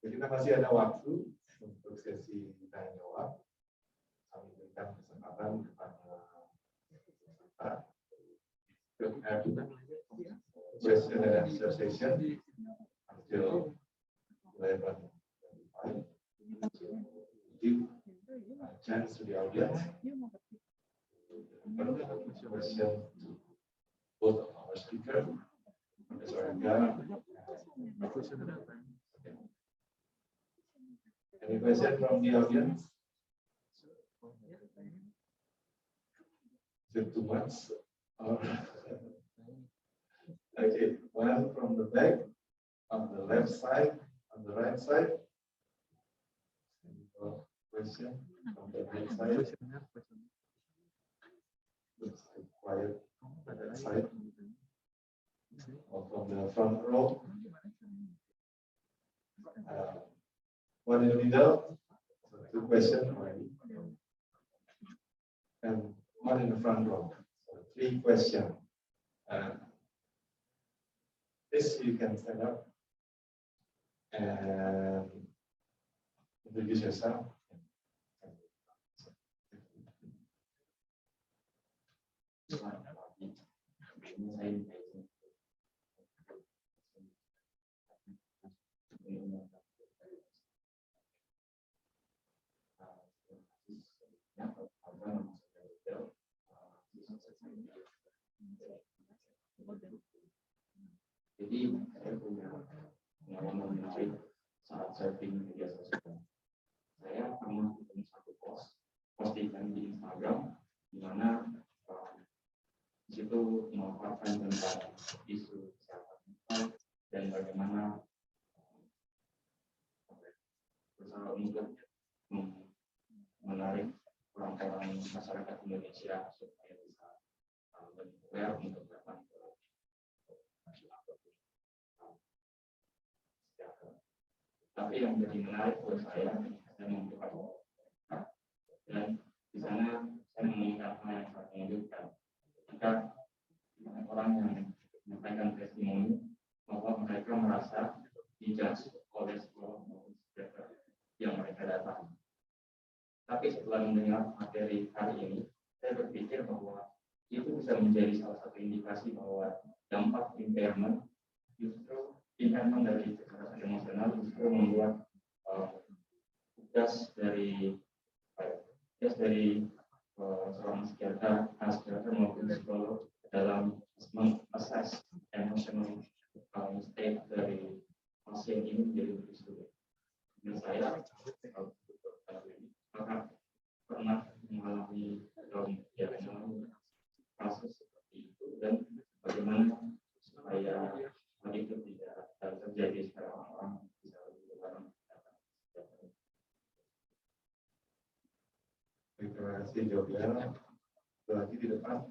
kita masih ada waktu untuk sesi tanya jawab. Kami berikan kesempatan kepada peserta to have question and answer session until 11:25. Give a chance to the audience. Question to both of our speakers, Professor Edgar. Any question from the audience? Is it too much? Okay, one from the back, on the left side, on the right side. Question from the right side. Looks quiet on that side. Or from the front row. One in the middle, so 2 questions already. And one in the front row, so 3 questions. This you can stand up and introduce yourself. Jadi saya punya pengalaman menarik saat surfing media sosial. Saya pernah ketemu satu postingan di Instagram di mana di situ memaparkan tentang isu kesehatan mental dan bagaimana berusaha untuk menarik orang-orang masyarakat Indonesia supaya bisa lebih aware untuk datang ke tapi yang jadi menarik buat saya membuka dan di sana saya menemukan hal yang sangat mengejutkan ketika orang yang menyampaikan testimoni bahwa mereka merasa dijudge oleh sekolah yang mereka datang. Tapi setelah mendengar materi hari ini, saya berpikir bahwa itu bisa menjadi salah satu indikasi bahwa dampak impairment dari kekerasan emosional justru membuat tugas dari seorang psikiater maupun psikolog dalam mengakses emotional state dari pasien ini menjadi lebih sulit. Dan saya pernah mengalami kasus seperti itu dan bagaimana supaya hal itu tidak terjadi secara orang bisa lebih bareng. Terima kasih Jovial. Lagi di depan.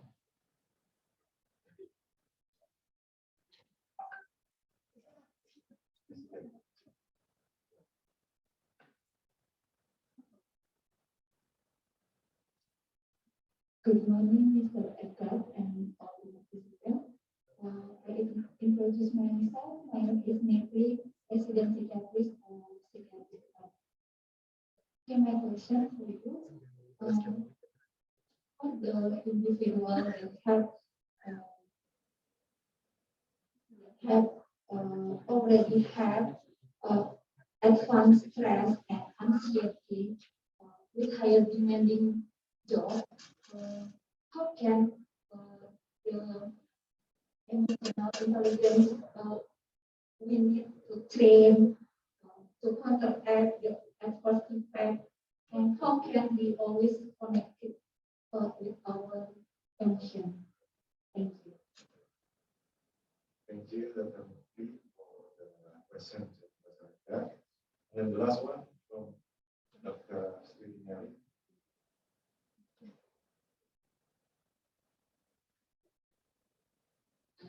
Good morning, Mr. Edgar and all the participants. I introduce myself. My name is Nepri, resident psychiatrist of psychiatric. Okay, my question for you. How the individual have already had advanced stress and anxiety with higher demanding job. How can the emotional intelligence we need to train to counteract the adverse impact, and how can we always connect it with our emotion? Thank you. Thank you, Dr. Mukti, for the question. And the last one from Dr. Senin.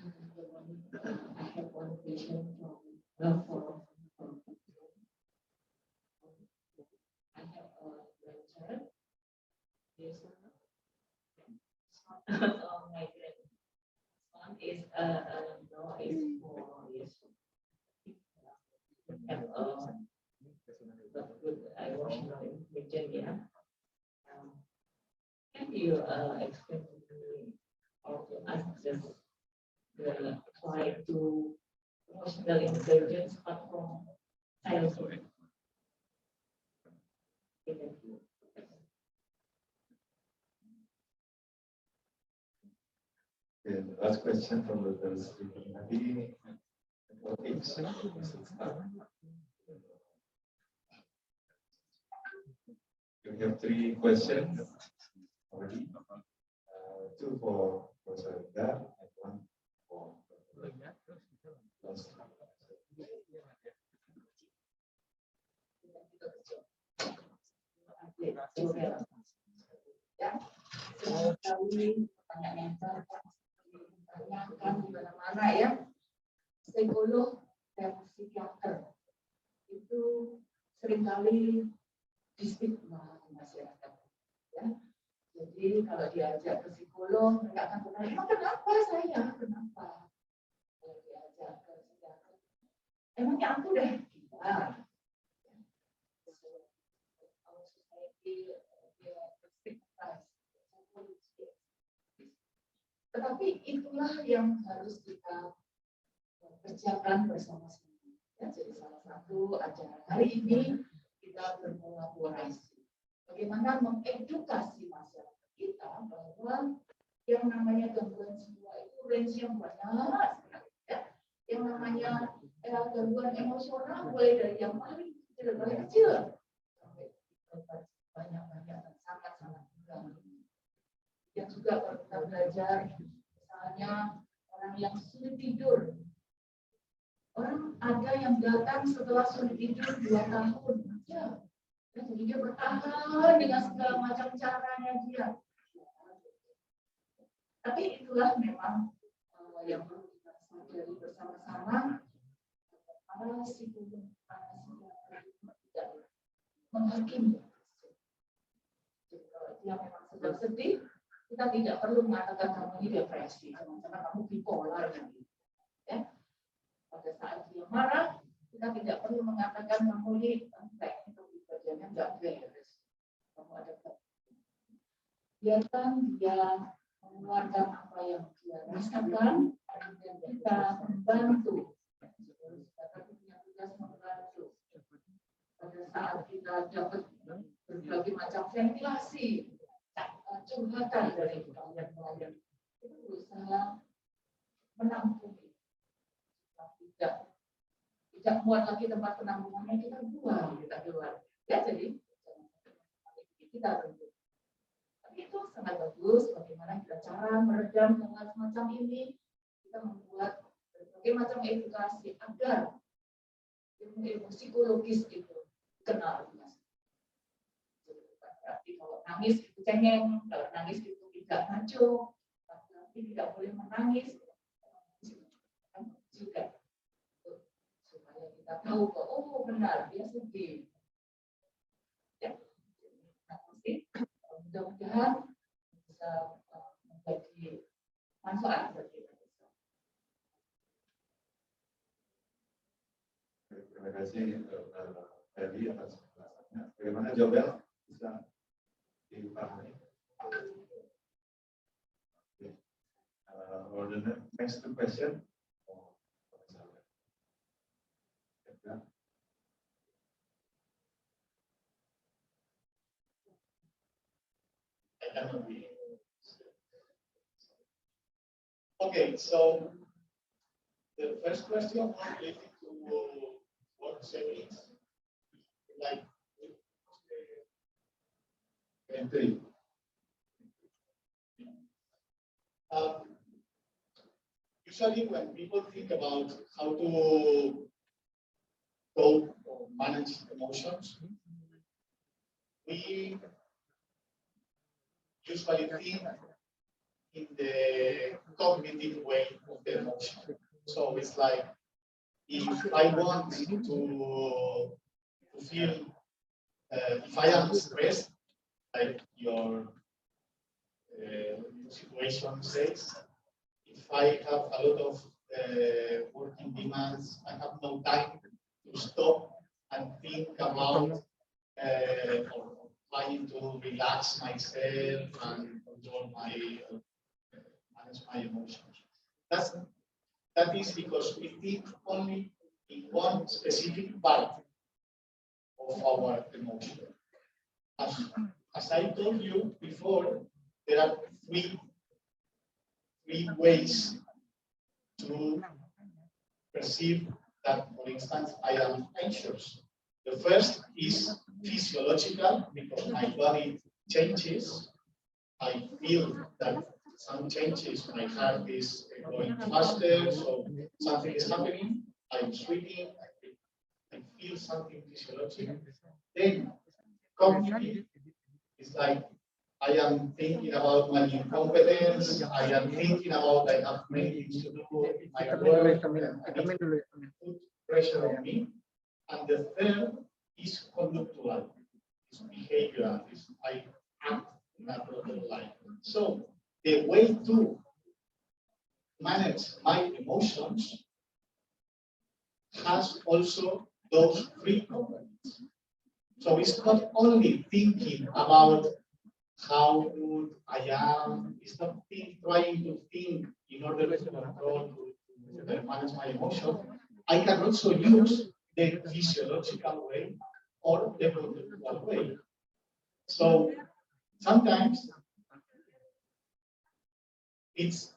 I have one question from Prof. I have a grandchild. Yes. My grandson is now is 4 years. Have a good emotional intelligence. Yeah. Can you explain to me or to us just the apply to emotional intelligence but from childhood? Thank you. Okay, the last question from Dr. Senin. We have 3 questions already. 2 for Professor Edgar and 1 for Kali pertanyaan yang ditanyakan di mana-mana ya, psikolog dan psikiater itu seringkali distigma di masyarakat. Ya. Jadi kalau diajak ke psikolog, mereka akan bertanya, emang kenapa saya? Kenapa? Kalau diajak ke psikiater, emangnya aku deh kita. Tetapi itulah yang harus kita kerjakan bersama-sama. Ya, jadi salah satu acara hari ini kita berkolaborasi. Bagaimana mengedukasi masyarakat kita bahwa yang namanya gangguan jiwa itu range yang banyak sekali. Ya. Yang namanya gangguan emosional mulai dari yang paling kecil sampai banyak-banyak dan sangat-sangat mengganggu. Yang juga kalau kita belajar, misalnya orang yang sulit tidur. Orang ada yang datang setelah sulit tidur 2 tahun. Ya, jadi dia bertahan dengan segala macam caranya dia. Tapi itulah memang yang perlu kita sadari bersama-sama. Para psikolog, tidak menghakimi. Jadi kalau dia memang sedang sedih, kita tidak perlu mengatakan kamu ini depresi, karena kamu bipolar. Ya. Pada saat dia marah, kita tidak perlu mengatakan kamu ini entek, itu bagiannya enggak beres. Kamu ada biarkan dia mengeluarkan apa yang dia rasakan, dan kita membantu. Kita punya tugas membantu. Pada saat kita dapat berbagai macam ventilasi, curhatan dari klien-klien, itu berusaha menampung. Tidak muat lagi tempat penampungannya, kita buang, kita keluar. Ya, jadi kita bentuk. Tapi itu sangat bagus. Bagaimana kita cara meredam hal semacam ini? Kita membuat berbagai macam edukasi agar ilmu psikologis itu kenal. Berarti kalau nangis itu cengeng, kalau nangis itu tidak maco, tapi tidak boleh menangis juga. Kita tahu kok, oh benar, dia sedih. Ya, mudah-mudahan bisa menjadi manfaat bagi kita. Terima kasih Ferdi atas penjelasannya. Bagaimana Jobel bisa dipahami? For the next question. Okay, so the first question related to work settings, like entry. Usually when people think about how to cope or manage emotions, we usually think in the cognitive way of the emotion. So it's like, if I want to feel, if I am stressed, like your situation says, if I have a lot of working demands, I have no time to stop and think about or trying to relax myself and control my manage my emotions. That is because we think only in one specific part of our emotion. As I told you before, there are three ways to perceive that, for instance, I am anxious. The first is physiological, because my body changes. I feel that some changes, my heart is going faster, so something is happening. I'm sweating, I feel something physiological. Then cognitive is like, I am thinking about my incompetence, I am thinking about I have many things to do in my work, and I need to put pressure on me. And the third is conductual, is behavioral, is I act in a proper life. So the way to manage my emotions has also those three components. So it's not only thinking about how good I am, it's not trying to think in order to control, to manage my emotions. I can also use the physiological way or the conductual way. So sometimes it's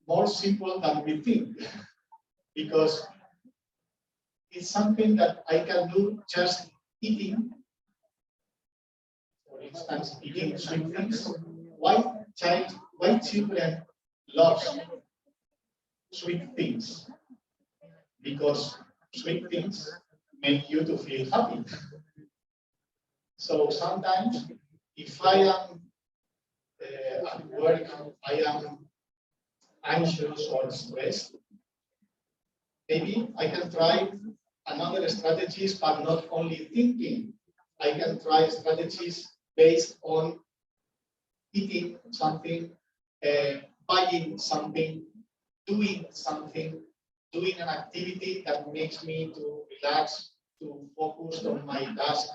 more simple than we think. because it's something that I can do just eating. For instance, eating sweet things. Why children love sweet things? Because sweet things make you to feel happy. So sometimes, if I am at work, I am anxious or stressed, maybe I can try another strategies, but not only thinking. I can try strategies based on eating something, buying something, doing something, doing an activity that makes me to relax, to focus on my task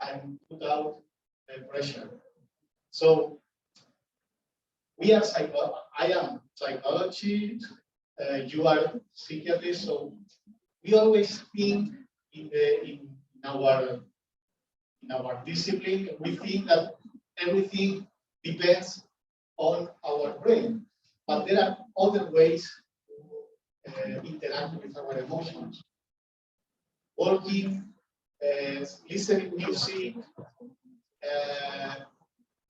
and put out the pressure. So we are I am psychology, you are psychiatrist, so we always think in our discipline, we think that everything depends on our brain, but there are other ways to interact with our emotions. Walking, listening music,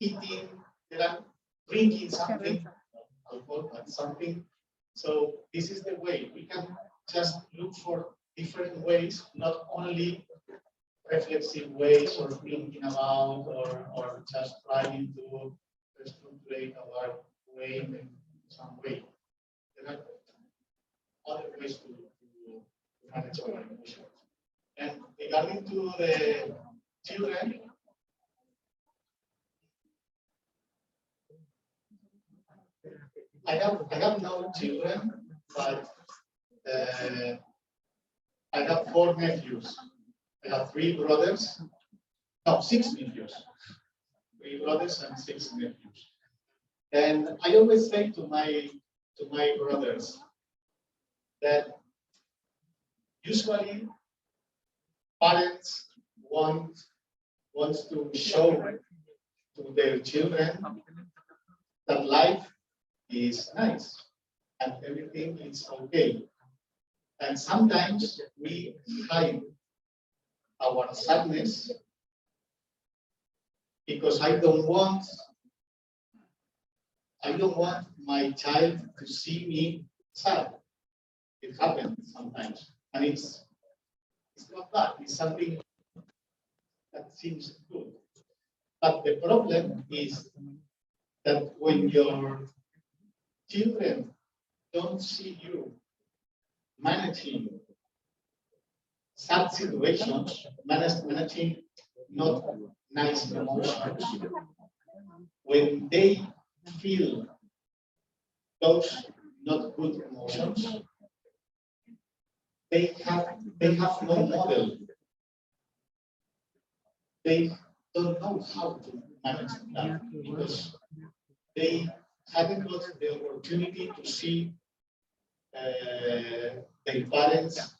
eating, there are drinking something, alcohol, but something. So this is the way we can just look for different ways, not only reflexive ways or thinking about or just trying to structure our brain in some way. There are other ways to manage our emotions. And regarding to the children, I have no children, but I have 4 nephews. I have 3 brothers, no, 6 nephews. 3 brothers and 6 nephews. And I always say to my brothers that usually parents want to show to their children that life is nice and everything is okay. And sometimes we hide our sadness because I don't want my child to see me sad. It happens sometimes, and it's not bad. It's something that seems good. But the problem is that when your children don't see you managing sad situations, managing not nice emotions, when they feel those not good emotions, they have no model. They don't know how to manage that because they haven't got the opportunity to see their parents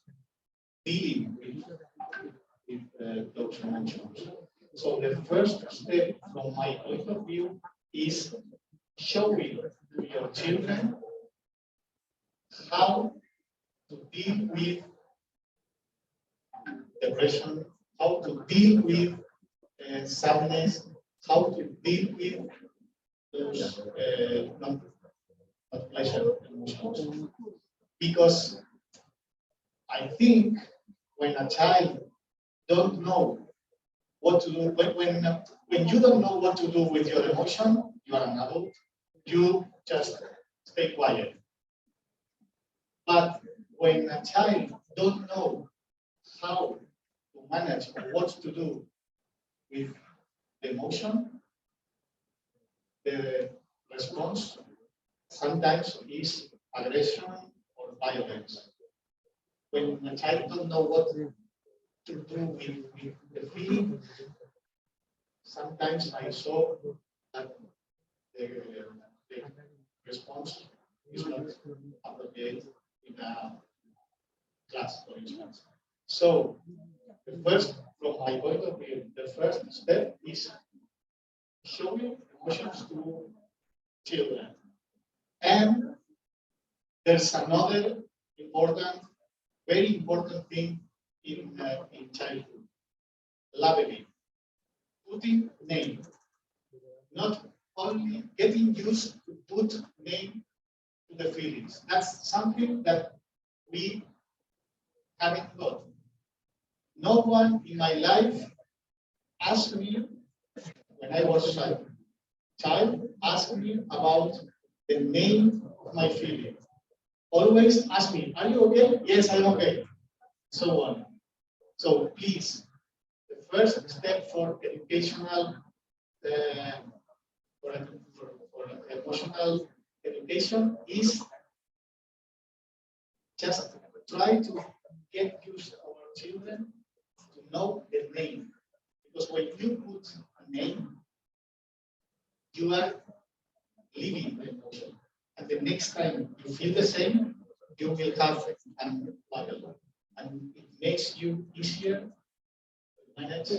dealing with those emotions. So the first step from my point of view is showing to your children how to deal with depression, how to deal with sadness, how to deal with those not pleasure emotions. Because I think when a child don't know what to do, when you don't know what to do with your emotion, you are an adult, you just stay quiet. But when a child don't know how to manage or what to do with the emotion, the response sometimes is aggression or violence. When a child don't know what to do with the feeling, sometimes I saw that the response is not appropriate in a class, for instance. So, the first, from my point of view, the first step is showing emotions to children. And there's another important very important thing in childhood. Labeling, putting name, not only getting used to put name to the feelings. That's something that we haven't got. No one in my life asked me when I was a child asked me about the name of my feeling. Always ask me, are you okay? Yes, I'm okay. So on. So please, the first step for educational, for emotional education is just try to get used our children to know the name. Because when you put a name, you are living the emotion. And the next time you feel the same, you will have an label. And it makes you easier to manage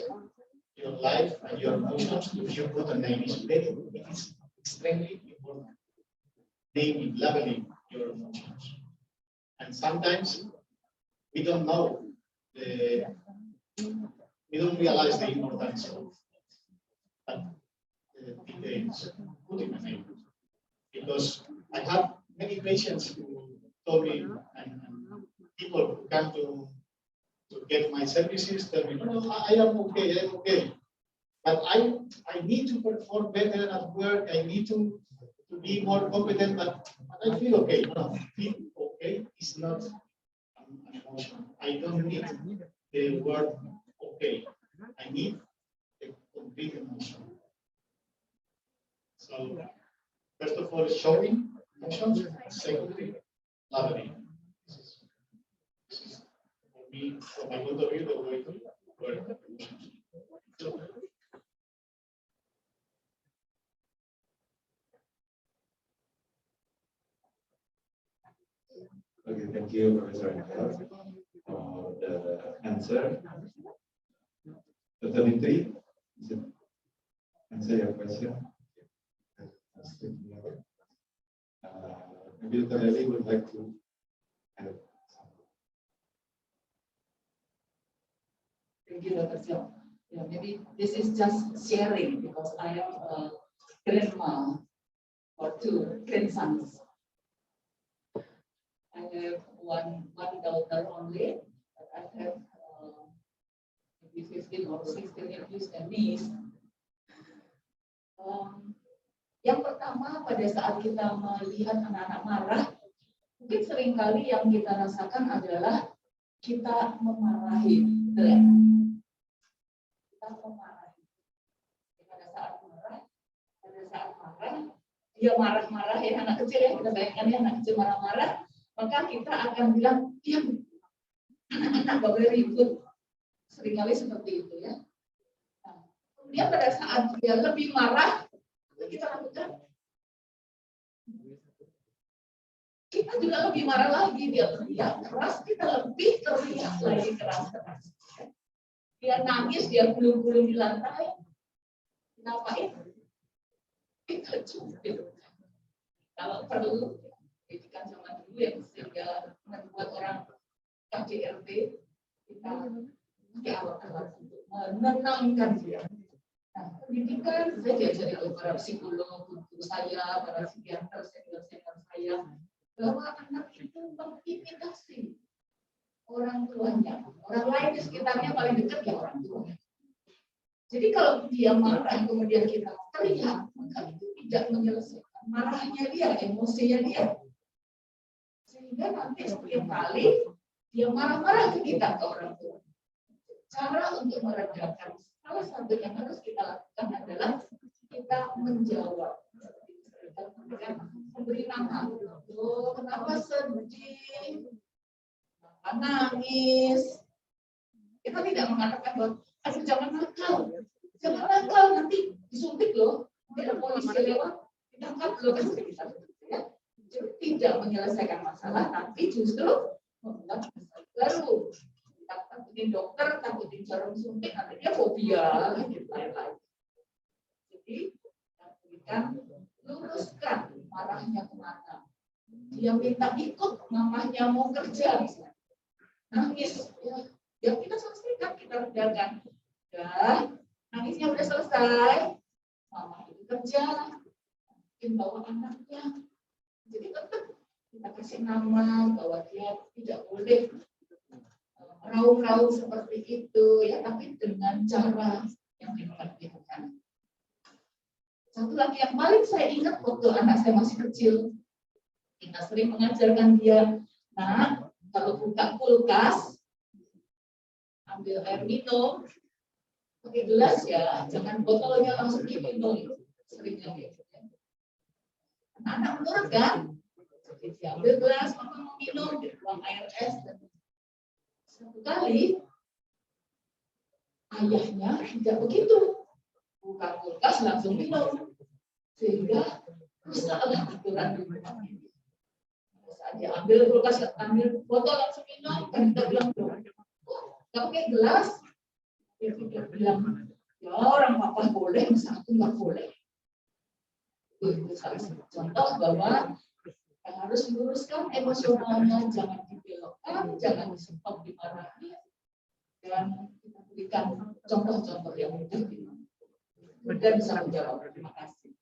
your life and your emotions if you put a name. It is extremely important. Naming, labeling your emotions. And sometimes we don't know, we don't realize the importance of details, putting a name. Because I have many patients who told me, and people who come to get my services tell me, no, I am okay, I'm okay. But I need to perform better at work, I need to be more competent, but I feel okay. No, feel okay is not an emotion. I don't need the word okay. I need a complete emotion. So, first of all, showing emotions. Secondly, labeling. This is for me, from my point of view, the way to work emotions. Okay, thank you, Professor Edgar, for the answer. Dr. Mitri, is it answer your question? Maybe Dr. Lely would like to add something. Thank you, Dr. Xiao. Yeah, maybe this is just sharing because I am a grandma for two grandsons. I have one daughter only, but I have maybe 15 or 16 nephews and niece. Yang pertama, pada saat kita melihat anak-anak marah, mungkin seringkali yang kita rasakan adalah kita memarahi. Kita memarahi. Pada saat marah, dia marah-marah ya, anak kecil ya, kita bayangkan ya, anak kecil marah-marah, maka kita akan bilang, diam, anak-anak gak boleh ribut. Seringkali seperti itu ya. Nah, kemudian pada saat dia lebih marah, kita lakukan. Kita juga lebih marah lagi, dia teriak keras, kita lebih teriak lagi keras-keras. Dia nangis, dia gulung-gulung di lantai. Ngapain? Kita cubit. Kalau perlu, pendidikan zaman dulu yang sehingga membuat orang KDRT, kita pakai alat-alat untuk menenangkan dia. Nah, pendidikan saya diajari oleh para psikolog, guru saya, para psikiater, senior-senior saya, bahwa anak itu mengimitasi orang tuanya. Orang lain di sekitarnya paling dekat ya orang tuanya. Jadi kalau dia marah, kemudian kita teriak, maka itu tidak menyelesaikan marahnya dia, emosinya dia. Sehingga nanti setiap kali dia marah-marah ke kita, ke orang tua. Cara untuk meredakan, salah satu yang harus kita lakukan adalah kita menjawab. Memberi nama. Oh, kenapa sedih? Kenapa nangis? Kita tidak mengatakan bahwa jangan nakal. Jangan nakal, nanti disuntik loh. Tidak polisi lewat, ditangkap loh. Jadi tidak menyelesaikan masalah, tapi justru membuat masalah baru. Takutin dokter, takutin jarum suntik, nanti dia fobia, gitu lain-lain. Jadi, kita luruskan marahnya kemana. Dia minta ikut, mamahnya mau kerja misalnya. nangis, ya kita selesaikan, kita redakan. Ya, nangisnya udah selesai, mama itu kerja, mungkin bawa anaknya. Jadi tetap kita kasih nama bahwa dia tidak boleh raung-raung seperti itu ya, tapi dengan cara yang diperhatikan. Satu lagi yang paling saya ingat waktu anak saya masih kecil, kita sering mengajarkan dia, nah kalau buka kulkas, ambil air minum, pakai gelas ya, jangan botolnya langsung diminum, seringnya gitu. Anak menurut kan, jadi diambil gelas, mama mau minum, dibuang air es, dan satu kali ayahnya tidak begitu, buka kulkas langsung minum, sehingga rusaklah aturan di rumah ini. Saat dia ambil kulkas, ambil botol langsung minum, dan kita bilang tuh, nggak pakai gelas, dia tidak bilang, ya orang papa boleh, masa aku nggak boleh. Itu salah satu contoh bahwa harus meluruskan emosionalnya, jangan dibelokkan, jangan disempet dimarahi, dan kita berikan contoh-contoh yang mudah dan bisa menjawab. Terima kasih.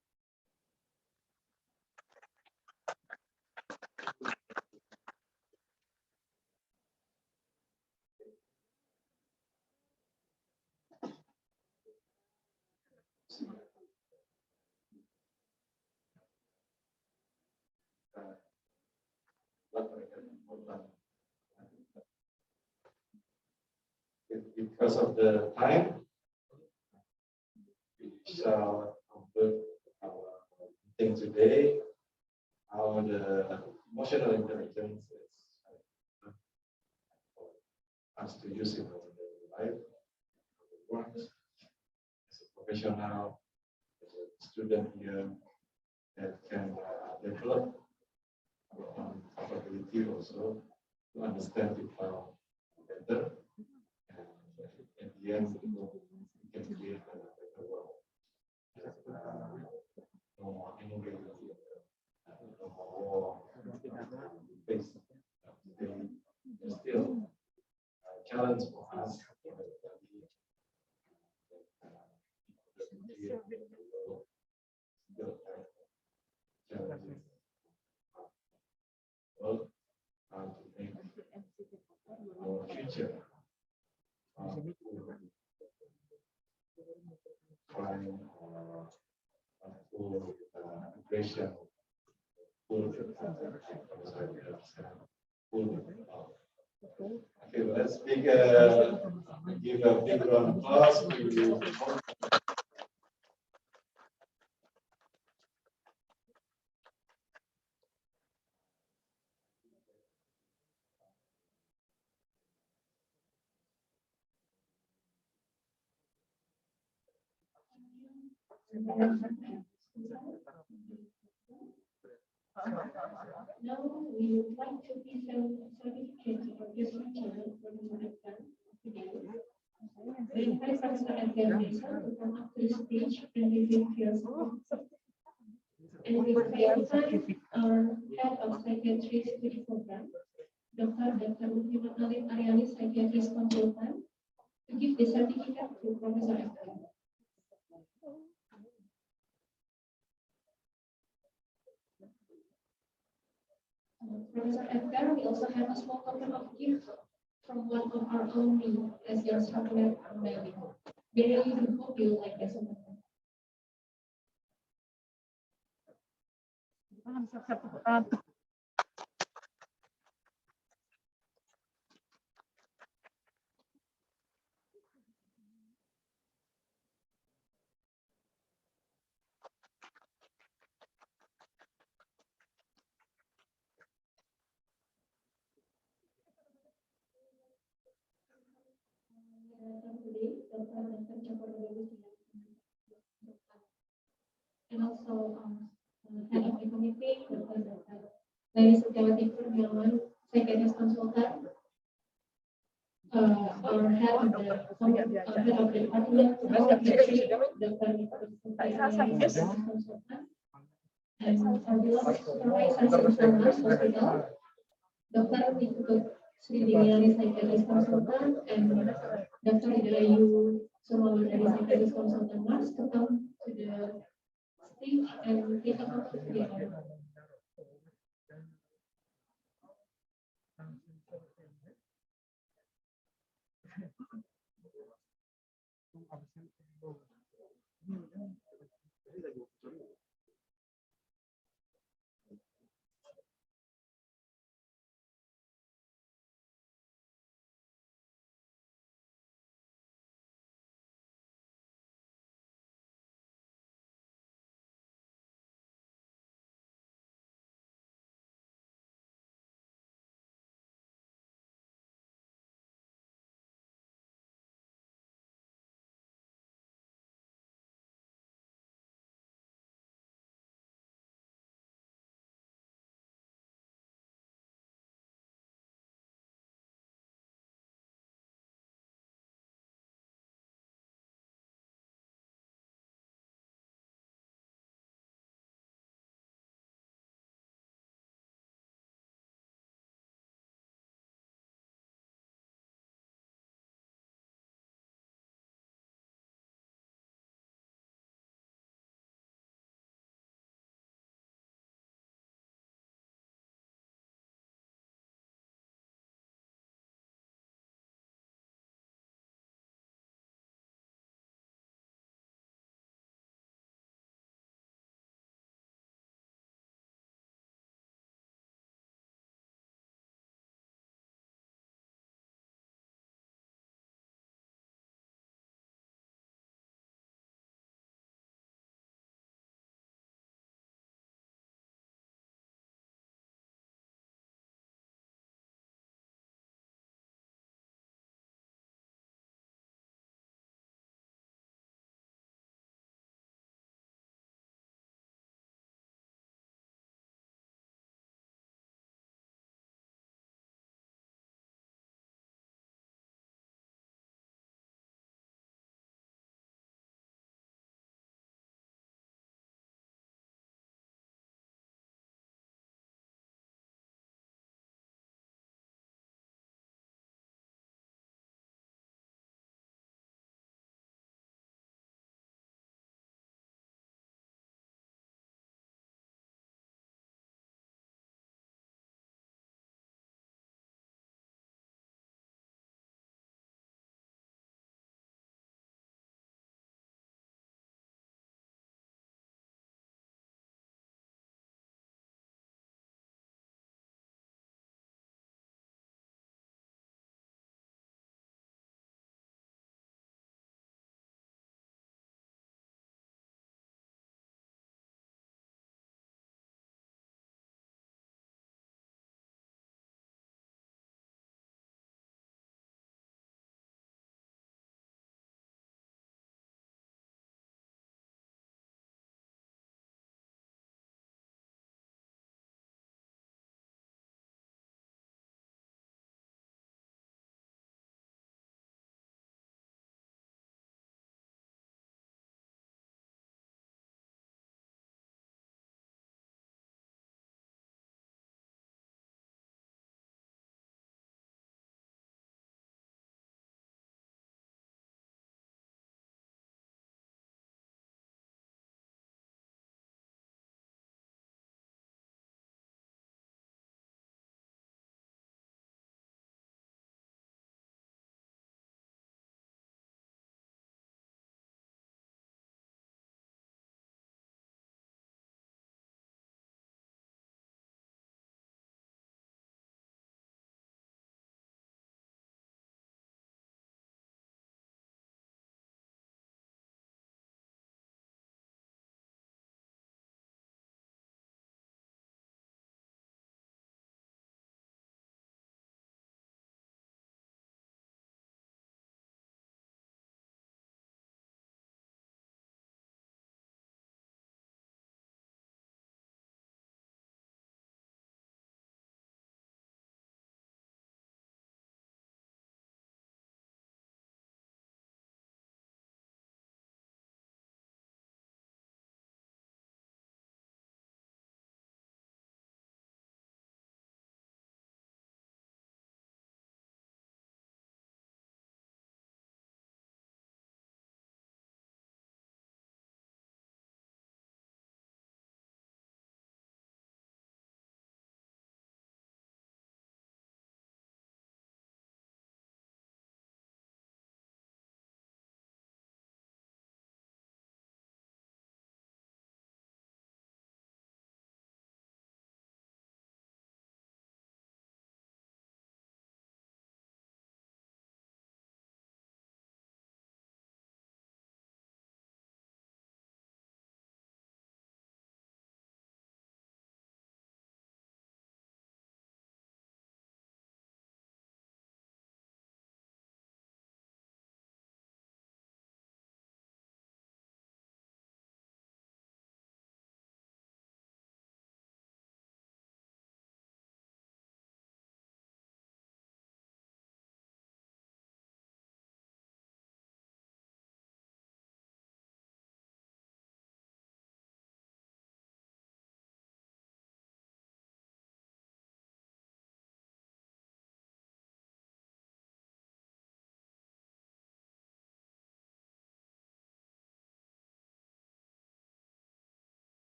Because of the time, we shall conclude our meeting today. How the emotional intelligence is for us to use in our daily life, work as a professional, as a student here, that can develop our own capability also to understand people better. In the end, we can create a better world. No more anger, no more war, peace. There's still a challenge for us. Challenges. Well, to make our future. Crime full aggression, full okay, let's give a big round of applause to Now we would like to present certificates for this channel for the Edgar today. We invite Professor Edgar Breso to come up to the stage and reveal his and we invite our head of psychiatry study program, Dr. Muhammad Alim Ariani, psychiatrist consultant, to give the certificate to Professor Edgar. Professor Edgar, we also have a small token of gift from one of our alumni as your supplement maybe. We really do hope you like this one. And also head of the committee, Ladies and psychiatrist consultant, our head of the department, consultant, and our beloved supervisor in Hospital, Dr. screening psychiatrist consultant, and daftar you semua dari psychiatrist consultant mas to come to the stage and kita come together.